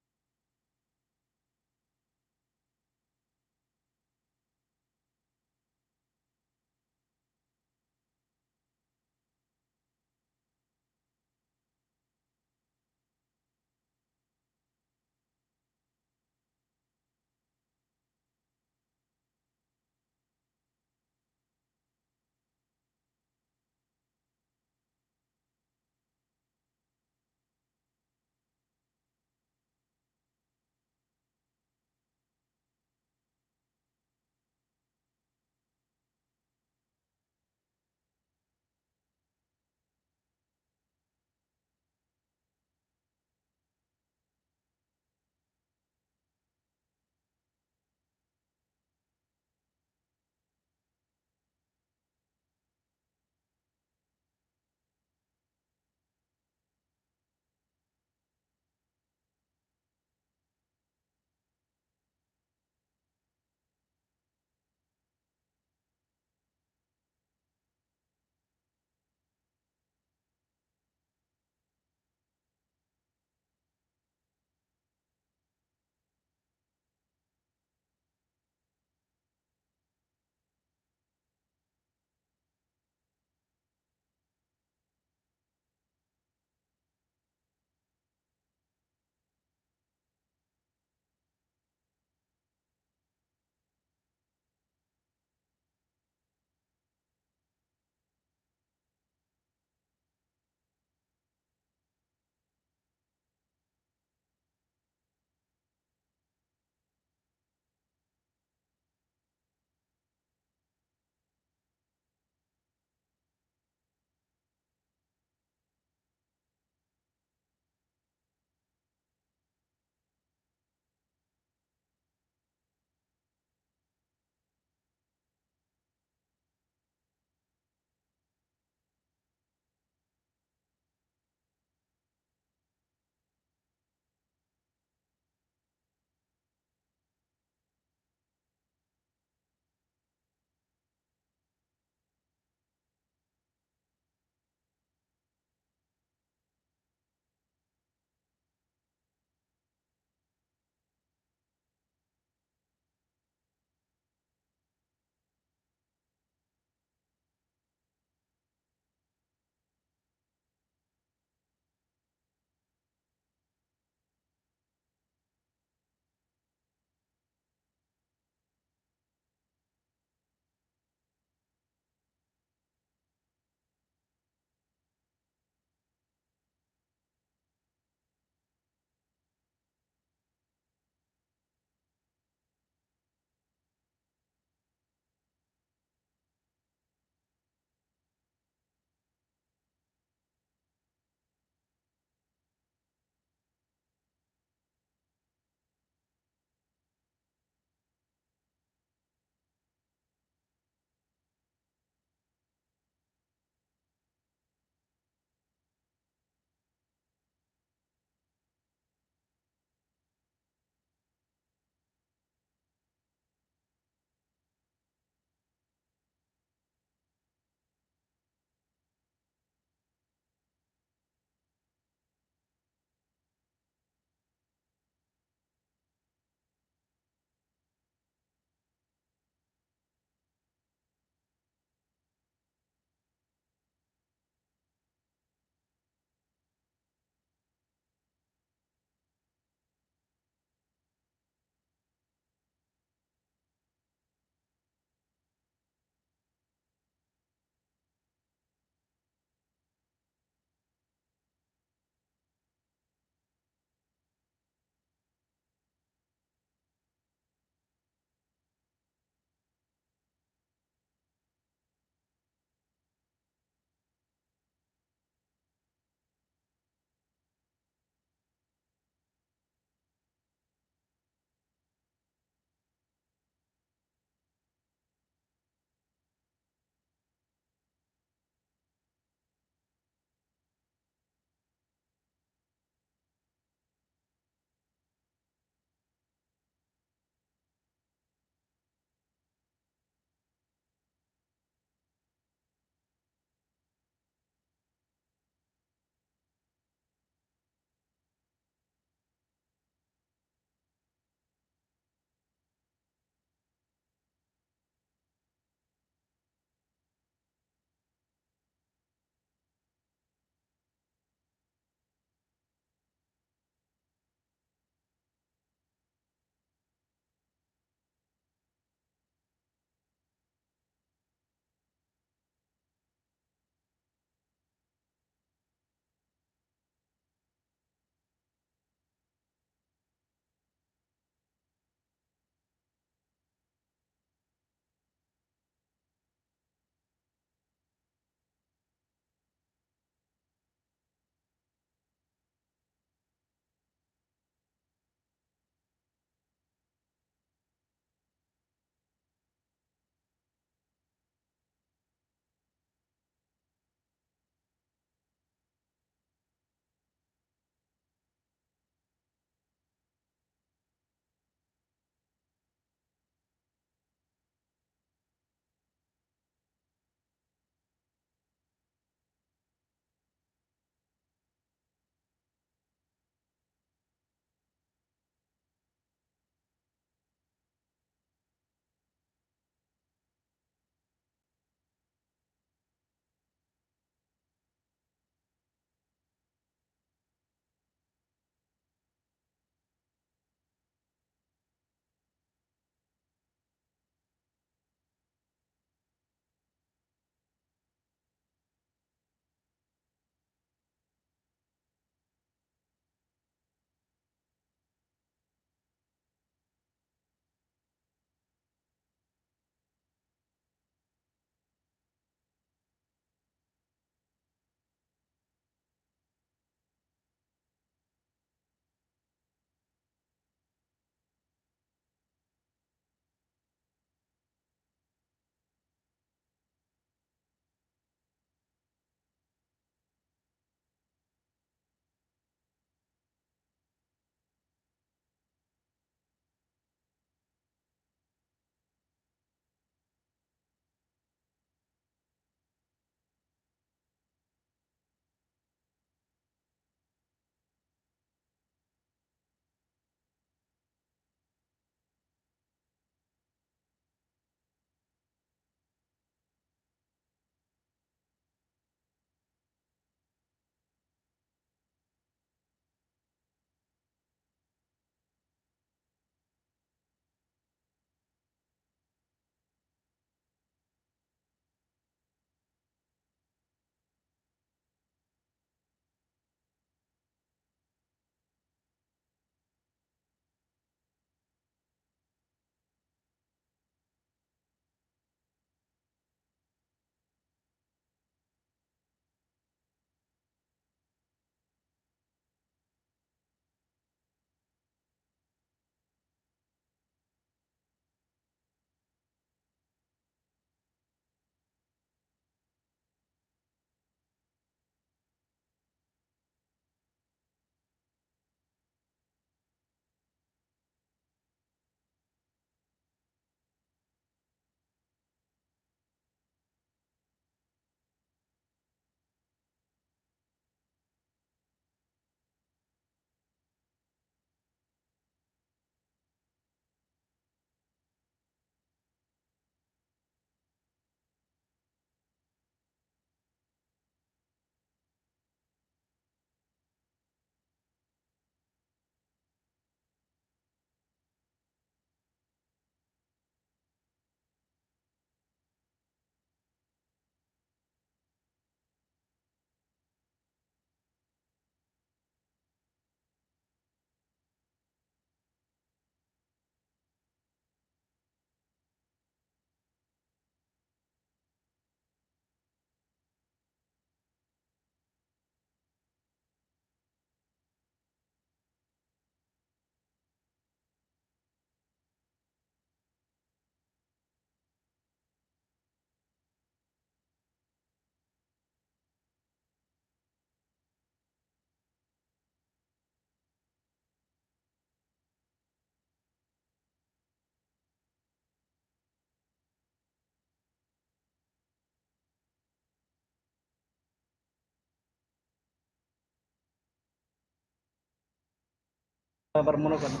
Speaker 2: আবার মনে করেন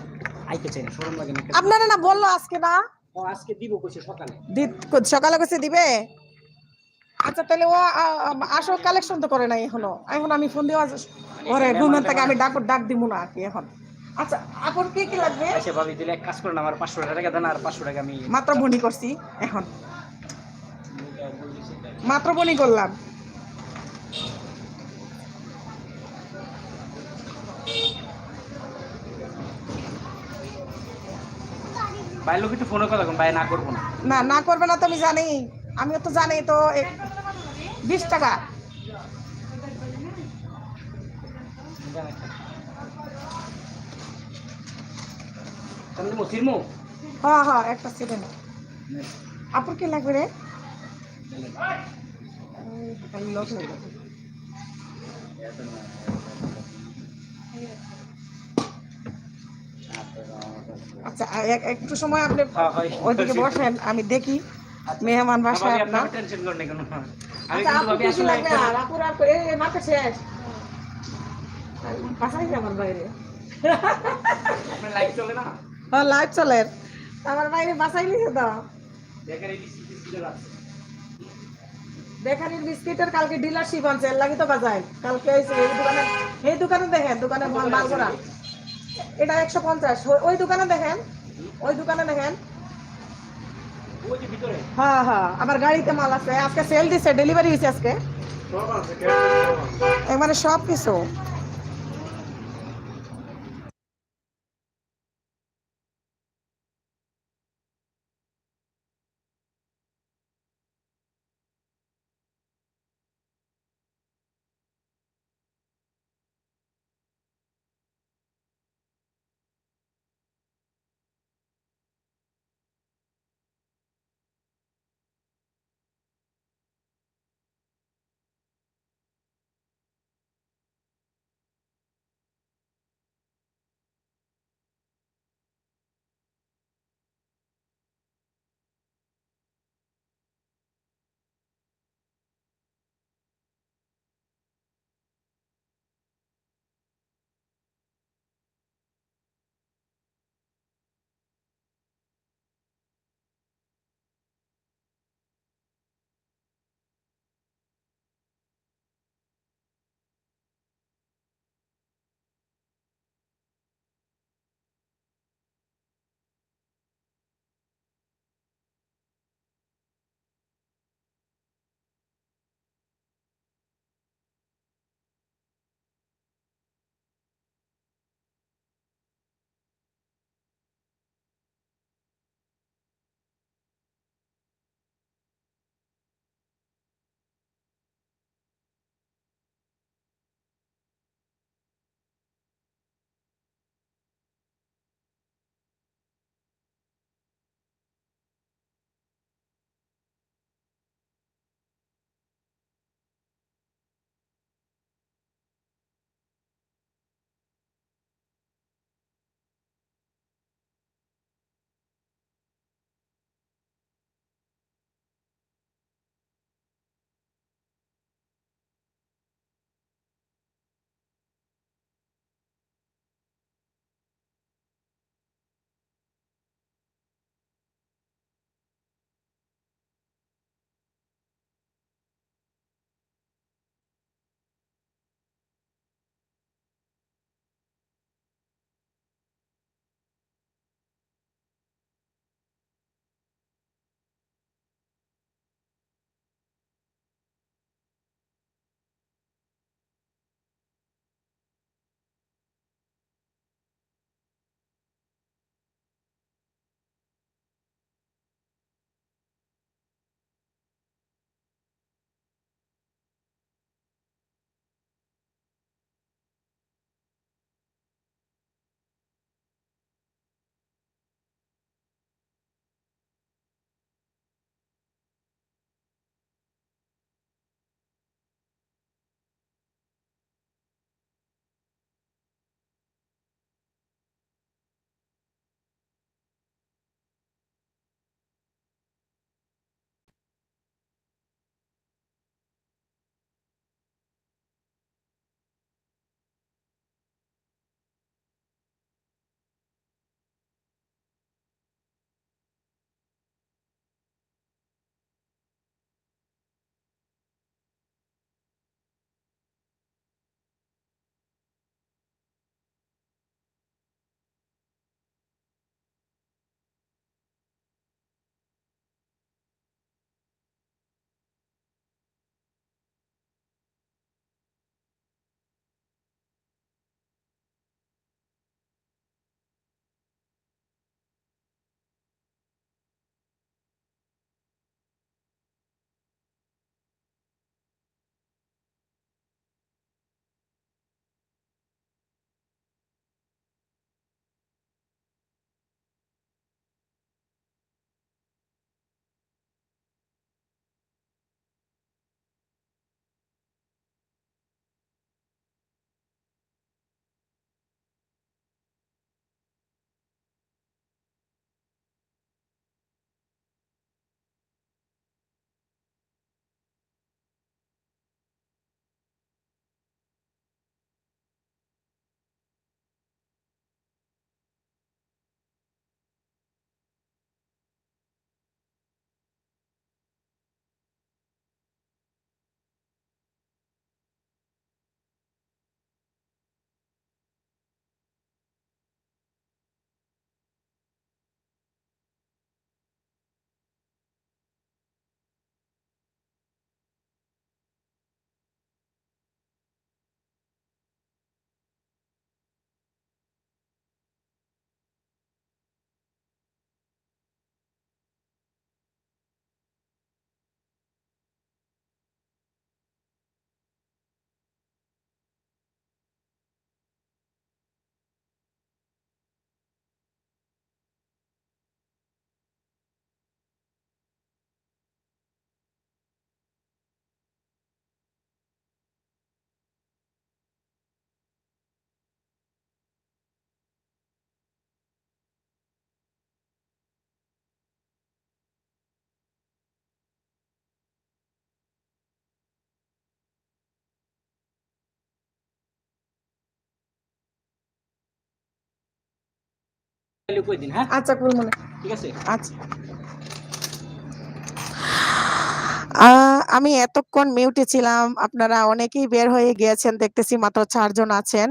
Speaker 2: আইতে চাই না, শরম লাগে না।
Speaker 1: আপনারা না বললো আজকে না
Speaker 2: ও আজকে দিব কইছে সকালে।
Speaker 1: সকালে কইছে দিবে। আচ্ছা তাহলে ও আসো কালেকশন তো করে নাই এখনো। এখন আমি ফোন দিয়ে ওরে ঘুমের থেকে আমি ডাক দিব না আর কি এখন। আচ্ছা আপন কি কি লাগবে?
Speaker 2: আচ্ছা ভাবি দিলে এক কাজ করেন, আমার 500 টাকা দেন, আর 500 টাকা আমি
Speaker 1: মাত্র বনি করছি এখন, মাত্র বনি করলাম।
Speaker 2: ভাই লোক একটু ফোনে কথা কোন, ভাই না করবো না।
Speaker 1: না না করবে না তো আমি জানি, আমিও তো জানি তো। 20 টাকা
Speaker 2: তাহলে মসিরমু
Speaker 1: হ্যাঁ হ্যাঁ একটা সেকেন্ড। আপুর কি লাগবে রে? আচ্ছা একটু সময় আপনি ওইদিকে বসেন, আমি দেখি মেহমান বাসায় আপনার।
Speaker 2: টেনশন করেন না কোনো। আমি
Speaker 1: আচ্ছা
Speaker 2: কিন্তু
Speaker 1: আপু
Speaker 2: ভাবি
Speaker 1: কি কি
Speaker 2: আসলে
Speaker 1: লাগবে? আর আপুর আর এই মার্কেট শেষ বাসাই আমার বাইরে।
Speaker 2: আপনার লাইভ চলে না?
Speaker 1: হ্যাঁ লাইভ চলে, আমার বাইরে বাসাই লিখে দাও।
Speaker 2: দেখেন এই বিস্কিট আছে।
Speaker 1: বেকারির বিস্কিটের কালকে ডিলারশিপ আছে, এর লাগি তো বাজায় কালকে হয়েছে। এই দোকানে দেখেন, দোকানে মাল করা এটা 150। ওই দোকানে দেখেন, ওই দোকানে দেখেন।
Speaker 2: ওই যে ভিতরে
Speaker 1: হ্যাঁ হ্যাঁ আমার গাড়িতে মাল আছে, আজকে সেল দিছে, ডেলিভারি হয়েছে আজকে
Speaker 2: সব আছে,
Speaker 1: একবারে সব কিছু।
Speaker 2: কই দিন, হ্যাঁ?
Speaker 1: আচ্ছা কুলমনে
Speaker 2: ঠিক আছে?
Speaker 1: আচ্ছা আমি এতক্ষণ মিউটে ছিলাম, আপনারা অনেকেই বের হয়ে গিয়েছেন, দেখতেছি মাত্র 4 জন আছেন।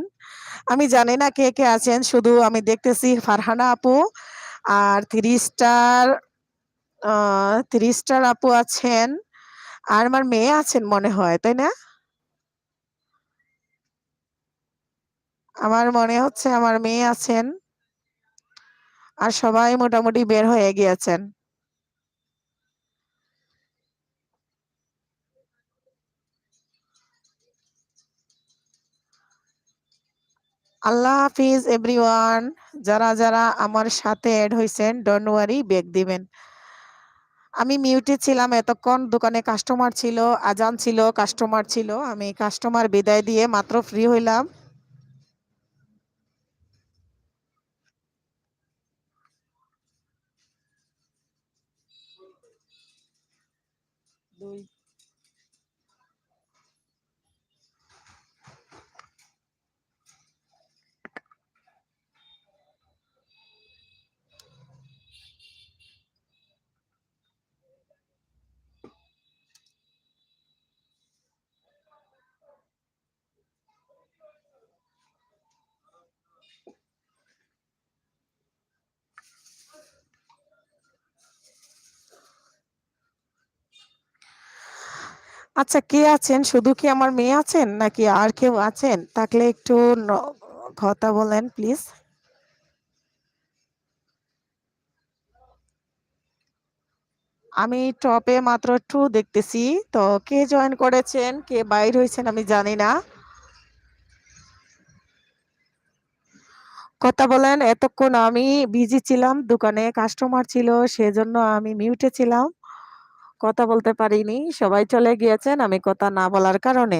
Speaker 1: আমি জানি না কে কে আছেন, শুধু আমি দেখতেছি ফারহানা আপু আর 3 স্টার 3 স্টার আপু আছেন, আর আমার মেয়ে আছেন মনে হয়, তাই না? আমার মনে হচ্ছে আমার মেয়ে আছেন, আর সবাই মোটামুটি বের হয়ে গিয়েছেন। আল্লাহ হাফিজ এভরিওয়ান। যারা যারা আমার সাথে অ্যাড হয়েছেন, ডোন্ট ওয়ারি, ব্যাক দিবেন। আমি মিউটে ছিলাম এতক্ষণ, দোকানে কাস্টমার ছিল, আজান ছিল, কাস্টমার ছিল, আমি কাস্টমার বিদায় দিয়ে মাত্র ফ্রি হইলাম। আচ্ছা, কে আছেন? শুধু কি আমার মেয়ে আছেন নাকি আর কেউ আছেন? থাকলে একটু কথা বলেন প্লিজ। আমি টপে মাত্র 2 দেখতেছি। তো কে জয়েন করেছেন, কে বাইর হয়েছেন আমি জানি না। কথা বলেন। এতক্ষণ আমি বিজি ছিলাম, দোকানে কাস্টমার ছিল, সেজন্য আমি মিউটে ছিলাম, কথা বলতে পারিনি। সবাই চলে গিয়েছেন আমি কথা না বলার কারণে।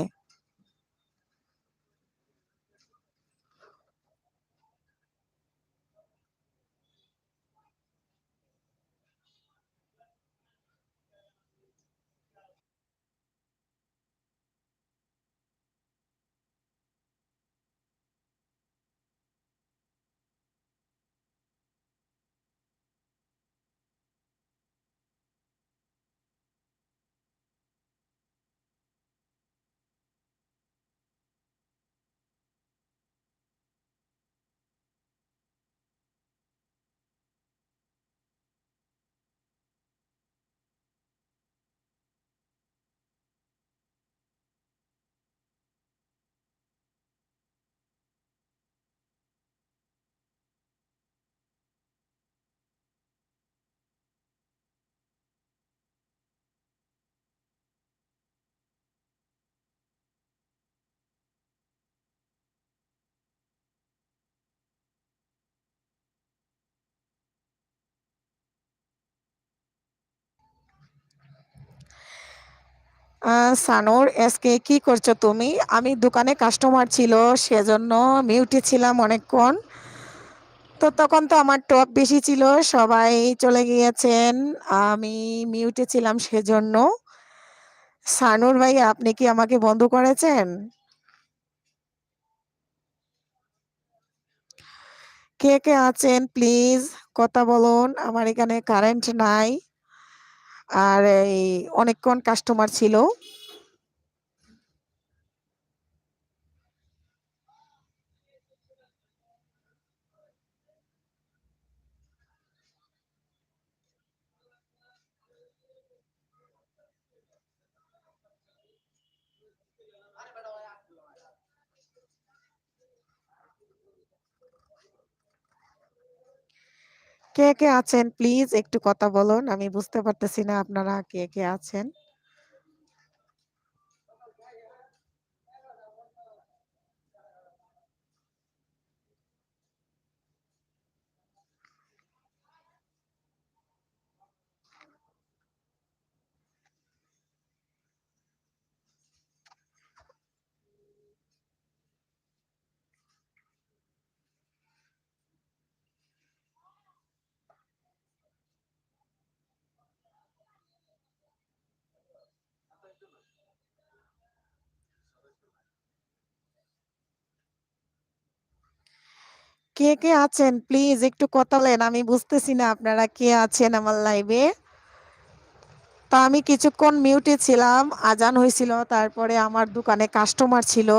Speaker 1: সানোর, আজকে কি করছো তুমি? আমি দোকানে কাস্টমার ছিল, সেজন্য মিউটে ছিলাম অনেকক্ষণ। তো তখন তো আমার টপ বেশি ছিল, সবাই চলে গিয়েছেন, আমি মিউটে ছিলাম সেজন্য। সানুর ভাই, আপনি কি আমাকে বন্ধ করেছেন? কে কে আছেন প্লিজ কথা বলুন। আমার এখানে কারেন্ট নাই, আর এই অনেকক্ষণ কাস্টমার ছিল। কে কে আছেন প্লিজ একটু কথা বলুন, আমি বুঝতে পারতেছি না আপনারা কে কে আছেন। কে কে আছেন প্লিজ একটু কথা বলেন, আমি বুঝতেছি না আপনারা কে আছেন আমার লাইভে। তো আমি কিছুক্ষণ মিউটে ছিলাম, আজান হয়েছিল, তারপরে আমার দোকানে কাস্টমার ছিল,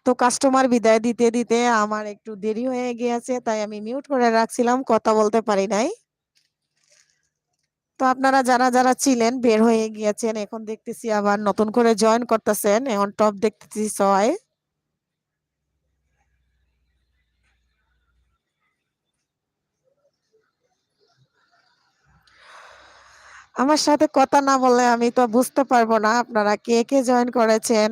Speaker 1: তো কাস্টমার বিদায় দিতে দিতে আমার একটু দেরি হয়ে গিয়েছে, তাই আমি মিউট করে রাখছিলাম, কথা বলতে পারি নাই। তো আপনারা যারা যারা ছিলেন বের হয়ে গিয়েছেন, এখন দেখতেছি আবার নতুন করে জয়েন করতেছেন, এখন টপ দেখতেছি 6। আমার সাথে কথা না বললে আমি তো বুঝতে পারবো না আপনারা কে কে জয়েন করেছেন।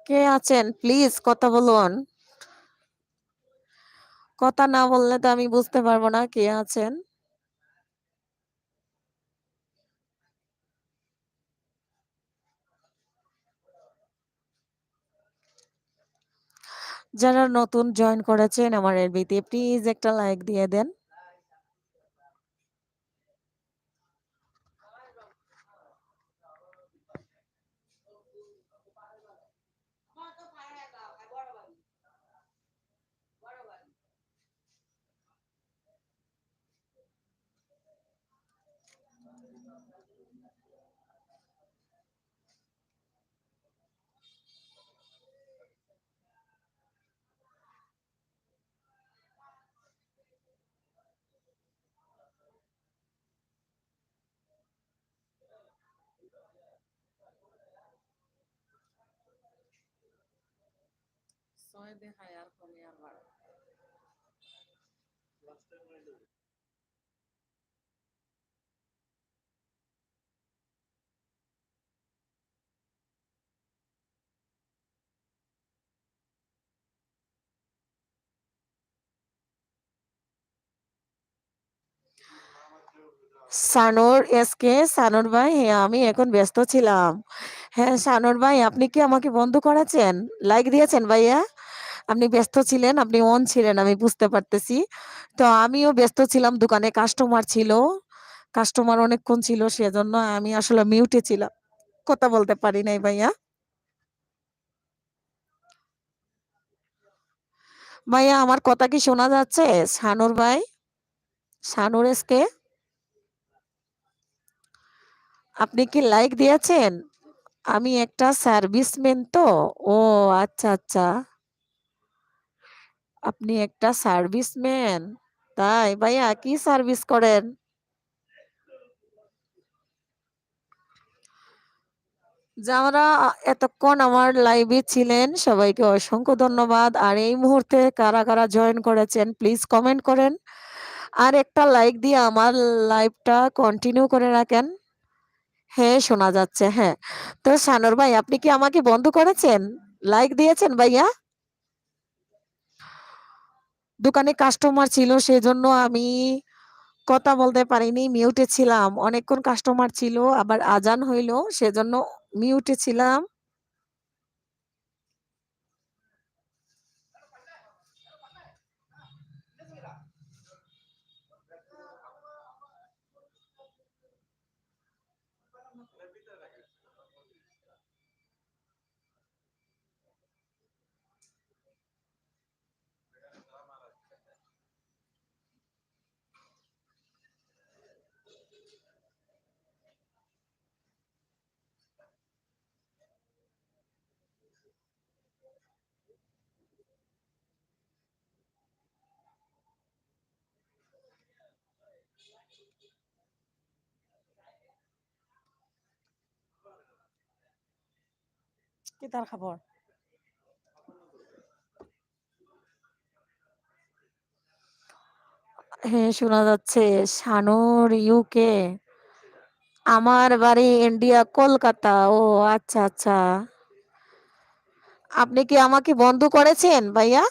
Speaker 1: কে আছেন প্লিজ কথা বলুন, কথা না বললে তো আমি বুঝতে পারবো না কে আছেন। যারা নতুন জয়েন করেছেন আমার এলবিতে প্লিজ একটা লাইক দিয়ে দেন। সানোর এসকে, সানোর ভাই, হ্যাঁ আমি এখন ব্যস্ত ছিলাম। হ্যাঁ সানোর ভাই, আপনি কি আমাকে বন্ধ করেছেন, লাইক দিয়েছেন ভাইয়া? আপনি ব্যস্ত ছিলেন, আপনি অন ছিলেন, আমি বুঝতে পারতেছি। তো আমিও ব্যস্ত ছিলাম, দোকানে কাস্টমার ছিল, কাস্টমার অনেকক্ষণ ছিল, সেজন্য আমি আসলে মিউটে ছিলাম, কথা বলতে পারি নাই ভাইয়া। ভাইয়া আমার কথা কি শোনা যাচ্ছে? সানুর ভাই, সানুর এসকে, আপনি কি লাইক দিয়েছেন? আমি একটা সার্ভিসম্যান তো। ও আচ্ছা আচ্ছা, আপনি একটা সার্ভিসম্যান, তাই ভাইয়া কি সার্ভিস করেন? যারা এতক্ষণ আমার লাইভে ছিলেন সবাইকে অসংখ্য ধন্যবাদ। আর এই মুহূর্তে কারা কারা জয়েন করেছেন প্লিজ কমেন্ট করেন, আর একটা লাইক দিয়ে আমার লাইভটা কন্টিনিউ করে রাখেন। হ্যাঁ শোনা যাচ্ছে, হ্যাঁ। তো সানোর ভাই আপনি কি আমাকে বন্ধ করেছেন, লাইক দিয়েছেন ভাইয়া? দোকানে কাস্টমার ছিল সেজন্য আমি কথা বলতে পারিনি, মিউটে ছিলাম, অনেকক্ষণ কাস্টমার ছিল, আবার আজান হইলো সেজন্য মিউটে ছিলাম। কি তার খবর? হ্যাঁ, শোনা যাচ্ছে। শানুর ইউকে। আমার বাড়ি ইন্ডিয়া, কলকাতা। ও আচ্ছা, আচ্ছা। আপনি কি আমাকে বন্ধ করেছেন ভাইয়া?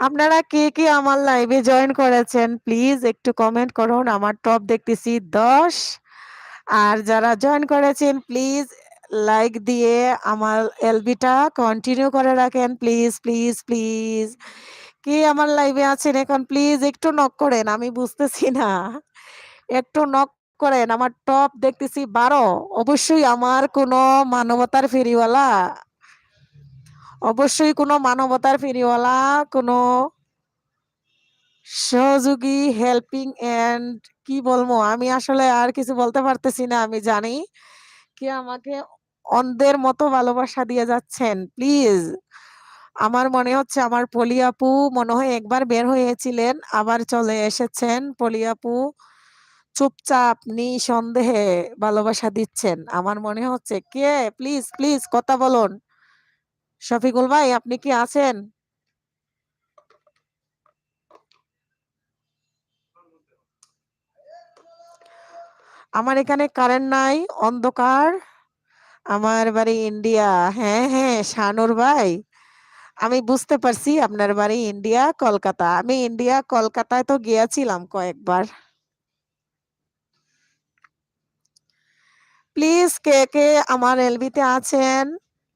Speaker 1: আপনারা কে কে আমার লাইভে জয়েন করেছেন প্লিজ একটু কমেন্ট করুন। আমার টপ দেখতেছি 10। আর যারা জয়েন করেছেন প্লিজ লাইক দিয়ে আমার এলবিটা কন্টিনিউ করে রাখেন প্লিজ প্লিজ প্লিজ। কে আমার লাইভে আছেন এখন প্লিজ একটু নক করেন, আমি বুঝতেছি না। একটু নক করেন। আমার টপ দেখতেছি 12। অবশ্যই আমার কোনো মানবতার ফেরিওয়ালা, অবশ্যই কোনো মানবতার ফেরিওয়ালা, কোনো সহযোগী, হেল্পিং এন্ড কি বলবো, আমি আসলে আর কিছু বলতে পারতেছি না। আমি জানি কে আমাকে অন্ধের মতো ভালোবাসা দিয়ে যাচ্ছেন প্লিজ। আমার মনে হচ্ছে আমার পলি আপু মনে হয় একবার বের হয়েছিলেন, আবার চলে এসেছেন। পলি আপু চুপচাপ নিঃসন্দেহে ভালোবাসা দিচ্ছেন আমার মনে হচ্ছে। কে? প্লিজ প্লিজ কথা বলুন। শফিকুল ভাই আপনি কি আছেন? আমার এখানে কারেন্ট নাই, অন্ধকার। আমার বাড়ি ইন্ডিয়া। হ্যাঁ হ্যাঁ শানুর ভাই, আমি বুঝতে পারছি আপনার বাড়ি ইন্ডিয়া কলকাতা। আমি ইন্ডিয়া কলকাতায় তো গিয়েছিলাম কয়েকবার। প্লিজ কে কে আমার এলবিতে আছেন,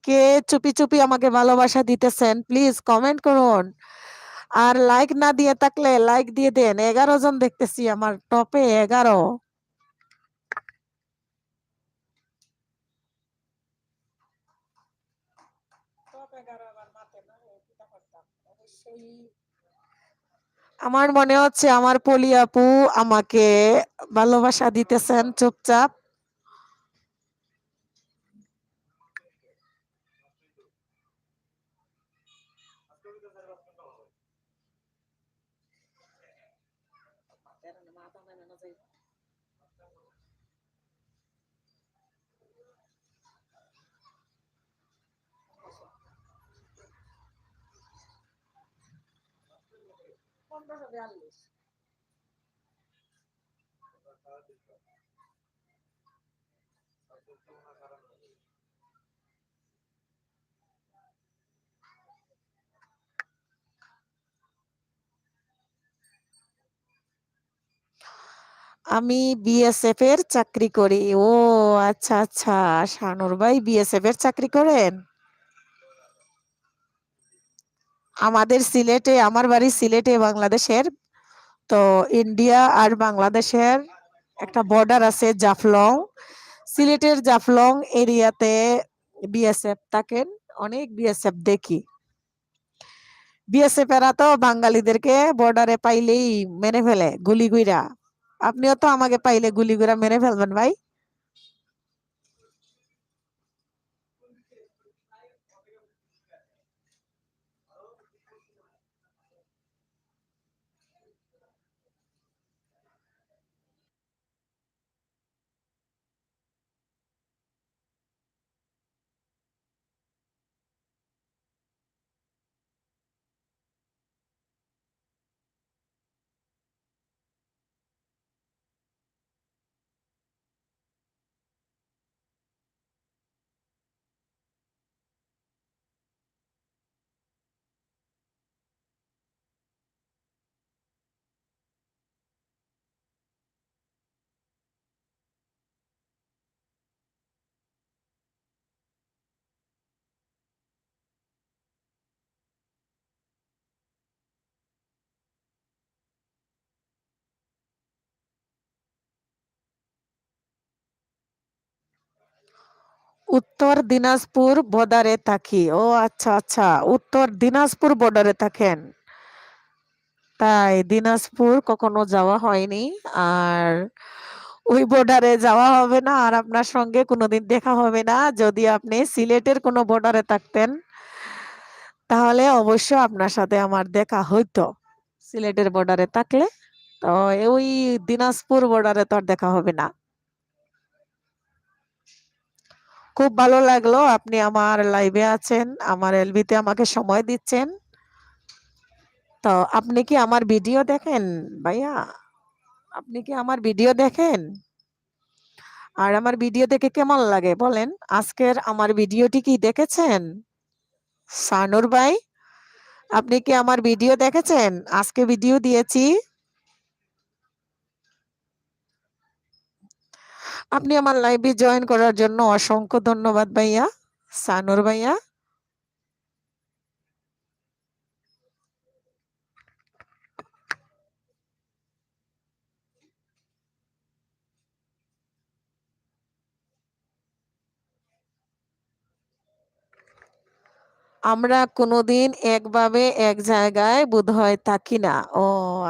Speaker 1: কে চুপি চুপি আমাকে ভালোবাসা দিতেছেন প্লিজ কমেন্ট করুন। আর লাইক না দিয়ে থাকলে লাইক দিয়ে দেন। 11 জন দেখতেছি আমার টপে 11। আমার মনে হচ্ছে আমার পলি আপু আমাকে ভালোবাসা দিতেছেন চুপচাপ। আমি বিএসএফ এর চাকরি করি। ও আচ্ছা আচ্ছা, শানুর ভাই বিএসএফ এর চাকরি করেন? আমাদের সিলেটে, আমার বাড়ি সিলেটে বাংলাদেশের। তো ইন্ডিয়া আর বাংলাদেশের একটা বর্ডার আছে জাফলং। সিলেটের জাফলং এরিয়াতে বিএসএফ থাকেন। অনেক বিএসএফ দেখি। বিএসএফ এরা তো বাঙালিদেরকে বর্ডারে পাইলেই মেরে ফেলে গুলি গুইরা। আপনিও তো আমাকে পাইলে গুলি গুইরা মেরে ফেলবেন ভাই। উত্তর দিনাজপুর বর্ডারে থাকি। ও আচ্ছা আচ্ছা, উত্তর দিনাজপুর বর্ডারে থাকেন। তাই দিনাজপুর কখনো যাওয়া হয়নি। আর ওই বর্ডারে যাওয়া হবে না, আর আপনার সঙ্গে কোনোদিন দেখা হবে না। যদি আপনি সিলেটের কোনো বর্ডারে থাকতেন তাহলে অবশ্য আপনার সাথে আমার দেখা হইতো সিলেটের বর্ডারে থাকলে। তো ওই দিনাজপুর বর্ডারে তো আর দেখা হবে না। খুব ভালো লাগলো আপনি আমার লাইভে আছেন, আমার এলবিতে আমাকে সময় দিচ্ছেন। তো আপনি কি আমার ভিডিও দেখেন ভাইয়া? আপনি কি আমার ভিডিও দেখেন? আর আমার ভিডিও দেখে কেমন লাগে বলেন? আজকের আমার ভিডিওটি কি দেখেছেন? সানুর ভাই, আপনি কি আমার ভিডিও দেখেছেন? আজকে ভিডিও দিয়েছি। আপনি আমার লাইভে জয়েন করার জন্য অসংখ্য ধন্যবাদ ভাইয়া, সানুর ভাইয়া। আমরা কোনোদিন একভাবে এক জায়গায় বোধহয় থাকি না। ও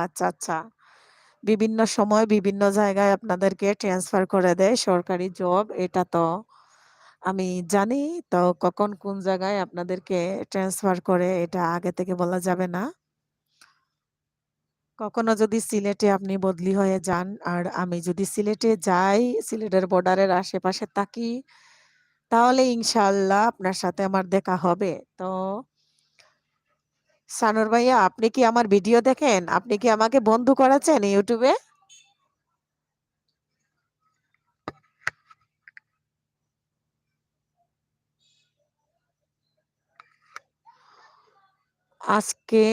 Speaker 1: আচ্ছা, আচ্ছা। বিভিন্ন সময় বিভিন্ন জায়গায় আপনাদেরকে ট্রান্সফার করে দেয় সরকারি জব, এটা তো আমি জানি। তো কখন কোন জায়গায় আপনাদেরকে ট্রান্সফার করে এটা আগে থেকে বলা যাবে না। কখনো যদি সিলেটে আপনি বদলি হয়ে যান আর আমি যদি সিলেটে যাই, সিলেটের বর্ডারের আশেপাশে থাকি, তাহলে ইনশাআল্লাহ আপনার সাথে আমার দেখা হবে। তো সানুর ভাইয়া, আপনি কি আমার ভিডিও দেখেন? আপনি কি আমাকে বন্ধু করেছেন ইউটিউবে? আজকে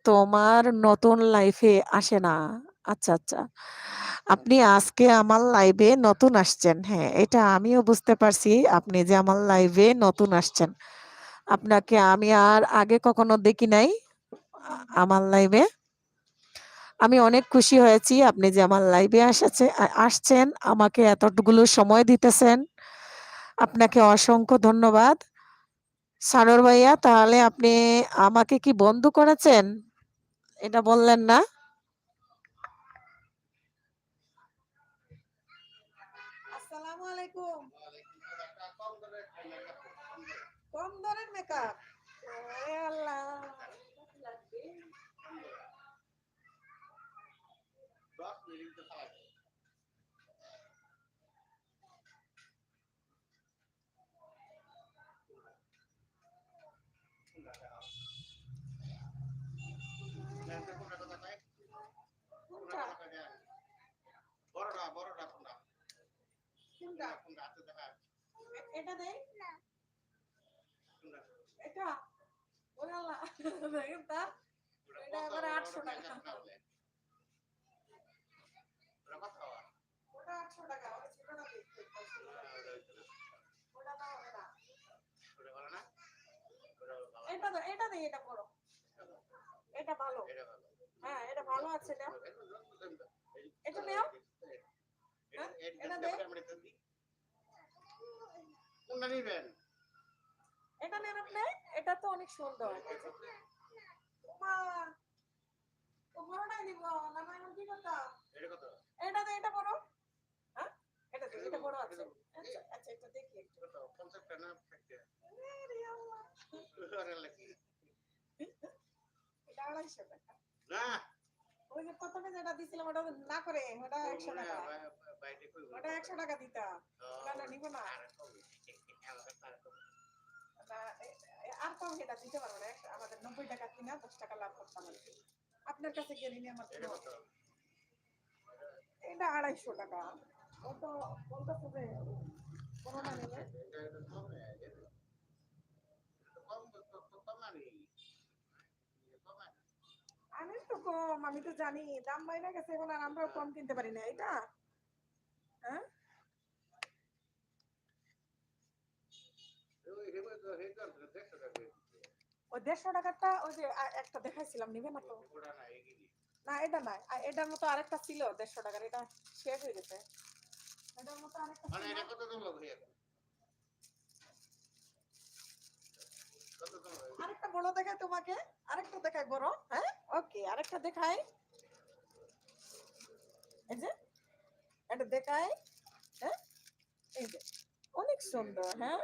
Speaker 1: তোমার নতুন লাইফে আসে না। আচ্ছা, আচ্ছা। আপনি আজকে আমার লাইভে নতুন আসছেন। হ্যাঁ, এটা আমিও বুঝতে পারছি আপনি যে আমার লাইভে নতুন আসছেন। আপনাকে আমি আর আগে কখনো দেখি নাই আমার লাইভে। আমি অনেক খুশি হয়েছি আপনি যে আমার লাইভে আসছেন, আমাকে এতগুলো সময় দিতেছেন। আপনাকে অসংখ্য ধন্যবাদ। সারোর ভাইয়া, তাহলে আপনি আমাকে কি বন্ধু করেছেন? এটা বললেন না? আসসালামু আলাইকুম। কম দামের মেকআপ? ওরে আল্লাহ। কোনটা? কোনটা? এটা দেই? এটা? ওরে আল্লাহ। দেখেন তা? এটা এবারে 800 টাকা। ওটা 800 টাকা। ওটা ছোটটা দেই। ওটা না হবে না। এটা দেই, এটা বড়। এটা ভালো। হ্যাঁ, এটা ভালো আছে না? এটা নেও। হ্যাঁ? এটা দেই। কোনটা নিবেন? এটা নেন আপনি। এটা তো অনেক সুন্দর। ওমা, তো বড়টাই নিব। না না এখন কি করতাম? এটা কত? এটা দে, এটা বড়। হ্যাঁ? এটা দে, এটা বড় আছে। আচ্ছা, আচ্ছা, এটা দেখি একটু। কত? 50 টাকা না 60 টাকা? আরে আল্লাহ। আরে আল্লাহ কি? এটা 250 টাকা। না। ওই যে প্রথমে যেটা দিছিলাম ওটা না করে, ওটা 100 টাকা। ওটা 100 টাকা দিতা। ওটা না নিব না। আর কম এটা দিতে পারবো না। আমাদের 90 টাকা কিনা 10 টাকা লাভ করতাম আর কি। আপনার কাছে গেলে নিয়ে আমার এটা 250 টাকা। ও তো বলতেছে যে করোনা নিলে আমি তো কম, আমি তো জানি দাম বাইরে গেছে এখন আর আমরাও কম কিনতে পারি না এটা। হ্যাঁ, ওই 150 টাকারটা ওই যে একটা দেখাইছিলাম, নিবে না তো? না এটা নাই, এটার মতো আরেকটা ছিল 150 টাকার, এটা শেষ হয়ে গেছে। এটার মতো আরেকটা ছিল। এটা কত দাম লাগবে? আরেকটা বড় দেখাই তোমাকে, আরেকটা দেখাই বড়। হ্যাঁ, ওকে, আরেকটা দেখাই। এই যে এটা দেখাই। হ্যাঁ, এই যে অনেক সুন্দর। হ্যাঁ,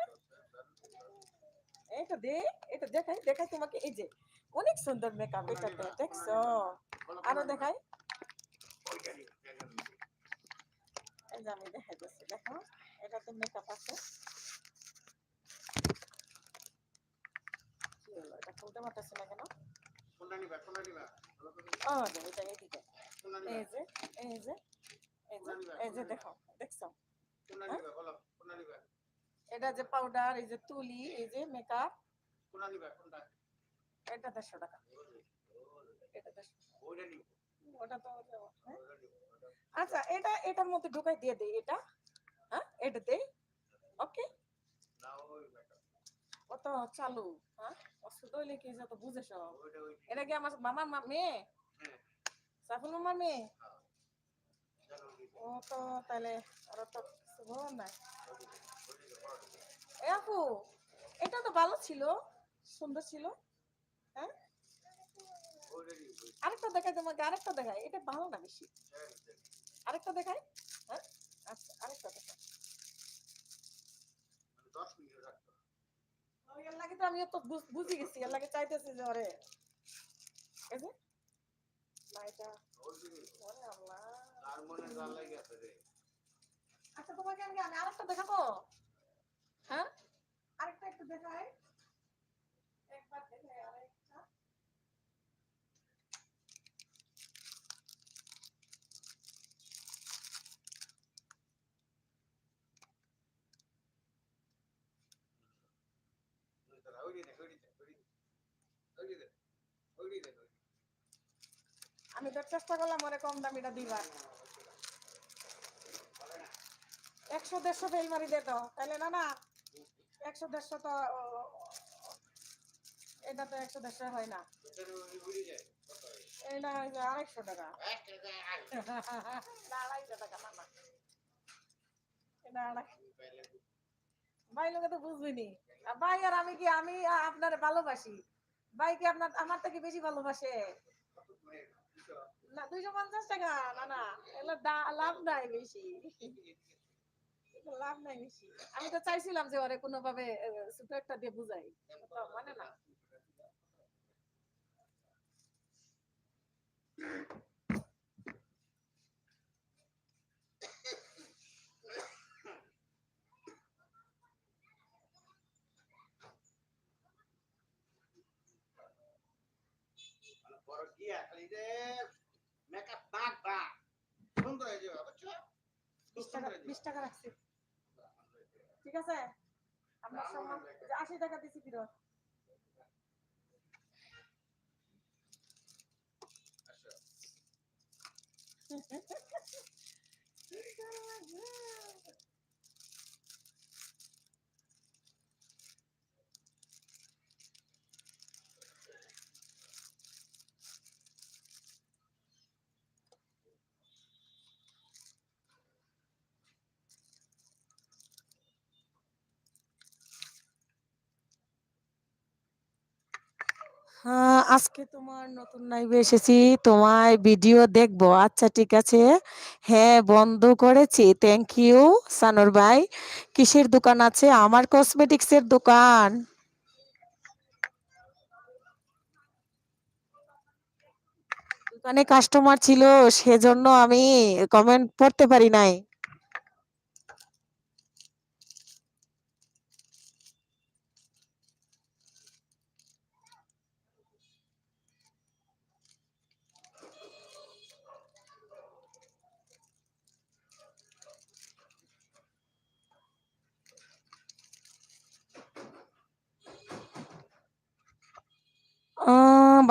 Speaker 1: এটা দে, এটা দেখাই দেখাই তোমাকে। এই যে অনেক সুন্দর মেকআপ এটাতে, দেখছো? আরো দেখাই। এই যে আমি দেখাইতেছি, দেখো এটাতে মেকআপ আছে। হলো এটা খুলতে পারতেছি না কেন?
Speaker 2: কোনটা নিবা কোনটা নিবা
Speaker 1: ও এটা এইদিকে
Speaker 2: কোনটা
Speaker 1: এই
Speaker 2: নিবা
Speaker 1: যে এই যে এই যে এই যে দেখো দেখছো
Speaker 2: কোনটা
Speaker 1: হ্যাঁ
Speaker 2: নিবা বলো কোনটা নিবা
Speaker 1: এটা যে পাউডার এই যে তুলি এই যে মেকআপ
Speaker 2: কোনটা নিবা কোনটা
Speaker 1: এটা 150 টাকা এটা 150
Speaker 2: ওইটা নিব
Speaker 1: ওটা তো হ্যাঁ? আচ্ছা এটা এটার মধ্যে ঢুকাই দিয়ে দেই এটা হ্যাঁ এটাতে ওকে
Speaker 2: না ওই বেটা
Speaker 1: ও তো চালু হ্যাঁ ওষুধ হইলে কি যত বুঝে সব
Speaker 2: ওইটা ওই
Speaker 1: এটা কি আমার মামার মেয়ে
Speaker 2: হ্যাঁ
Speaker 1: সাফুল মামার মেয়ে
Speaker 2: জানো কি
Speaker 1: ও তো তাহলে ওরা তো কিছু বলার নাই
Speaker 2: ওইটা
Speaker 1: এ আপু এটা তো ভালো ছিল সুন্দর ছিল হ্যাঁ
Speaker 2: নিব
Speaker 1: আরেকটা দেখাই তোমাকে আরেকটা দেখাই এটা ভালো না বেশি আরেকটা দেখাই হ্যাঁ আচ্ছা আরেকটা দেখাই
Speaker 2: 10 মিনিট রাখো
Speaker 1: এর লাগে তো আমি তো বুঝি গেছি এর লাগে চাইতেছি যে ওরে এই যে না এটা ওরে আল্লাহ
Speaker 2: আর মনে জাল লাগে আছে রে
Speaker 1: আচ্ছা তোমাকে আমি আরেকটা দেখাবো হ্যাঁ আরেকটা একটু দেখাই একবার দেখাই আরেকটা আমি তো চেষ্টা করলাম ওরে কম দামিটা দিবার 100-150 তেল মারি দে তো তাহলে না না 100-150 তো এটা তো 100-150 হয় না এটা হচ্ছে 250 টাকা না 250 টাকা না না এটা ভাই লোকে তো বুঝবিনি ভাই আর আমি কি আমি আপনারে ভালোবাসি ভাই কি আপনার আমার থেকে বেশি ভালোবাসে না 250 টাকা না না এগুলো লাভ নাই বেশি লাভ নাই বেশি আমি তো চাইছিলাম যে ওরে কোনো ভাবে ছোট একটা দিয়ে বুঝাই তো মানে না
Speaker 2: বড় গিয়া খালি যে মেকআপ বাগ বাগ সুন্দর হয়ে যাবে বুঝছো
Speaker 1: 20 টাকা রাখছি ঠিক আছে আপনার সম্মান 80 টাকা দিছি ফিরত হ্যাঁ আজকে তোমার নতুন লাইভে এসেছি তোমার ভিডিও দেখবো আচ্ছা ঠিক আছে হ্যাঁ বন্ধ করেছি থ্যাংক ইউ সানুর ভাই কিসের দোকান আছে আমার কসমেটিক্স এর দোকান দোকানে কাস্টমার ছিল সেজন্য আমি কমেন্ট পড়তে পারি নাই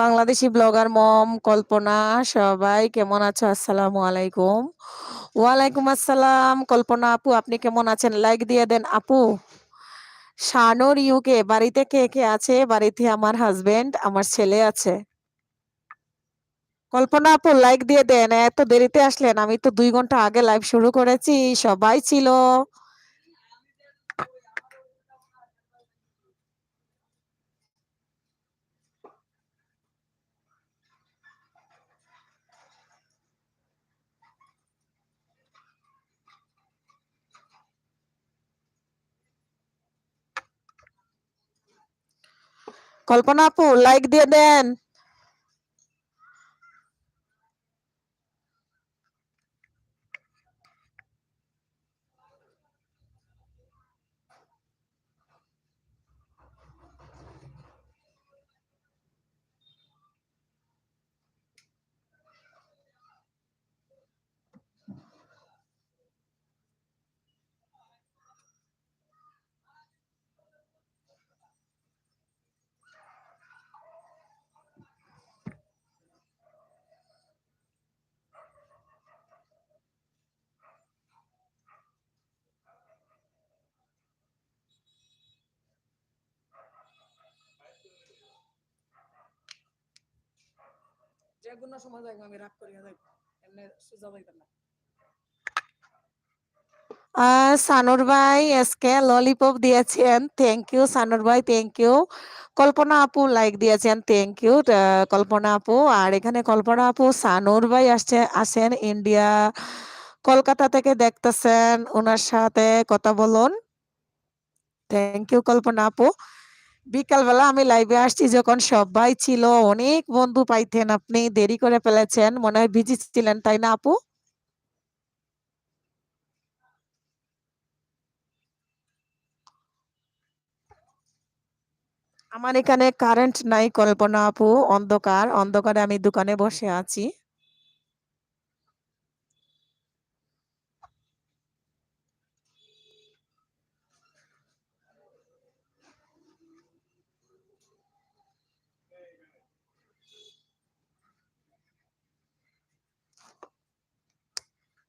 Speaker 1: বাংলাদেশি ব্লগার মম কল্পনা সবাই কেমন আছো আসসালামু আলাইকুম ওয়ালাইকুম আসসালাম কল্পনা আপু আপনি কেমন আছেন লাইক দিয়ে দেন আপু শানুর ইউকে বাড়িতে কে কে আছে বাড়িতে আমার হাজবেন্ড আমার ছেলে আছে কল্পনা আপু লাইক দিয়ে দেন এত দেরিতে আসলেন আমি তো 2 ঘন্টা আগে লাইভ শুরু করেছি সবাই ছিল কল্পনা আপু লাইক দিয়ে দেন কোনো সময় যাইব আমি রাগ করিয়া যাইব এমনি সোজা যাইবেন না সানুর ভাই আজকে ললিপপ দিয়েছেন থ্যাংক ইউ সানুর ভাই থ্যাংক ইউ কল্পনা আপু লাইক দিয়েছেন থ্যাংক ইউ কল্পনা আপু আর এখানে কল্পনা আপু সানুর ভাই আসেন ইন্ডিয়া কলকাতা থেকে দেখতেছেন ওনার সাথে কথা বলুন থ্যাংক ইউ কল্পনা আপু বিকালবেলা আমি লাইভে আসছি যখন সবাই ছিল অনেক বন্ধু পাইতেন আপনি দেরি করে ফেলেছেন মনে হয় বিজি ছিলেন তাই না আপু আমার এখানে কারেন্ট নাই কল্পনা আপু অন্ধকার অন্ধকারে আমি দোকানে বসে আছি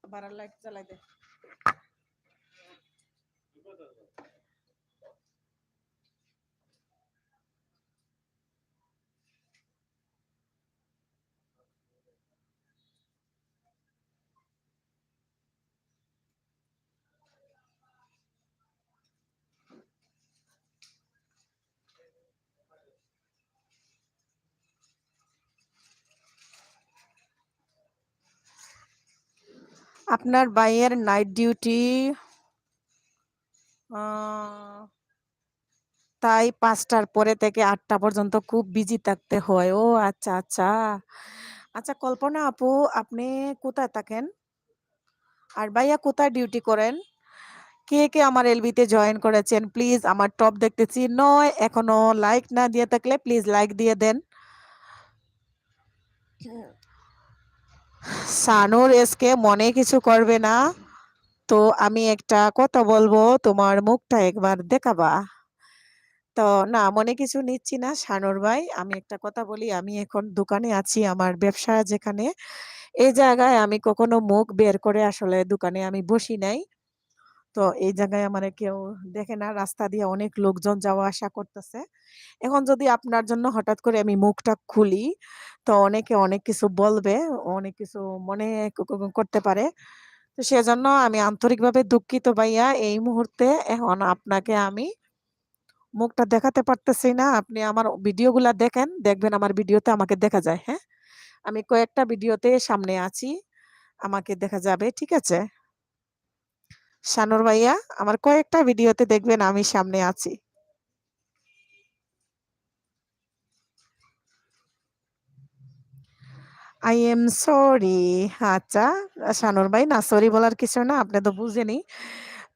Speaker 1: বারার লাইট জ্বালাই দে আপনার ভাইয়ের নাইট ডিউটি তাই 5টার পরে থেকে 8টা পর্যন্ত খুব বিজি থাকতে হয় ও আচ্ছা আচ্ছা আচ্ছা কল্পনা আপু আপনি কোথায় থাকেন আর ভাইয়া কোথায় ডিউটি করেন কে কে আমার এলবিতে জয়েন করেছেন প্লিজ আমার টপ দেখতেছি নয় এখনো লাইক না দিয়ে থাকলে প্লিজ লাইক দিয়ে দেন সানুর এসকে মনে কিছু করবে না তো আমি একটা কথা বলবো তোমার মুখটা একবার দেখাবা তো না মনে কিছু নিচ্ছি না শানুর ভাই আমি একটা কথা বলি আমি এখন দোকানে আছি আমার ব্যবসা যেখানে এই জায়গায় আমি কখনো মুখ বের করে আসলে দোকানে আমি বসি নাই তো এই জায়গায় আমার কেউ দেখে না রাস্তা দিয়ে অনেক লোকজন যাওয়া আসা করতেছে এখন যদি আপনার জন্য হঠাৎ করে আমি মুখটা খুলি তো অনেকে অনেক কিছু বলবে অনেক কিছু মনে করতে পারে তো সেজন্য আমি আন্তরিকভাবে দুঃখিত ভাইয়া এই মুহূর্তে এখন আপনাকে আমি মুখটা দেখাতে পারতেছি না আপনি আমার ভিডিওগুলা দেখেন দেখবেন আমার ভিডিওতে আমাকে দেখা যায় হ্যাঁ আমি কয়েকটা ভিডিওতে সামনে আছি আমাকে দেখা যাবে ঠিক আছে শানুর ভাইয়া আমার কয়েকটা ভিডিওতে দেখবেন আমি সামনে আছি আই এম সরি আচ্ছা শানুর ভাই না সরি বলার কিছু না আপনি তো বুঝেনি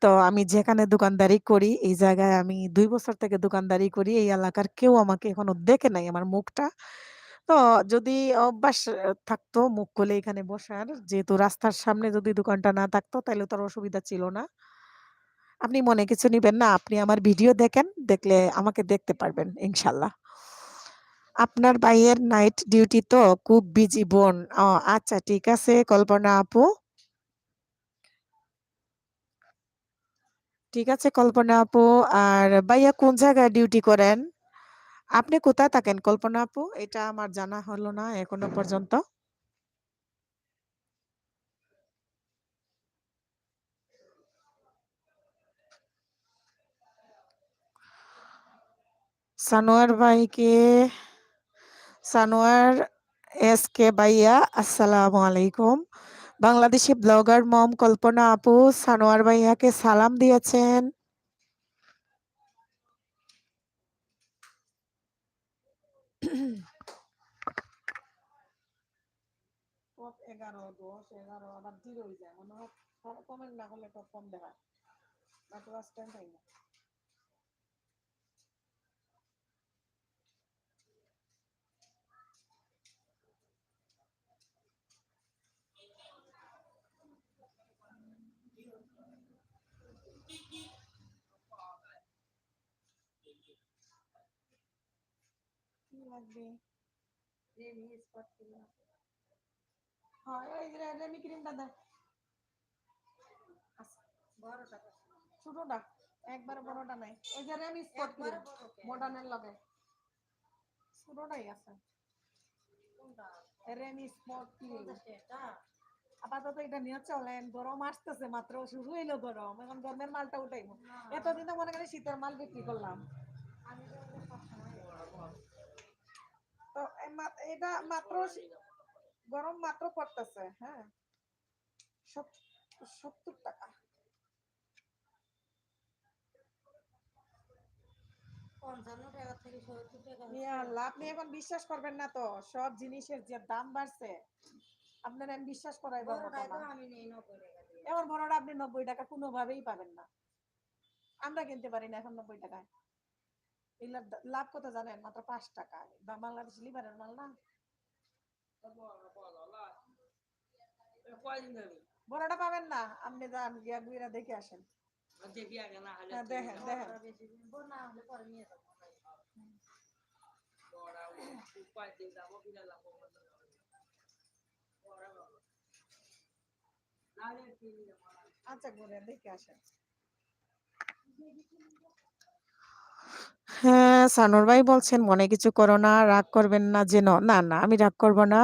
Speaker 1: তো আমি যেখানে দোকানদারি করি এই জায়গায় আমি 2 বছর থেকে দোকানদারি করি এই এলাকার কেউ আমাকে এখনো দেখে নাই আমার মুখটা তো যদি অভ্যাস থাকতো মুখ খুলে এখানে বসার যেহেতু রাস্তার সামনে যদি দোকানটা না থাকতো তাহলে তোর অসুবিধা ছিল না আপনি মনে কিছু নিবেন না আপনি আমার ভিডিও দেখেন দেখলে আমাকে দেখতে পারবেন ইনশাল্লাহ আপনার ভাইয়ের নাইট ডিউটি তো খুব বিজি বোন ও আচ্ছা ঠিক আছে কল্পনা আপু ঠিক আছে কল্পনা আপু আর ভাইয়া কোন জায়গায় ডিউটি করেন আপনি কোথায় থাকেন কল্পনা আপু এটা আমার জানা হলো না এখনো পর্যন্ত সানোয়ার ভাইকে সানোয়ার এস কে ভাইয়া আসসালামু আলাইকুম বাংলাদেশি ব্লগার মম কল্পনা আপু সানোয়ার ভাইয়াকে সালাম দিয়েছেন টপ 11 10 11 আবার 0 হয়ে যায় মনে হয় কমেন্ট না করলে টপ কম দেখায় না তো লাস্ট টাইম পাই না কি লাগবে হ্যাঁ এই যে রেমি ক্রিমটা দে ছোটটা একবার বড়টা নাই এই যে রেমি স্পট ক্রিম মডার্নের লগে ছোটটাই আছে কোনটা রেনি স্পট ক্রিম আপাতত এটা নিয়ে চলেন, গরম আসতেছে, মাত্র শুরু হইলো গরম, এখন গরমের মালটা উঠাইবো। এতদিন তো মনে করি শীতের মাল বিক্রি করলাম, তো এটা মাত্র গরম মাত্র পড়তেছে। হ্যাঁ, 70 টাকা। আপনি এখন বিশ্বাস করবেন না তো, সব জিনিসের যে দাম বাড়ছে আপনারা আমি বিশ্বাস করাই পারবো না। এমন বড়টা আপনি 90 টাকা কোনোভাবেই পাবেন না, আমরা কিনতে পারি না এখন 90 টাকায়। এগুলার লাভ কত জানেন? মাত্র 5 টাকা। বাংলাদেশ লিভারের মাল না, বড়টা পাবেন না। আপনি যান গিয়া গুইরা দেখে আসেন, হ্যাঁ, দেখেন দেখেন। আচ্ছা, ঘুরে দেখে আসেন। হ্যাঁ, সানুর ভাই বলছেন মনে কিছু করো না, রাগ করবেন না যেন। না না, আমি রাগ করব না।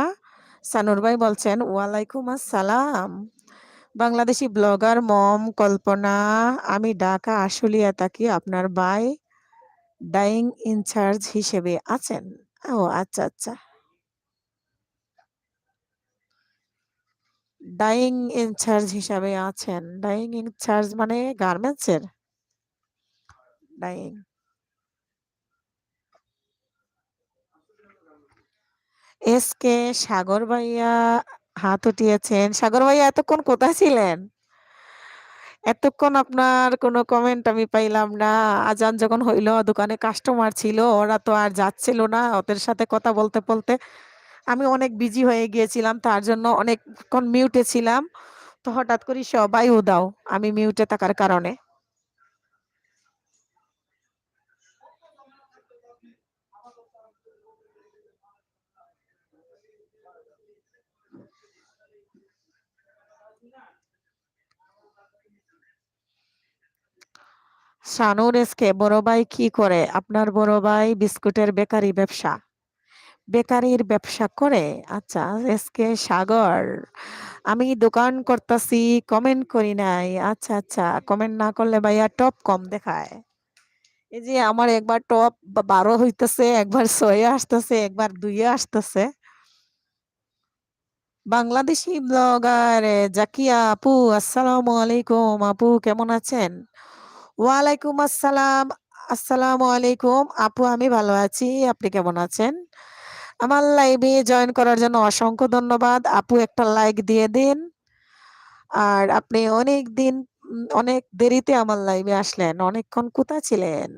Speaker 1: সানুর ভাই বলছেন ওয়ালাইকুম আসসালাম। বাংলাদেশি ব্লগার মম কল্পনা, আমি ঢাকা আশুলিয়া থাকি। আপনার ভাই ডাইং ইনচার্জ হিসেবে আছেন? ও আচ্ছা আচ্ছা, ডাইং ইনচার্জ হিসাবে আছেন। ডাইং ইনচার্জ মানে গার্মেন্টসের ডাইং। এস কে সাগর ভাইয়া হাত উঠিয়েছেন। সাগর ভাইয়া এতক্ষণ কোথায় ছিলেন? এতক্ষণ আপনার কোনো কমেন্ট আমি পাইলাম না। আজান যখন হইল, দোকানে কাস্টমার ছিল, ওরা তো আর যাচ্ছিল না। ওদের সাথে কথা বলতে বলতে আমি অনেক বিজি হয়ে গিয়েছিলাম, তার জন্য অনেকক্ষণ মিউটে ছিলাম। তো হঠাৎ করে সবাই উদাও আমি মিউটে থাকার কারণে। শানুর এসকে বড় ভাই কি করে? আপনার বড় ভাই বিস্কুটের বেকারি ব্যবসা, বেকারির ব্যবসা করে। আচ্ছা, এসকে সাগর, আমি দোকান করতেছি, কমেন্ট করি নাই। আচ্ছা আচ্ছা, কমেন্ট না করলে ভাইয়া টপ কম দেখায়। এই যে আমার একবার টপ 12 হইতেছে, একবার 6 আসতেছে, একবার 2 আসতেছে। বাংলাদেশি ব্লগার জাকিয়া আপু, আসসালামু আলাইকুম। আপু কেমন আছেন? ওয়ালাইকুম আসসালাম। আসসালামু আলাইকুম আপু, আমি ভালো আছি, আপনি কেমন আছেন? আমার লাইভে জয়েন করার জন্য অসংখ্য ধন্যবাদ। আপু একটা লাইক দিয়ে দিন। আর আপনি অনেক দিন অনেক দেরিতে আমার লাইভে আসলেন, অনেকক্ষণ কোথায় ছিলেন?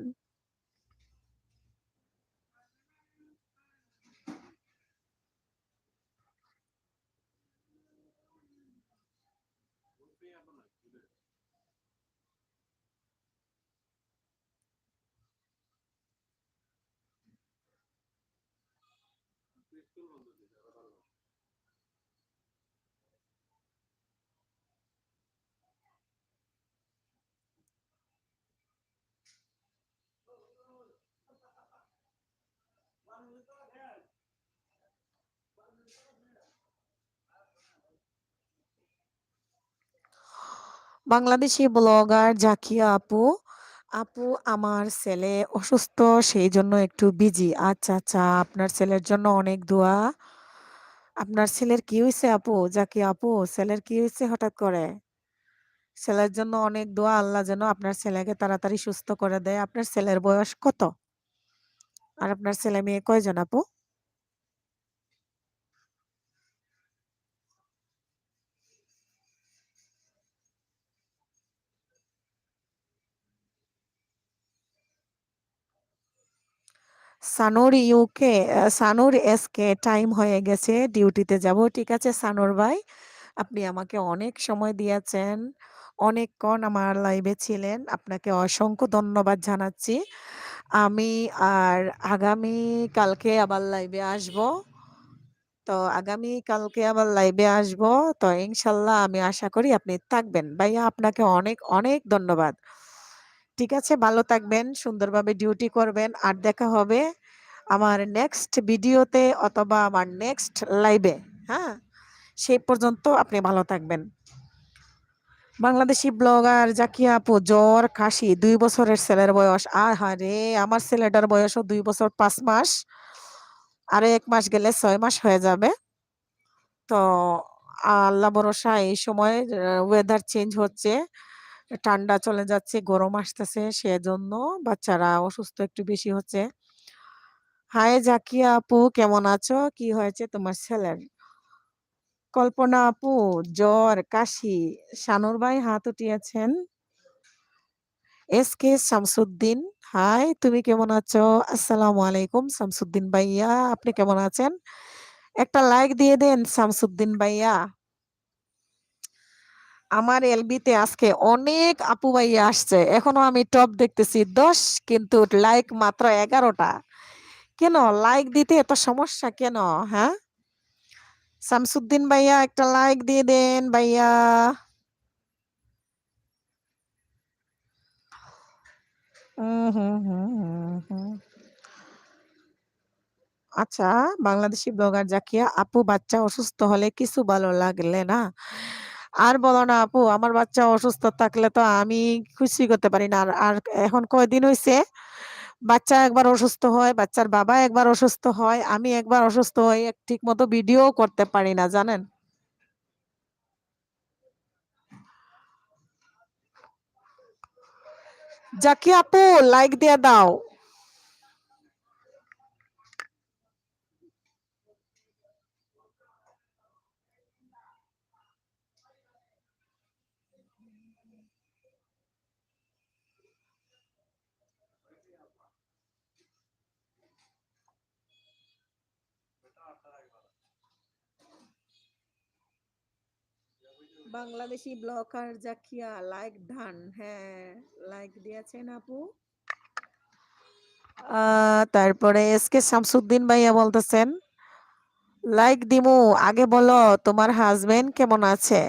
Speaker 1: বাংলাদেশি ব্লগার জাকিয়া আপু, আপু আমার ছেলে অসুস্থ, সেই জন্য একটু বিজি। আচ্ছা আচ্ছা, আপনার ছেলের জন্য অনেক দোয়া। আপনার ছেলের কি হয়েছে আপু? জাকিয়া আপু, ছেলের কি হয়েছে হঠাৎ করে? ছেলের জন্য অনেক দোয়া, আল্লাহ যেন আপনার ছেলেকে তাড়াতাড়ি সুস্থ করে দেয়। আপনার ছেলের বয়স কত? আর আপনার ছেলে মেয়ে কয়জন আপু? Sanur UK, Sanur SK time হয়ে গেছে, ডিউটিতে যাব। ঠিক আছে সানুর ভাই, আপনি আমাকে অনেক সময় দিয়েছেন, অনেকক্ষণ আমার লাইভে ছিলেন, আপনাকে অসংখ্য ধন্যবাদ জানাচ্ছি। আমি আর আগামী কালকে আবার লাইভে আসব। তো আগামী কালকে আবার লাইভে আসব। তো ইনশাল্লাহ আমি আশা করি আপনি থাকবেন। ভাইয়া আপনাকে অনেক অনেক ধন্যবাদ। ঠিক আছে, ভালো থাকবেন, সুন্দরভাবে ডিউটি করবেন, আর দেখা হবে। আমার নেক্সট ভিডিওতে অথবা আমার নেক্সট লাইভে। হ্যাঁ, সেই পর্যন্ত আপনি ভালো থাকবেন। বাংলাদেশি ব্লগার জাকিয়া আপু, জ্বর কাশি, 2 বছরের ছেলের বয়স। আহারে, আমার ছেলেটার বয়সও 2 বছর 5 মাস, আরো 1 মাস গেলে 6 মাস হয়ে যাবে। তো আল্লাহ ভরসা, এই সময় ওয়েদার চেঞ্জ হচ্ছে, ঠান্ডা চলে যাচ্ছে, গরম আসতেছে, সেজন্য বাচ্চারা অসুস্থ একটু বেশি হচ্ছে। হাই জাকিয়া আপু, কেমন আছো? কি হয়েছে তোমার ছেলের? কল্পনা আপু, জ্বর কাশি। শানুর ভাই হাত উঠিয়েছেন। এস কে শামসুদ্দিন, হাই, তুমি কেমন আছো? আসসালামু আলাইকুম শামসুদ্দিন ভাইয়া, আপনি কেমন আছেন? একটা লাইক দিয়ে দেন শামসুদ্দিন ভাইয়া। আমার এলবিতে আজকে অনেক আপু ভাইয়া আসছে, এখনো আমি টপ দেখতেছি 10, কিন্তু লাইক মাত্র 11টা। কেন লাইক দিতে এত সমস্যা কেন? হ্যাঁ, শামসুদ্দিন ভাইয়া একটা লাইক দিয়ে দেন ভাইয়া। হুম হুম হুম হুম। আচ্ছা, বাংলাদেশি ব্লগার জাকিয়া আপু, বাচ্চা অসুস্থ হলে কিছু ভালো লাগলে না? আর বলো না আপু, আমার বাচ্চা অসুস্থ থাকলে তো আমি খুশি করতে পারি না। আর আর এখন কয়দিন হয়েছে, বাচ্চা একবার অসুস্থ হয়, বাচ্চার বাবা একবার অসুস্থ হয়, আমি একবার অসুস্থ হই, ঠিক মতো ভিডিও করতে পারি না, জানেন? জাকিয়া আপু, লাইক দিয়ে দাও। Bangladeshi blogger Zakia, like done. হ্যাঁ, লাইক দিয়েছেন আপু। তারপরে এস কে শামসুদ্দিন ভাইয়া বলতেছেন, লাইক দিমু, আগে বলো তোমার হাজবেন্ড কেমন আছে?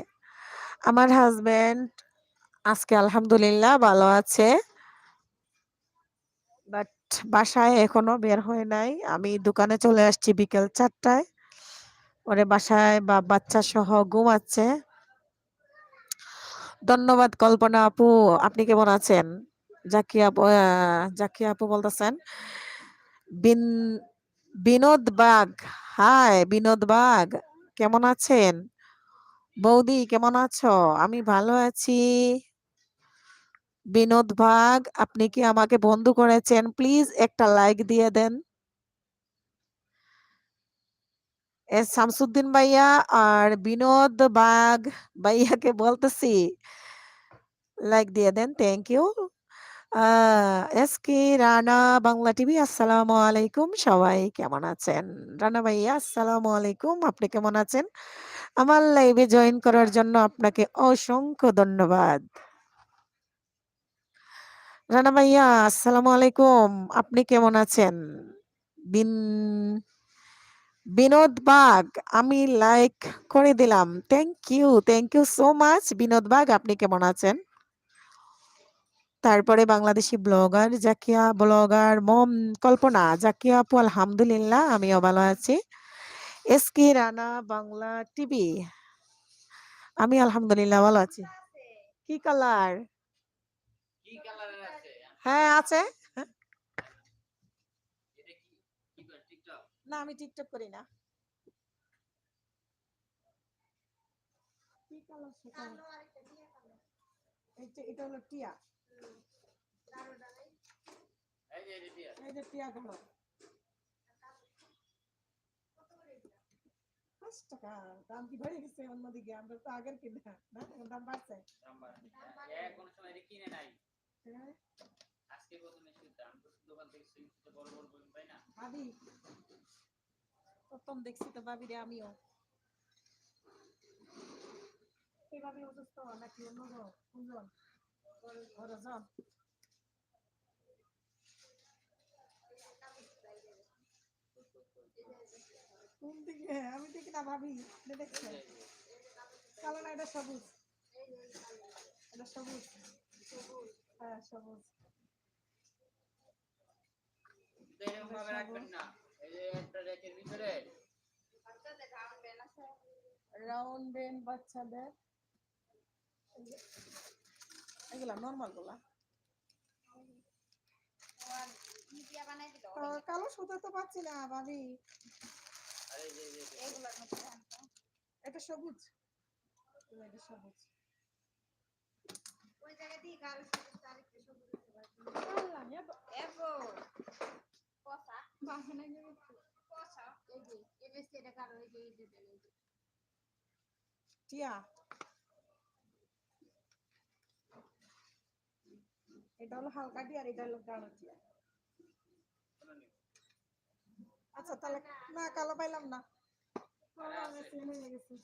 Speaker 1: আমার হাজবেন্ড আজকে আলহামদুলিল্লাহ ভালো আছে, বাট বাসায় এখনো বের হয় নাই। আমি দোকানে চলে আসছি বিকেল 4টায়, ওরে বাসায় বা বাচ্চা সহ ঘুমাচ্ছে। ধন্যবাদ কল্পনা আপু, আপনি কেমন আছেন? জাকিয়া আপু বলতেছেন, বিন বিনোদ বাগ, হাই বিনোদ বাগ, কেমন আছেন? বৌদি কেমন আছো? আমি ভালো আছি। বিনোদ বাগ, আপনি কি আমাকে বন্ধু করেছেন? প্লিজ একটা লাইক দিয়ে দেন। এস শামসুদ্দিন ভাইয়া আর বিনোদ বাগ ভাইয়াকে বলতেছি, লাইক দিয়ে দেন, thank you. S K Rana Bangla TV, আসসালামু আলাইকুম, সবাই কেমন আছেন? রানা ভাইয়া আসসালামু আলাইকুম, আপনি কেমন আছেন? আমার লাইভে জয়েন করার জন্য আপনাকে অসংখ্য ধন্যবাদ। রানা ভাইয়া আসসালামু আলাইকুম, আপনি কেমন আছেন? বিন বিনোদ বাগ, আমি লাইক করে দিলাম, thank you so much Binod Bag, আপনি কেমন আছেন? তারপরে বাংলাদেশি ব্লগার জাকিয়া, ব্লগার মম কল্পনা, জাকিয়া আপু আলহামদুলিল্লাহ আমিও ভালো আছি। S K Rana Bangla TV, আমি আলহামদুলিল্লাহ ভালো আছি। কি কালার?
Speaker 2: কি কালারের আছে?
Speaker 1: হ্যাঁ আছে।
Speaker 2: এটা কি কি করে টিকটক?
Speaker 1: না, আমি টিকটক করি না। কি কালার সেটা? এটা হলো টিয়া।
Speaker 2: এই যে দিয়া।
Speaker 1: এই যে টিয়া কালার। 5 টাকা দাম কি বেড়ে গেছে অন্যদিকে? আমরা তো আগের কিনা না, এখন দাম বাড়ছে।
Speaker 2: নাম্বার কোন সময় এটা কিনে নাই।
Speaker 1: হ্যাঁ,
Speaker 2: আজকে প্রথমে শুনতে আমি তো দোকান থেকে শুনতে বড় বড় বই পাই না।
Speaker 1: ভাবি প্রথম দেখছি তো ভাবি রে আমিও। এইভাবে অসুস্থ নাকি অন্য কোনজন? ওরজন কোন দিকে? আমি দেখি না ভাবি, এটা দেখছে। কালো না, এটা সবুজ। এটা সবুজ। হ্যাঁ সবুজ।
Speaker 2: কিন্তু এরকম ভাবে রাখবেন না, এই যে একটা রেকের ভিতরে
Speaker 1: রাউন্ড বেন বাচ্চাদের এগুলা নরমাল গুলা কালো সুতা তো পাচ্ছি না ভাবি।
Speaker 2: আরে যে
Speaker 1: এটা সবুজ, এটা সবুজ ওই জায়গা দিয়ে কালো সবুজ আরেকটা সবুজ আল্লাহ এগো পসা বাসনা গেছে পসা এই যে এবেসে এটা কালো এই যে টিয়া এটা হলো হালকা টিয়া আর এটা হলো গাঢ় টিয়া। আচ্ছা তাহলে না কালো পাইলাম না, হয়ে গেছে।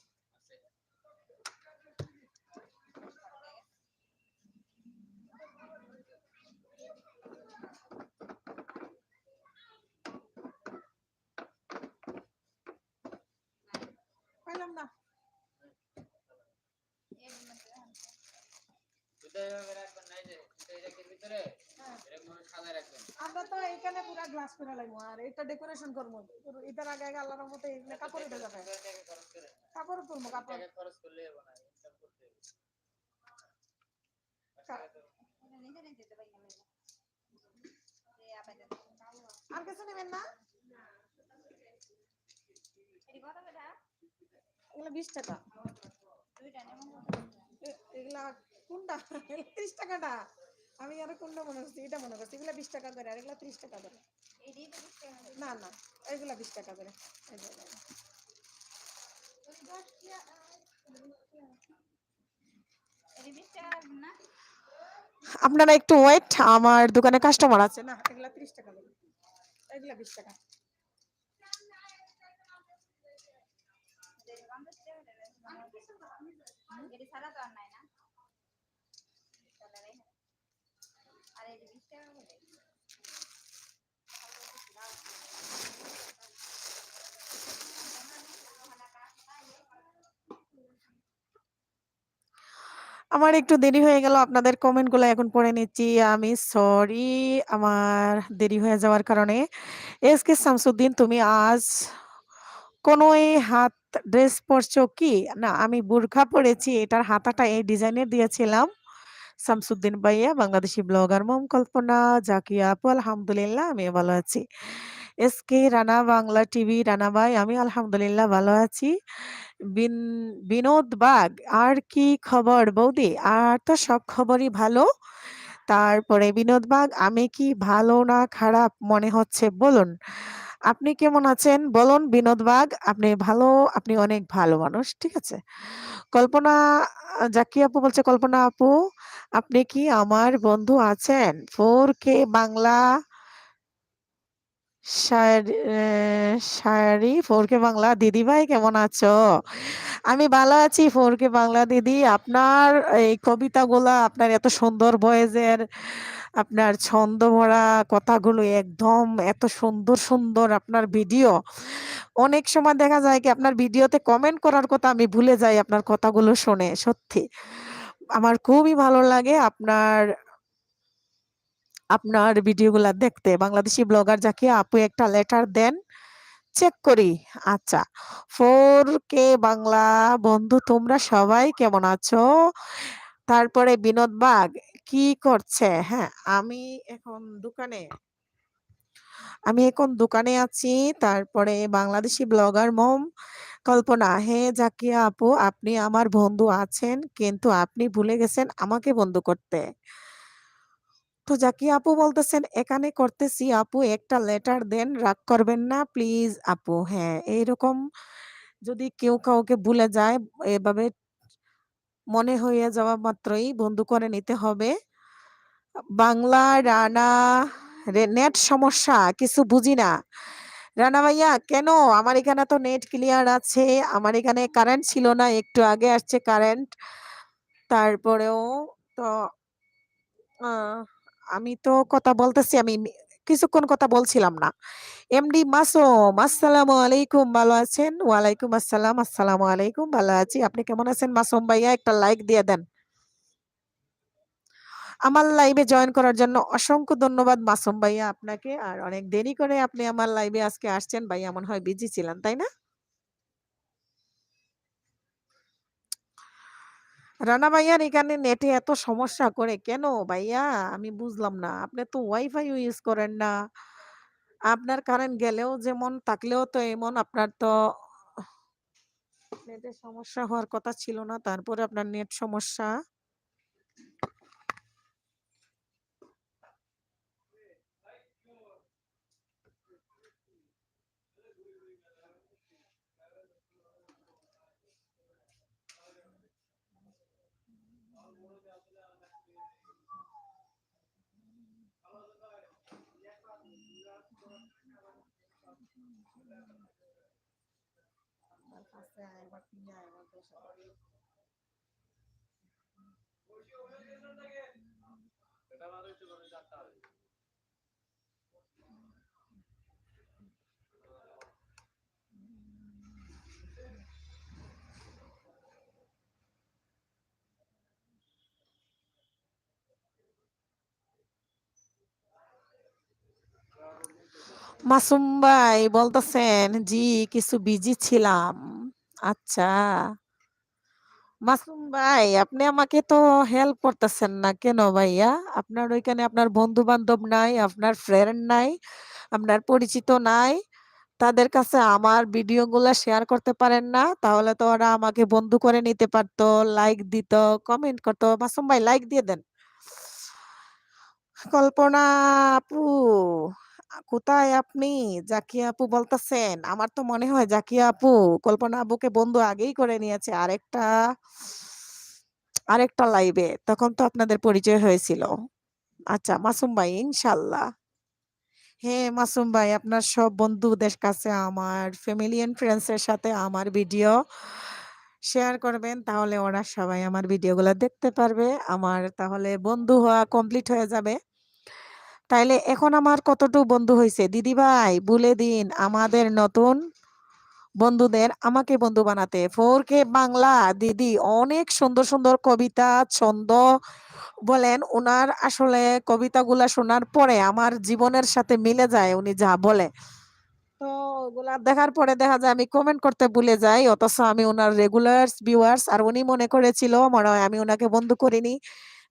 Speaker 1: পাইলাম না আমরা তো এখানে পুরো গ্লাস করে লাগবো আর এটা ডেকোরেশন করবো এটার আগে আগে আল্লাহর রহমতে কাপড় উঠে যাবে, কাপড় তুলবো কাপড় খরচ করলে হবে না ইনকাম করতে হবে। আর কিছু নেবেন না? এগুলো 20 টাকা, এগুলা কোনটা 30 টাকাটা আমি আরো কোনটা মনে করছি এটা মনে করছি এগুলা 20 টাকা করে আর এগুলা 30 টাকা করে। না না এগুলা 20 টাকা করে। আপনারা একটু ওয়েট, আমার দোকানে কাস্টমার আছে। না এগুলা 30 টাকা করে, এগুলা 20 টাকা। আমার একটু দেরি হয়ে গেল, আপনাদের কমেন্ট গুলো এখন পড়ে নিচ্ছি আমি, সরি আমার দেরি হয়ে যাওয়ার কারণে। এসকে শামসুদ্দিন তুমি আজ কোন এই হাত ড্রেস পরছো কি? না আমি বুরখা পরেছি, এটার হাতাটা এই ডিজাইনের দিয়েছিলাম শামসুদ্দিন ভাইয়া, বাংলাদেশি ব্লগার মম কল্পনা, জাকিয়া আপু আলহামদুলিল্লাহ আমি ভালো আছি। এসকে রানা বাংলা টিভি রানা ভাই আমি আলহামদুলিল্লাহ ভালো আছি। বিনোদ বাগ আর কি খবর বৌদি? আর তো সব খবরই ভালো। তারপরে বিনোদ বাগ আমি কি ভালো না খারাপ মনে হচ্ছে বলুন? আপনি কেমন আছেন বলুন বিনোদ বাগ? আপনি ভালো, আপনি অনেক ভালো মানুষ, ঠিক আছে। কল্পনা জাকি আপু বলছে, কল্পনা আপু আপনি কি আমার বন্ধু আছেন? 4K বাংলা শায়রি 4K বাংলা দিদি ভাই কেমন আছো? আমি ভালো আছি 4K বাংলা দিদি। আপনার এই কবিতাগুলা, আপনার এত সুন্দর ভয়েসের, আপনার ছন্দ ভরা কথাগুলো একদম এত সুন্দর সুন্দর আপনার ভিডিও। অনেক সময় দেখা যায় কি আপনার ভিডিওতে কমেন্ট করার কথা আমি ভুলে যাই আপনার কথাগুলো শুনে, সত্যি আমার খুবই ভালো লাগে আপনার আপনার ভিডিওগুলা দেখতে। বাংলাদেশি ব্লগার যাকে আপু একটা লেটার দেন চেক করি। আচ্ছা 4K বাংলা বন্ধু তোমরা সবাই কেমন আছো? তারপরে বিনোদ বাগ কি করছে? হ্যাঁ আমি এখন দোকানে আছি। তারপরে বাংলাদেশি ব্লগার মম কল্পনা, হে জাকিয়া আপু আপনি আমার বন্ধু আছেন কিন্তু আপনি ভুলে গেছেন আমাকে বন্ধু করতে। তো জাকিয়া আপু বলতেছেন এখানে করতেছি আপু একটা লেটার দেন, রাগ করবেন না প্লিজ আপু। হ্যাঁ এইরকম যদি কেউ কাউকে ভুলে যায়, এভাবে মনে হয়ে যাওয়া মাত্রই বন্ধু করে নিতে হবে। বাংলা রানা নেট সমস্যা কিছু বুঝি না। রানা ভাইয়া কেন? আমার এখানে তো নেট ক্লিয়ার আছে, আমার এখানে কারেন্ট ছিল না, একটু আগে আসছে কারেন্ট। তারপরেও তো আমি তো কথা বলতেছি, আমি কিছুক্ষণ কথা বলছিলাম না। এমডি মাসুম আসসালামু আলাইকুম, ভালো আছেন? ওয়ালাইকুম আসসালাম, আসসালামু আলাইকুম, ভালো আছি। আপনি কেমন আছেন মাসুম ভাইয়া? একটা লাইক দিয়ে দেন। আমার লাইভে জয়েন করার জন্য অসংখ্য ধন্যবাদ মাসুম ভাইয়া আপনাকে। আর অনেক দেরি করে আপনি আমার লাইভে আজকে আসছেন। ভাইয়া মনে হয় বিজি ছিলেন, তাই না? রানা ভাইয়ার এখানে নেটে এত সমস্যা করে কেন ভাইয়া? আমি বুঝলাম না। আপনি তো ওয়াইফাই ইউজ করেন না। আপনার কারেন্ট গেলেও যেমন থাকলেও তো এমন। আপনার তো নেটের সমস্যা হওয়ার কথা ছিল না। তারপরে আপনার নেট সমস্যা। মাসুম ভাই বলতেছেন জি কিছু বিজি ছিলাম। আচ্ছা মাসুম ভাই আপনি আমাকে তো হেল্প করতেছেন না কেন ভাইয়া? আপনার ওইখানে আপনার বন্ধু বান্ধব নাই, আপনার ফ্রেন্ড নাই, আপনার পরিচিত নাই, তাদের কাছে আমার ভিডিওগুলো শেয়ার করতে পারেন না? তাহলে তো ওরা আমাকে বন্ধু করে নিতে পারতো, লাইক দিত, কমেন্ট করতো। মাসুম ভাই লাইক দিয়ে দেন। কল্পনা আপু কোথায় আপনি? জাকিয়া আপু বলতেছেন। আমার তো মনে হয় জাকিয়া আপু কল্পনা আপুকে বন্ধু আগেই করে নিয়েছে আরেকটা আরেকটা লাইভে। তখন তো আপনাদের পরিচয় হয়েছিল। আচ্ছা মাসুম ভাই ইনশাল্লাহ। হ্যাঁ মাসুম ভাই আপনার সব বন্ধুদের কাছে আমার ফ্যামিলি এন্ড ফ্রেন্ডস এর সাথে আমার ভিডিও শেয়ার করবেন, তাহলে ওরা সবাই আমার ভিডিওগুলো দেখতে পারবে। আমার তাহলে বন্ধু হওয়া কমপ্লিট হয়ে যাবে। তাইলে এখন আমার কতটুকু বন্ধু হয়েছে দিদি ভাই বলে দিন আমাদের নতুন বন্ধুদের আমাকে বন্ধু বানাতে। 4K বাংলা দিদি অনেক সুন্দর সুন্দর কবিতা ছন্দ বলেন। উনার আসলে কবিতাগুলা শোনার পরে আমার জীবনের সাথে মিলে যায় উনি যা বলে। তো ওগুলা দেখার পরে দেখা যায় আমি কমেন্ট করতে ভুলে যাই, অথচ আমি ওনার রেগুলার ভিউয়ার্স। আর উনি মনে করেছিল মনে হয় আমি ওনাকে বন্ধু করিনি।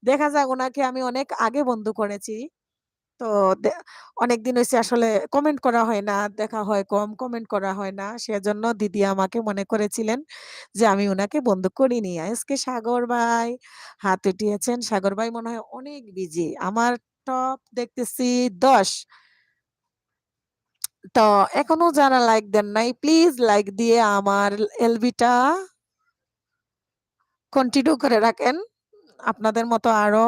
Speaker 1: দেখা যায় ওনাকে আমি অনেক আগে বন্ধু করেছি। তো অনেকদিন হয়েছে আসলে কমেন্ট করা হয় না, দেখা হয় কম, কমেন্ট করা হয় না। সেজন্য দিদি আমাকে মনে করেছিলেন যে আমি উনাকে বন্ধু করিনি। আজকে সাগর ভাই হাত উঠিয়েছেন। সাগর ভাই মনে হয় অনেক বিজি। আমার টপ দেখতেছি 10। তো এখনো যারা লাইক দেন নাই প্লিজ লাইক দিয়ে আমার এলবিটা কন্টিনিউ করে রাখেন। আপনাদের মতো আরো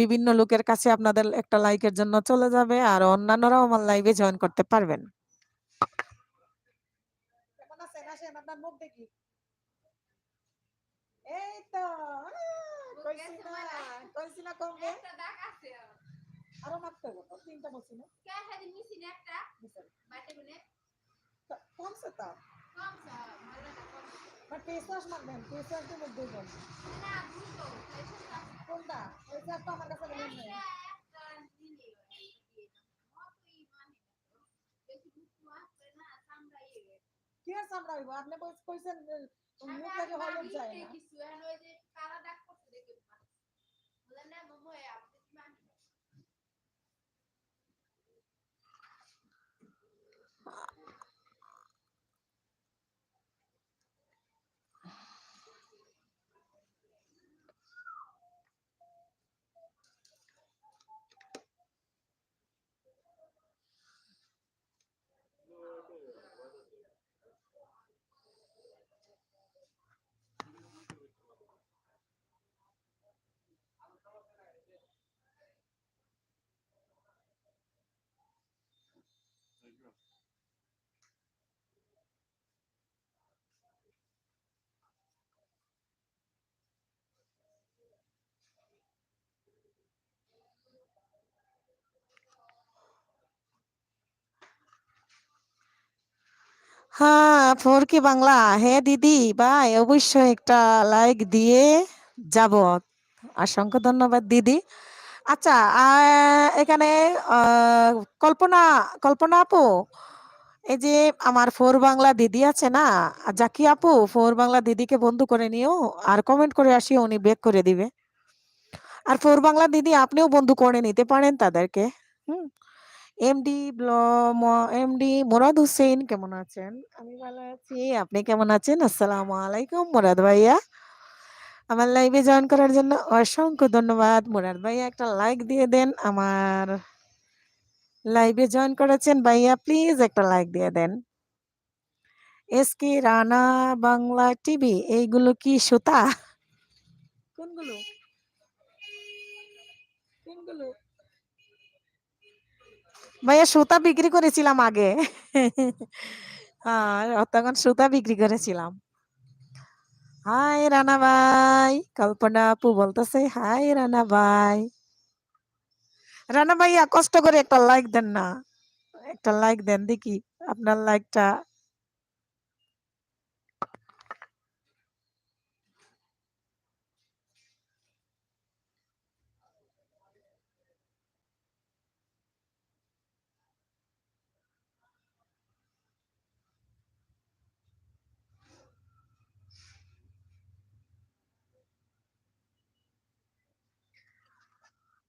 Speaker 1: বিভিন্ন লোকের কাছে আপনাদের একটা লাইকের জন্য চলে যাবে আর অন্যান্যরাও আমার লাইভে জয়েন করতে পারবেন। কেমন আছেন? আসেন আপনার মুখ দেখি। এই তো কইছি না, কইছি না কমবে। একটা দাগ আছে আরো মাত্র কত তিনটা বলছি না কে হেদি মিছি না একটা বাইতে গুনে কমছে তো কমছে ভালো না কমছে বাট ফেস ওয়াশ মারবেন, ফেস ওয়াশ দিয়ে মুখ ধুইবেন না ধুইবো কোনটা ওই যে তো আমার কাছে নেই একটা দিলে মতই মানে বেশি কিছু আসবে না সামরাই কি আর সামরাইবো? আপনি কইছেন মুখ লাগে হলুদ যায় না কিছু এখন ওই যে কালা দাগ করতে দেখে বুঝলেন না মোমো আপনি কি মানে হ্যাঁ 4K বাংলা। হ্যাঁ দিদি ভাই অবশ্যই একটা লাইক দিয়ে যাব। অসংখ্য ধন্যবাদ দিদি। আচ্ছা, এখানে কল্পনা কল্পনা আপু, এই যে আমার ফোর বাংলা দিদি আছে না, জাকি আপু, ফোর বাংলা দিদিকে বন্ধু করে নিও আর কমেন্ট করে আসিও, উনি বেক করে দিবে। আর ফোর বাংলা দিদি আপনিও বন্ধু করে নিতে পারেন তাদেরকে। হুম। এমডি এমডি মুরাদ হোসেন কেমন আছেন? আমি ভালো আছি, আপনি কেমন আছেন? আসসালামু আলাইকুম মুরাদ ভাইয়া। আমার লাইভে জয়েন করার জন্য অসংখ্য ধন্যবাদ। মুরাদ ভাইয়া একটা লাইক দিয়ে দেন। আমার লাইভে জয়েন করেছেন ভাইয়া, প্লিজ একটা লাইক দিয়ে দেন। এসকে রানা বাংলা টিভি, এইগুলো কি সুতা? কোনগুলো? কোনগুলো? ভাইয়া সুতা বিক্রি করেছিলাম আগে। তখন সুতা বিক্রি করেছিলাম। হাই রানা ভাই, কল্পনা আপু বলতেছে হাই রানা ভাই। রানা ভাইয়া কষ্ট করে একটা লাইক দেন না, একটা লাইক দেন দেখি আপনার লাইকটা।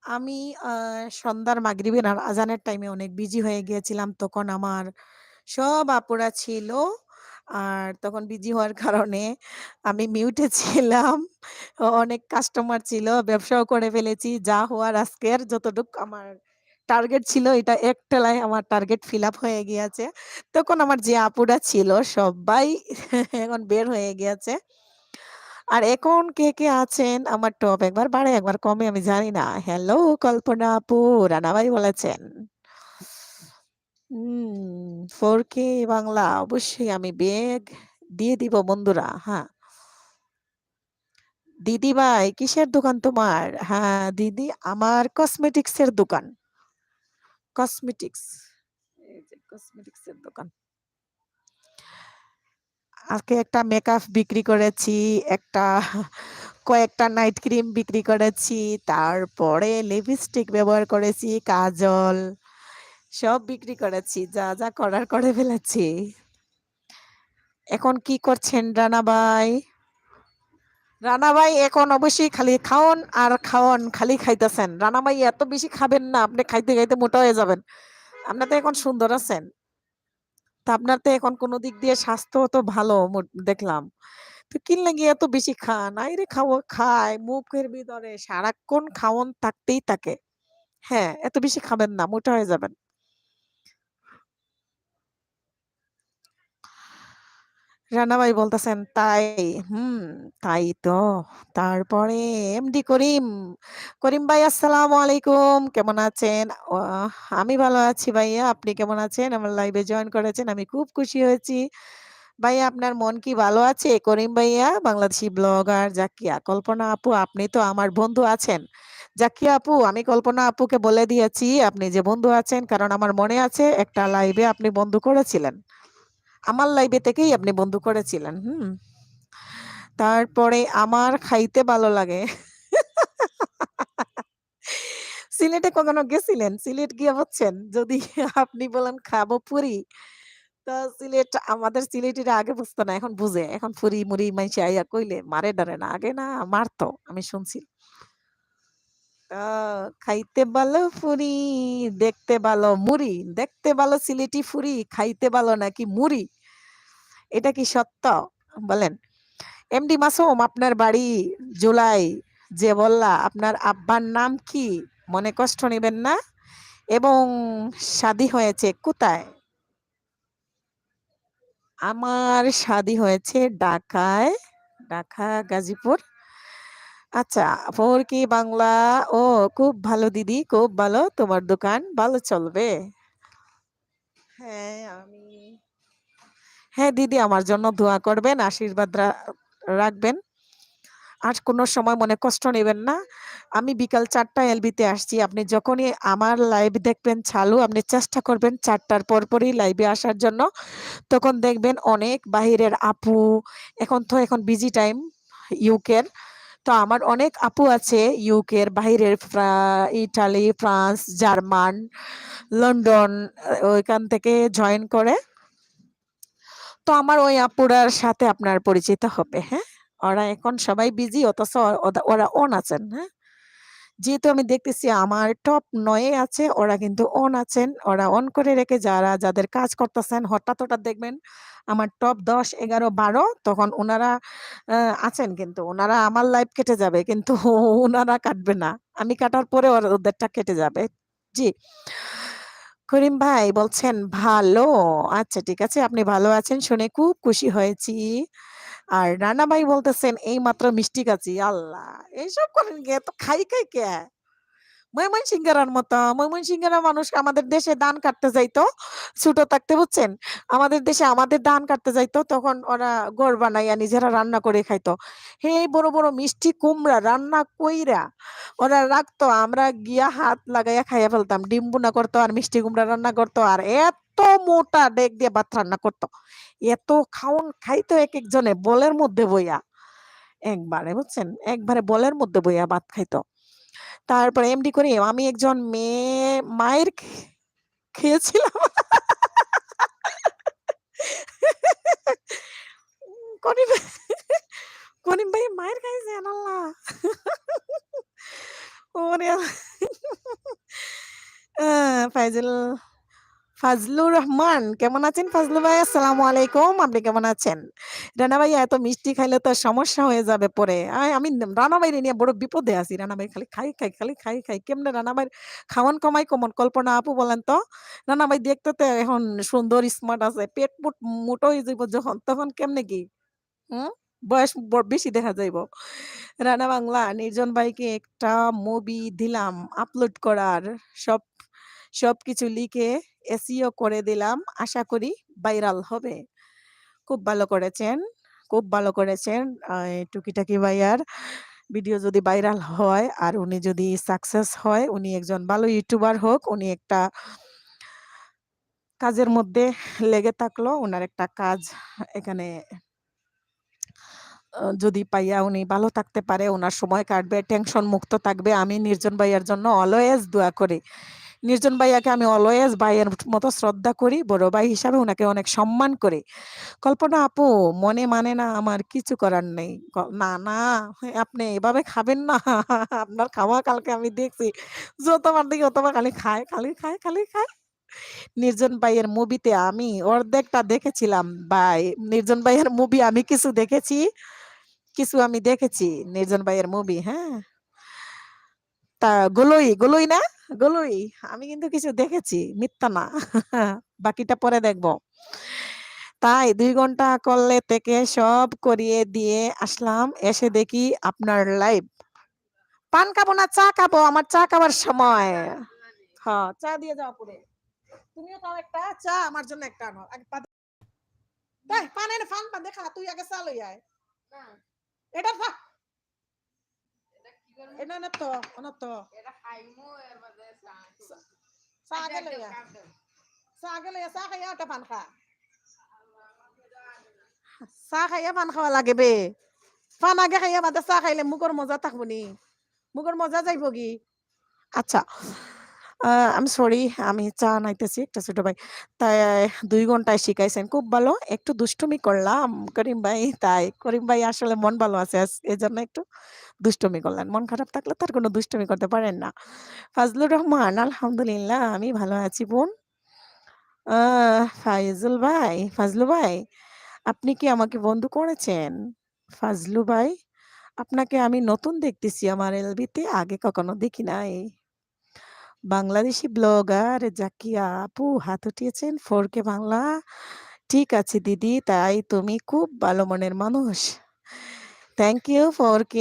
Speaker 1: আমি সন্ধ্যার মাগরিবের আর আজানের টাইমে অনেক বিজি হয়ে গিয়েছিলাম। তখন আমার সব আপুরা ছিল। আর তখন বিজি হওয়ার কারণে আমি মিউটে ছিলাম। অনেক কাস্টমার ছিল, ব্যবসাও করে ফেলেছি। যা হওয়ার আজকের যতটুক আমার টার্গেট ছিল, এটা এক টেলায় আমার টার্গেট ফিল আপ হয়ে গিয়েছে। তখন আমার যে আপুরা ছিল সবাই এখন বের হয়ে গিয়েছে। আর এখন কে, কে আছেন? আমার টপ একবার বাড়ে একবার কমে, আমি জানি না। হ্যালো কল্পনা আপু, রানা ভাই বলেছেন। 4K বাংলা অবশ্যই আমি বেগ দিয়ে দিব বন্ধুরা। হ্যাঁ। দিদি ভাই কিসের দোকান তোমার? হ্যাঁ দিদি, আমার কসমেটিক্স এর দোকান। কসমেটিক্স, এই যে কসমেটিক্স এর দোকান। আজকে একটা মেকআপ বিক্রি করেছি, একটা কয়েকটা নাইট ক্রিম বিক্রি করেছি, তারপরে লিপস্টিক ব্যবহার করেছি, কাজল সব বিক্রি করেছি, যা যা করার করে ফেলেছি। এখন কি করছেন রানা ভাই? রানা ভাই এখন অবশ্যই খালি খাওন আর খাওন, খালি খাইতেছেন। রানা ভাই এত বেশি খাবেন না, আপনি খাইতে খাইতে মোটা হয়ে যাবেন। আপনি তো এখন সুন্দর আছেন, তা আপনার তো এখন কোনো দিক দিয়ে স্বাস্থ্য তো ভালো দেখলাম। তো কি লাগে এত বেশি খান? আইরে খাওয়া খায় মুখের ভিতরে সারাক্ষণ খাওন থাকতেই থাকে। হ্যাঁ, এত বেশি খাবেন না, মোটা হয়ে যাবেন। রানা ভাই বলতেছেন তাই। হুম, তাই তো। তারপরে এমডি করিম, করিম ভাই আসসালামু আলাইকুম, কেমন আছেন? আমি ভালো আছি ভাইয়া, আপনি কেমন আছেন? আমার লাইভে জয়েন করেছেন, আমি খুব খুশি হয়েছি। ভাইয়া আপনার মন কি ভালো আছে? করিম ভাইয়া, বাংলাদেশি ব্লগার জাকিয়া, কল্পনা আপু আপনি তো আমার বন্ধু আছেন। জাকিয়া আপু, আমি কল্পনা আপুকে বলে দিয়েছি আপনি যে বন্ধু আছেন, কারণ আমার মনে আছে একটা লাইভে আপনি বন্ধু করেছিলেন। আমার লাইভে থেকেই আপনি বন্ধু করেছিলেন। তারপরে আমার খাইতে ভালো লাগে। সিলেটে কখনো গেছিলেন? সিলেট গিয়ে বুঝছেন, যদি আপনি বলেন খাবো পুরি, তো সিলেট আমাদের সিলেটিরা আগে বুঝতো না, এখন বুঝে। এখন ফুরি মুড়ি মাইশে আইয়া কইলে মারে ডারে না, আগে না মারতো, আমি শুনছি। খাইতে ভালো ফুরি, দেখতে ভালো মুড়ি, দেখতে ভালো সিলেটি ফুরি, খাইতে ভালো নাকি মুড়ি, এটা কি সত্য বলেন? এমডি মাসুম, আপনার বাড়ি জুলাই, যে বললা আপনার আব্বার নাম কি? মনে কষ্ট নেবেন না। এবং শাদী হয়েছে কোথায়? আমার শাদী হয়েছে ঢাকায়, ঢাকা গাজীপুর। আচ্ছা, ফোর কি বাংলা। ও খুব ভালো দিদি, খুব ভালো, তোমার দোকান ভালো চলবে। হ্যাঁ আমি, হ্যাঁ দিদি আমার জন্য দোয়া করবেন, আশীর্বাদ রাখবেন। আর কোনো সময় মনে কষ্ট নেবেন না। আমি বিকাল 4টায় এলবিতে আসছি। আপনি যখনই আমার লাইভ দেখবেন চালু, আপনি চেষ্টা করবেন 4টার পরপরই লাইভে আসার জন্য। তখন দেখবেন অনেক বাহিরের আপু, এখন তো এখন বিজি টাইম ইউকের। তো আমার অনেক আপু আছে ইউকের বাইরের, ইটালি, ফ্রান্স, জার্মান, লন্ডন, ওইখান থেকে জয়েন করে। তো আমার ওই আপুরার সাথে আপনার পরিচিত হবে, হ্যাঁ? ওরা এখন সবাই বিজি, অথচ ওরা অন আছেন, হ্যাঁ? যেহেতু আমি দেখতেছি আমার টপ ৯ এ আছে, ওরা কিন্তু অন আছেন। ওরা অন করে রেখে যাদের কাজ করতেছেন, হঠাৎ দেখবেন আমার টপ ১০, ১১, ১২, তখন উনারা আ আছেন, কিন্তু উনারা আমার লাইভ কেটে যাবে। কিন্তু উনারা কাটবে না। আমি কাটার পরে ওদেরটা কেটে যাবে। জি। করিম ভাই বলছেন ভালো। আচ্ছা ঠিক আছে। আপনি ভালো আছেন শুনে খুব খুশি হয়েছি। আর রানা ভাই বলতেছেন এইমাত্র মিষ্টি খাচ্ছি। আল্লাহ! এইসব করেন কে? এত খাই কে? ময়মনসিংহের মতো। ময়মনসিংহের মানুষ আমাদের দেশে ধান কাটতে যাইতো। ছোট থাকতে বুঝছেন? আমাদের দেশে আমাদের ধান কাটতে যাইতো। তখন ওরা ঘর বানাইয়া নিজেরা রান্না করে খাইতো। এই বড় মিষ্টি কুমড়া রান্না কইরা ওরা রাখতো। আমরা গিয়া হাত লাগাইয়া খাইয়া ফেলতাম। ডিম ভুনা করতো আর মিষ্টি কুমড়া রান্না করতো। আর এত মোটা ডেক দিয়ে ভাত রান্না করতো। এত খাইতো একেকজনে বলের মধ্যে বইয়া। একবারে বুঝছেন? একবারে বলের মধ্যে বইয়া ভাত খাইতো। তারপরে এমডি করি আমি একজন মায়ের খেয়েছিলাম। করিম করিম ভাই মায়ের খাইছেন আল্লাহ। ওরে ফাইজুল ফাজলুর রহমান কেমন আছেন ফাজলু ভাই? আসসালামু আলাইকুম। আপনি কেমন আছেন? রানা ভাই এত মিষ্টি খাইলে তো সমস্যা হয়ে যাবে পরে। আমি রানা ভাইরে নিয়ে বড় বিপদে আছি। রানা ভাই খালি খালি খাই। কেমনে রানা ভাইয়ের খাওয়ান কমাই কমন কল্পনা আপু বলেন তো? রানা ভাই দেখতে তো এখন সুন্দর স্মার্ট আছে। পেট মোটো হয়ে যাইব যখন তখন কেমনে কি? হুম? বয়স বেশি দেখা যাইব। রানা বাংলা নির্জন ভাইকে একটা মুভি দিলাম আপলোড করার। সব সবকিছু লিখে এসইও করে দিলাম। আশা করি ভাইরাল হবে। খুব ভালো করেছেন, খুব ভালো করেছেন। এই টুকিটাকি ভাইয়ার ভিডিও যদি ভাইরাল হয় আর উনি যদি সাকসেস হয়, উনি একজন ভালো ইউটিউবার হোক, উনি একটা কাজের মধ্যে লেগে থাকলো। উনার একটা কাজ এখানে যদি পাইয়া উনি ভালো থাকতে পারে, উনার সময় কাটবে, টেনশন মুক্ত থাকবে। আমি নির্জন ভাইয়ার জন্য অলওয়েজ দোয়া করি। নির্জন ভাইয়াকে আমি অলওয়েজ ভাইয়ের মতো শ্রদ্ধা করি। বড় ভাই হিসাবে উনাকে অনেক সম্মান করি। কল্পনা আপু মনে মানে না আমার কিছু করার নেই। না, আপনি এভাবে খাবেন না। আপনার খাওয়া কালকে আমি দেখছি। যতবার দেখি ততবার খালি খায়। নির্জন ভাইয়ের মুভিতে আমি অর্ধেকটা দেখেছিলাম ভাই। নির্জন ভাইয়ের মুভি আমি কিছু আমি দেখেছি নির্জন ভাইয়ের মুভি, হ্যাঁ? তা গোলই না? গোলই। আমি কিন্তু কিছু দেখেছি, মিথ্যা না। বাকিটা পরে দেখব। তাই ২ ঘন্টা করলে থেকে সব করিয়ে দিয়ে আসলাম। এসে দেখি আপনার লাইভ। পান খাবো না চা খাবো। আমার চা খাবার সময়। চা দিয়ে যাও পুরে। তুমিও খাও একটা চা আমার জন্য একটা আনো। আগে পান এনে পান দেখা তুই আগে চা লই আয়। না। এটা ফা এটা না তো, না তো। এটা খাইমু এর বাদে চা। চা আগে লই আয়। চা খাইয়া একটা পান খা। চা খাইয়া পান খাওয়া লাগে বে। পান আগে খাইয়া বাদে চা খাইলে মুখর মজা থাকবো নি। মুখর মজা যাইব কি? আচ্ছা। আমি সরি আমি চা আনাইতেছি একটা ছোট ভাই। তাই ২ ঘন্টায় শিখাইছেন। খুব ভালো। একটু দুষ্টুমি করলাম করিম ভাই। তাই করিম ভাই আসলে মন ভালো আছে এজন্য একটু দুষ্টুমি করলেন। মন খারাপ থাকলে তো আর কোনো দুষ্টুমি করতে পারেন না। ফাজলুর রহমান আলহামদুলিল্লাহ আমি ভালো আছি বোন। আ ফাজলু ভাই আপনি কি আমাকে বন্ধু করেছেন? ফাজলু ভাই আপনাকে আমি নতুন দেখতেছি আমার এলবিতে আগে কখনো দেখি নাই। বাংলাদেশি ব্লগার জাকিয়া আপু হাত উঠিয়েছেন 4K বাংলা। ঠিক আছে দিদি, তাই তুমি খুব ভালো মনের মানুষ। থ্যাংক ইউ 4K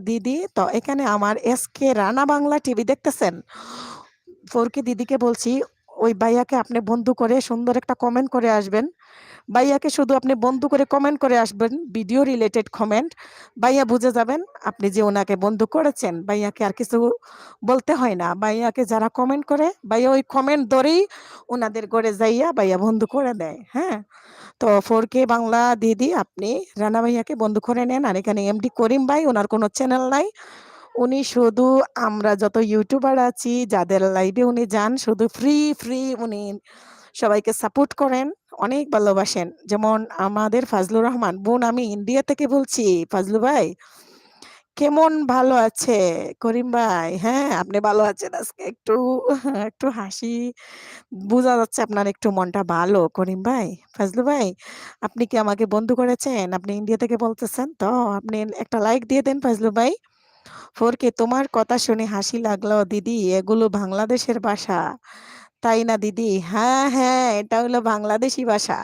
Speaker 1: দিদি। তো এখানে আমার এসকে রানা বাংলা টিভি দেখতেছেন। 4K দিদিকে বলছি ওই ভাইয়াকে আপনি বন্ধু করে সুন্দর একটা কমেন্ট করে আসবেন। ভাইয়াকে শুধু আপনি বন্ধু করে কমেন্ট করে আসবেন, ভিডিও রিলেটেড কমেন্ট। ভাইয়া বুঝে যাবেন আপনি যে ওনাকে বন্ধু করেছেন। ভাইয়াকে আর কিছু বলতে হয় না। ভাইয়াকে যারা কমেন্ট করে, ভাইয়া ওই কমেন্ট ধরেই ওনাদের ঘরে যাইয়া ভাইয়া বন্ধু করে দেয়। হ্যাঁ, তো 4K বাংলা দিদি আপনি রানা ভাইয়াকে বন্ধু করে নেন। আর এখানে এমডি করিম ভাই, ওনার কোনো চ্যানেল নাই। উনি শুধু আমরা যত ইউটিউবার আছি যাদের লাইভে উনি যান, শুধু ফ্রি ফ্রি উনি সবাইকে সাপোর্ট করেন, অনেক ভালোবাসেন। যেমন আমাদের ফাজলুর রহমান বোন, আমি ইন্ডিয়া থেকে বলছি। ফাজলু ভাই কেমন ভালো আছে? করিম ভাই, হ্যাঁ আপনি ভালো আছেন? আজকে একটু একটু হাসি, বোঝা যাচ্ছে আপনার একটু মনটা ভালো। করিম ভাই, ফাজলু ভাই, আপনি কি আমাকে বন্ধু করেছেন? আপনি ইন্ডিয়া থেকে বলতেছেন তো, আপনি একটা লাইক দিয়ে দেন ফাজলু ভাই। 4K তোমার কথা শুনে হাসি লাগলো দিদি, এগুলো বাংলাদেশের ভাষা তাই না দিদি? হ্যাঁ হ্যাঁ, এটা হলো বাংলাদেশি ভাষা।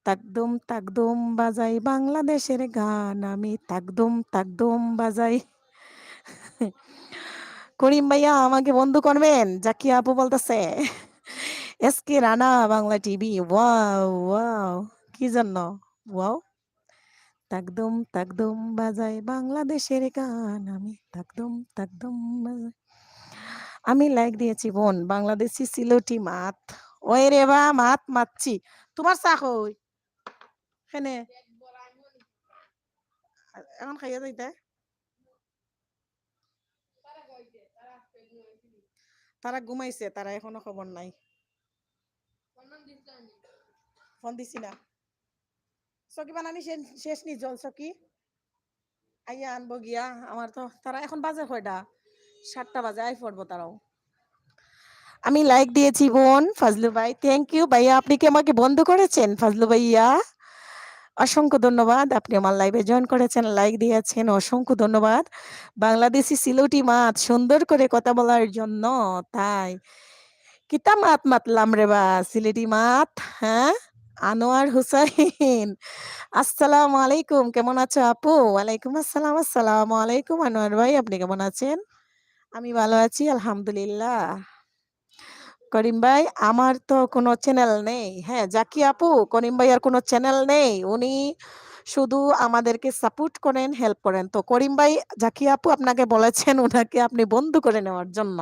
Speaker 1: তাকদুম তাকদুম বাজাই বাংলাদেশের গান, আমি তাকদুম তাকদুম বাজাই। করিম ভাইয়া আমাকে বন্ধু করবেন? জাকিয়া আপু বলতেছে। SK Rana Bangla TV, wow wow, কি জন্য ওয়াও? তাকদুম তাকদুম বাজাই বাংলাদেশের গান, আমি তাকদুম তাকদুম বাজাই। আমি লাইক দিয়েছি বোন, বাংলাদেশি সিলোটি মাত। ওই রে বা, মাত মাতছি। তোমার চা কই? হেনে এখন খাইয়া যাইতে। তারা ঘুমাইছে, তারা এখনো খবর নাই। ফোন দিছি না। চকি বানানি শেষ নি, জল চকি আইয়া আনবো গিয়া। আমার তো তারা এখন বাজে কয়টা? 7টা বাজে, আই পড়বো তারাও। আমি লাইক দিয়েছি বোন। ফাজলু ভাই থ্যাংক ইউ। ভাইয়া আপনি কি আমাকে বন্ধু করেছেন? ফাজলু ভাইয়া অসংখ্য ধন্যবাদ, আপনি আমার লাইভে জয়েন করেছেন, লাইক দিয়েছেন, অসংখ্য ধন্যবাদ। বাংলাদেশি সিলুটি মাত সুন্দর করে কথা বলার জন্য। তাই কিতা মাত মাতলাম রে বা, সিলেটি মাত। হ্যাঁ, আনোয়ার হুসাইন, আসসালামু আলাইকুম, কেমন আছো আপু? ওয়ালাইকুম আসসালাম। আসসালামু আলাইকুম আনোয়ার ভাই, আপনি কেমন আছেন? আমি ভালো আছি আলহামদুলিল্লাহ। করিম ভাই আমার তো কোনো চ্যানেল নেই। হ্যাঁ জাকি আপু, করিম ভাই আর কোনো চ্যানেল নেই, উনি শুধু আমাদেরকে সাপোর্ট করেন, হেল্প করেন। তো করিম ভাই, জাকি আপু আপনাকে বলেছেন ওনাকে আপনি বন্ধু করে নেওয়ার জন্য,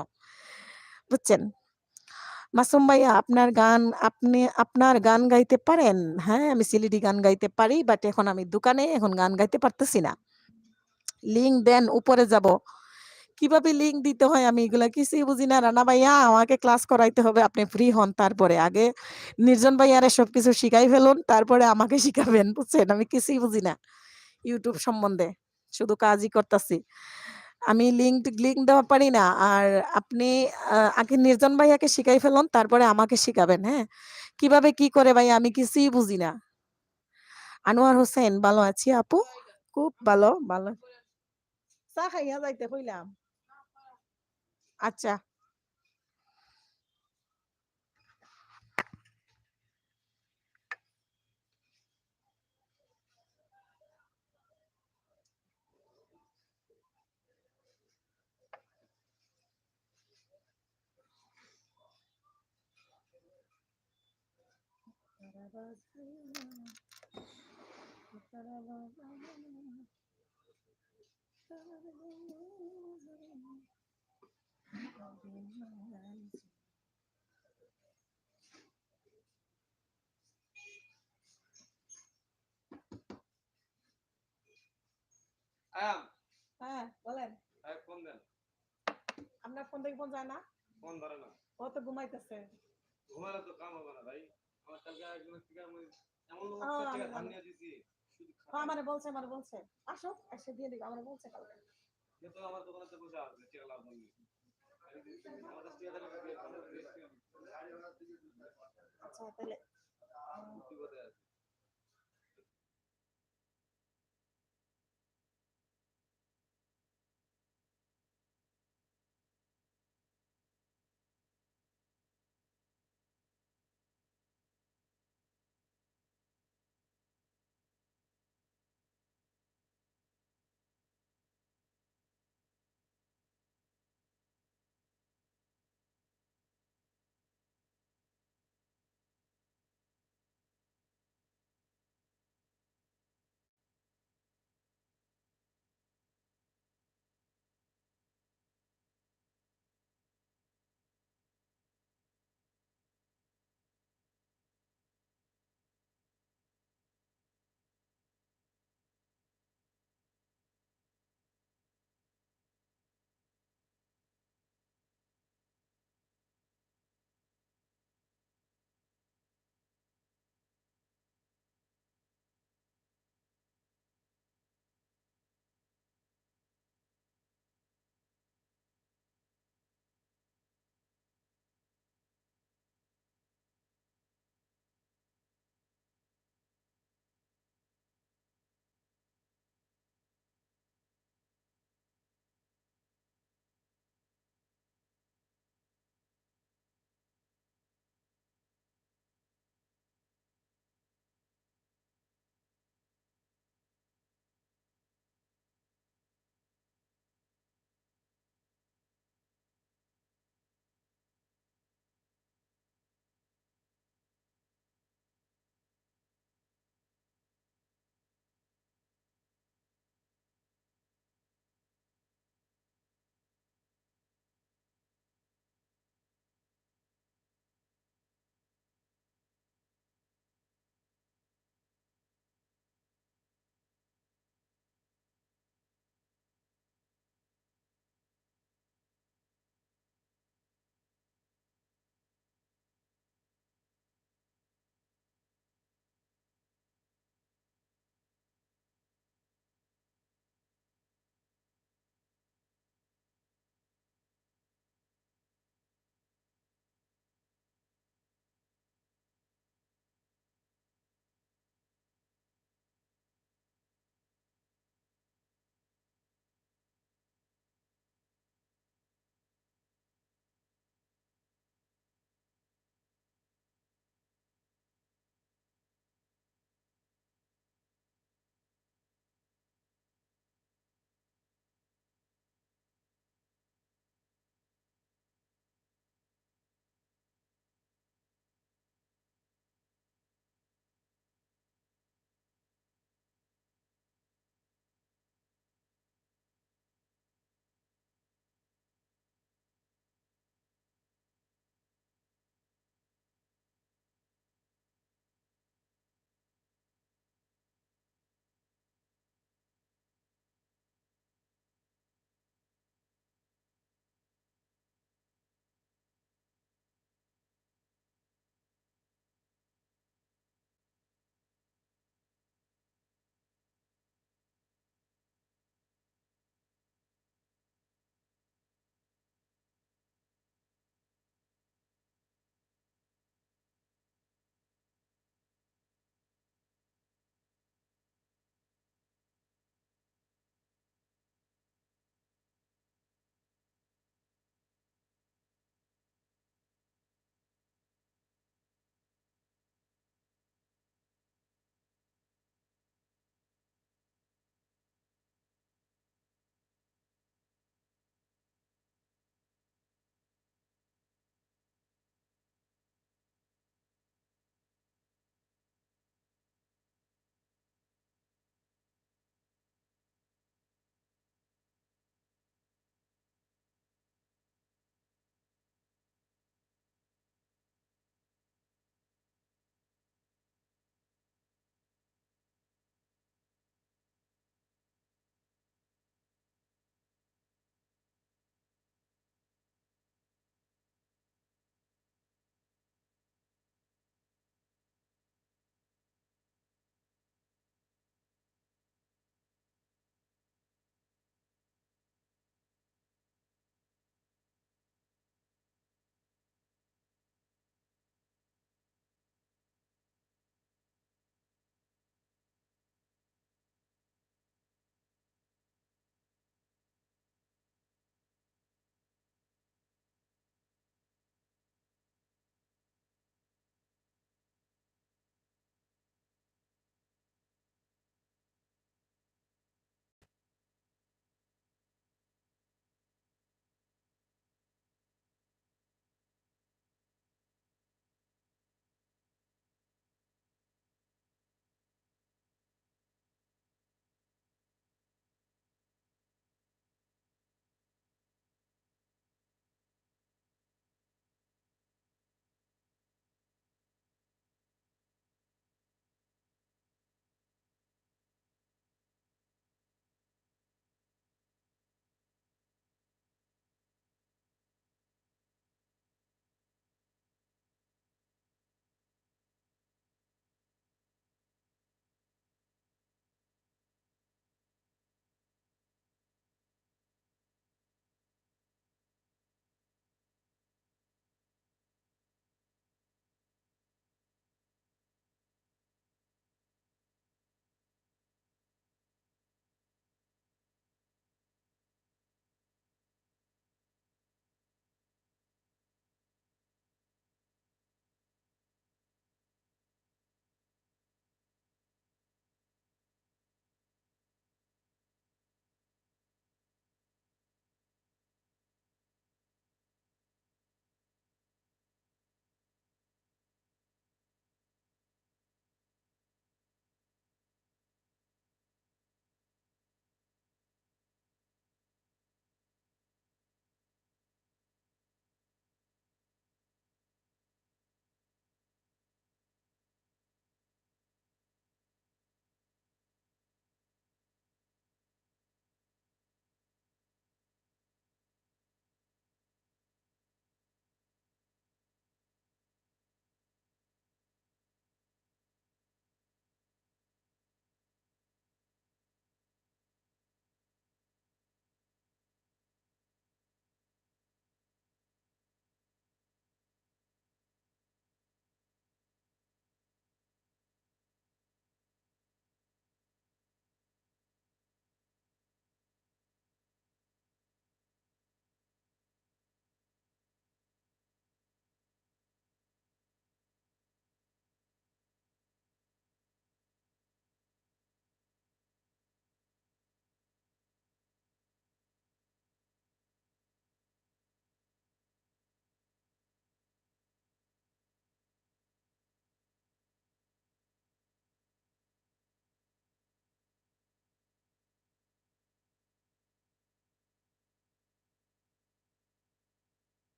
Speaker 1: বুঝছেন? মাসুম ভাইয়া আপনার গান, আপনি আপনার গান গাইতে পারেন? হ্যাঁ আমি সিলেটি গান গাইতে পারি, বাট এখন আমি দোকানে, এখন গান গাইতে পারতেছি না। লিঙ্ক দেন, উপরে যাব। কিভাবে লিঙ্ক দিতে হয় আমি এগুলা কিছুই বুঝি না। রানা ভাইয়া আমাকে ক্লাস করাইতে হবে, আপনি ফ্রি হন তারপরে। আগে নির্জন ভাইয়ারে সবকিছু শিখাই ফেলুন, তারপরে আমাকে শিখাবেন, বুঝছেন? আমি কিছুই বুঝি না ইউটিউব সম্বন্ধে, শুধু কাজই করতেছি। আমি লিঙ্ক লিঙ্ক দেওয়া পারি না। আর আপনি আগে নির্জন ভাইয়াকে শিখাই ফেলুন, তারপরে আমাকে শিখাবেন। হ্যাঁ, কিভাবে কি করে ভাই আমি কিছুই বুঝি না। আনোয়ার হোসেন, ভালো আছি আপু, খুব ভালো ভালো। চা খাইয়া যাইতে কইলাম। আচ্ছা। হ্যাঁ বলেন। ফোন দেন। আপনার ফোন থেকে ফোন যায় না? ফোন ধরে না। ও তো ঘুমাইতেছে। ঘুমালে তো কাম হবে না ভাই। আমার কালকে একজনের থেকে আমি এমন লোক থেকে ধান নিয়ে দিছি। হ্যাঁ আমারে বলছে, আমারে বলছে। আসো, এসে দিয়ে দিবা, আমারে বলছে কালকে। কিন্তু আমার দোকানে বসে আছে, টিকা লাভ নেই। আচ্ছা তাহলে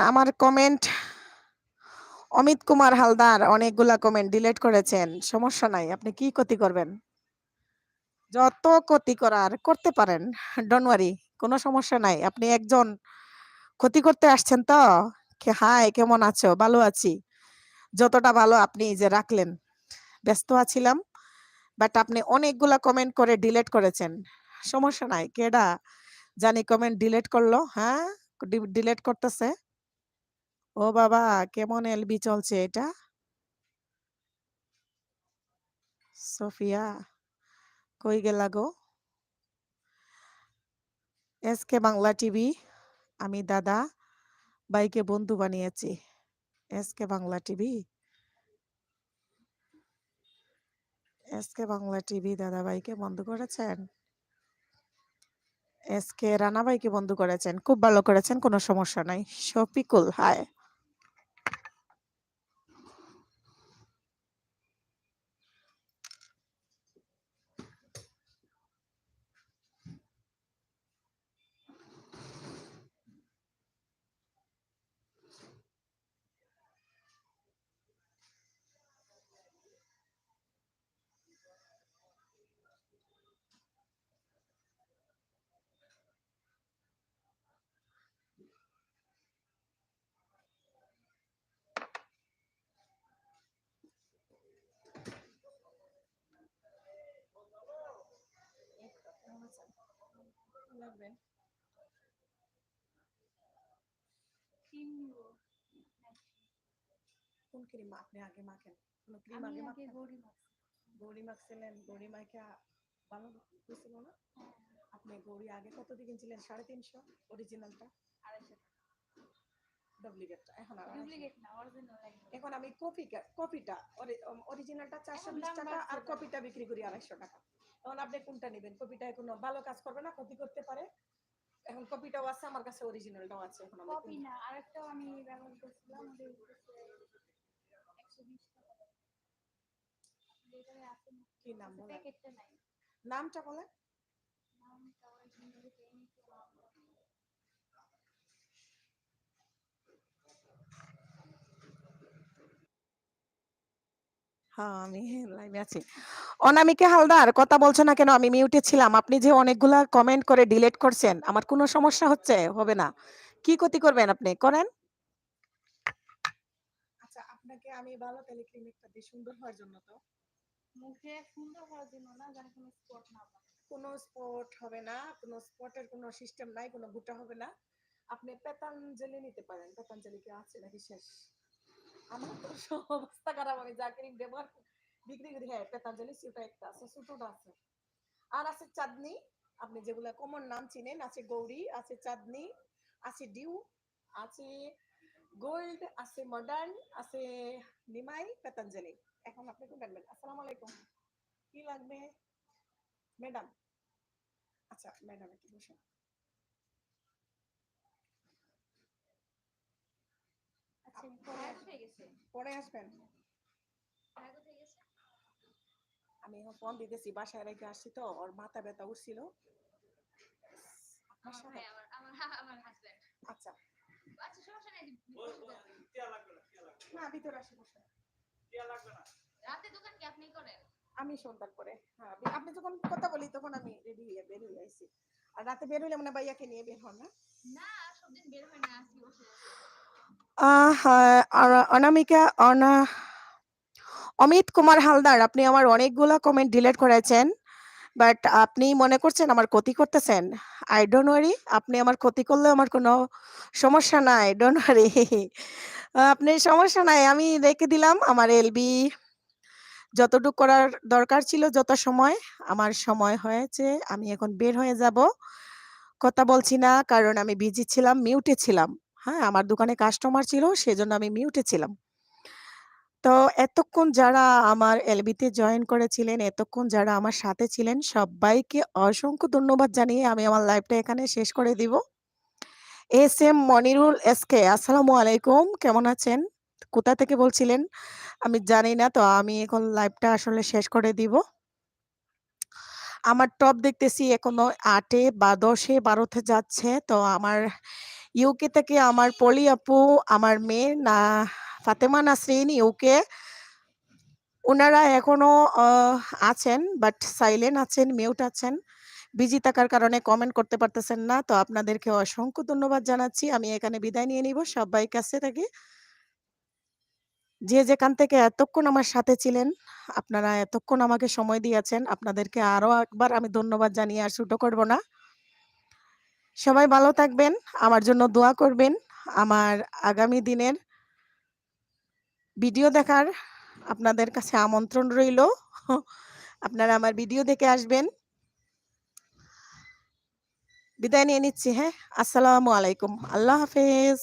Speaker 1: আমার কমেন্ট অমিত কুমার হালদার অনেকগুলা কমেন্ট ডিলিট করেছেন, সমস্যা নাই, আপনি কি ক্ষতি করবেন? যত ক্ষতি করার করতে পারেন, ডোন্ট ওয়ারি, কোনো সমস্যা নাই। আপনি একজন ক্ষতি করতে আসছেন তো। হাই, কেমন আছো? ভালো আছি। যতটা ভালো আপনি যে রাখলেন, ব্যস্ত আছিলাম, বাট আপনি অনেকগুলা কমেন্ট করে ডিলিট করেছেন, সমস্যা নাই। কেডা জানি কমেন্ট ডিলিট করলো? হ্যাঁ, ডিলিট করতেছে। ও বাবা, কেমন এলবি চলছে এটা? সোফিয়া কই গেলা গো? এসকে বাংলা টিভি, আমি দাদা ভাইকে বন্ধু বানিয়েছি। SK Bangla TV, SK Bangla TV দাদা ভাইকে বন্ধ করেছেন? এসকে রানা ভাইকে বন্ধ করেছেন, খুব ভালো করেছেন, কোনো সমস্যা নাই। শফিকুল হাই। কোন ক্রিম আপনি আগে মাখেন? কোন ক্রিম আগে মাখেন? গৌরি মাখছিলেন, গৌরি মাখা ভালো হয়েছিল না? আপনি গৌরি আগে কত দিয়ে কিনছিলেন? 350 অরিজিনালটা, 250 ডুপ্লিকেটটা এখন আর ডুপ্লিকেট না, অরিজিনাল। এখন আমি কপিটা অরিজিনালটা 420 টাকা আর কপিটা বিক্রি করি 250 টাকা। এখন আপনি কোনটা নেবেন? কপিটা কোনো ভালো কাজ করবে না, ক্ষতি করতে পারে। এখন কপিটাও আছে আমার কাছে, অরিজিনালটাও আছে। এখন আমি কপি না, আরেকটাও আমি ব্যবহার করছিলাম, ওদের 120 টাকা। এটারে আছে কি নাম বলেন? প্যাকেটটা নাই, নামটা বলেন। নামটা অরিজিনালি হ্যাঁ, আমি লাইভে আছি। অনামিকা হালদার কথা বলছো না কেন? আমি মিউটে ছিলাম। আপনি যে অনেকগুলা কমেন্ট করে ডিলিট করছেন, আমার কোনো সমস্যা হচ্ছে? হবে না। কি ক্ষতি করবেন আপনি? করেন। আচ্ছা, আপনাকে আমি ভালো তেলে ক্রিম একটা দিই সুন্দর হওয়ার জন্য। তো মুখে সুন্দর হওয়ার জন্য না, যেন কোনো স্পট না পড়ে। কোনো স্পট হবে না, কোনো স্পটের কোনো সিস্টেম নাই, কোনো গুটা হবে না। আপনি পেতাঞ্জলি নিতে পারেন। পেতাঞ্জলি কি আছে নাকি শেষ? আমার তো অবস্থা খারাপ, আমি যা ক্রিম ব্যবহার বিক্রি করি। হ্যাঁ, পেতাঞ্জলি সুটা একটা আছে, সুটোটা আছে। আর আছে চাঁদনি, আপনি যেগুলা কমন নাম চিনেন, আছে গৌরী, আছে চাঁদনি, আছে ডিউ, আছে গোল্ড, আছে মডার্ন, আছে নিমাই, পেতাঞ্জলি। এখন আপনি কোনটা নেবেন? আসসালামু আলাইকুম, কি লাগবে ম্যাডাম? আচ্ছা ম্যাডাম একটু বসে, আচ্ছা পরে আসবেন। আমি এখন ফোন দিতেছি, বাসায় রেখে আসছি তো, ওর মাথা ব্যথা উঠছিল। আচ্ছা না, ভিতরে আসি, বসে। আমি সন্ধ্যার পরে, হ্যাঁ, আপনি যখন কথা বলি তখন আমি রেডি হয়ে বের হয়ে আইছি। আর রাতে বের হইলে মানে ভাইয়াকে নিয়ে বের হন না? না, সবদিন বের হয় না, আজকে বসে অনামিকা অমিত কুমার হালদার, আপনি আমার অনেকগুলা কমেন্ট ডিলিট করেছেন, বাট আপনি মনে করছেন আমার ক্ষতি করতেছেন। আই ডোন্ট ওয়ারি, আপনি আমার ক্ষতি করলে আমার কোনো সমস্যা নাই, ডোন্ট ওয়ারি। আপনি সমস্যা নাই, আমি রেখে দিলাম আমার এলবি যতটুকু করার দরকার ছিল, যত সময় আমার সময় হয়েছে, আমি এখন বের হয়ে যাব। কথা বলছি না কারণ আমি বিজি ছিলাম, মিউটে ছিলাম। হ্যাঁ, আমার দোকানে কাস্টমার ছিল, সেজন্য আমি মিউটে ছিলাম। তো এতক্ষণ যারা আমার এলবিতে জয়েন করেছিলেন, এতক্ষণ যারা আমার সাথে ছিলেন, সবাইকে অসংখ্য ধন্যবাদ জানিয়ে আমি আমার লাইভটা এখানে শেষ করে দিব। এস এম মনিরুল এসকে, আসসালামু আলাইকুম, কেমন আছেন? কোথা থেকে বলছিলেন আমি জানি না, তো আমি এখন লাইভটা আসলে শেষ করে দিব। আমার টপ দেখতেছি এখনো 8-এ বা 10-এ 12-তে যাচ্ছে, তো আমার ইউকে থেকে আমার পলি আপু, আমার মেয়ে না ফাতেমা নাসরিন ইউকে, ওনারা এখনো আছেন, বাট সাইলেন্ট আছেন, মিউট আছেন। বিজি থাকার কারণে কমেন্ট করতে পারতেছেন না। তো আপনাদেরকে অসংখ্য ধন্যবাদ জানাচ্ছি। আমি এখানে বিদায় নিয়ে নিব সবাই কাছে থেকে। যে যেখান থেকে এতক্ষণ আমার সাথে ছিলেন, আপনারা এতক্ষণ আমাকে সময় দিয়েছেন, আপনাদেরকে আরো একবার আমি ধন্যবাদ জানিয়ে আর ছোট করব না। সবাই ভালো থাকবেন, আমার জন্য দোয়া করবেন। আমার আগামী দিনের ভিডিও দেখার আপনাদের কাছে আমন্ত্রণ রইল। আপনারা আমার ভিডিও দেখে আসবেন। বিদায় নিয়ে নিচ্ছি। হ্যাঁ, আসসালামু আলাইকুম, আল্লাহ হাফেজ।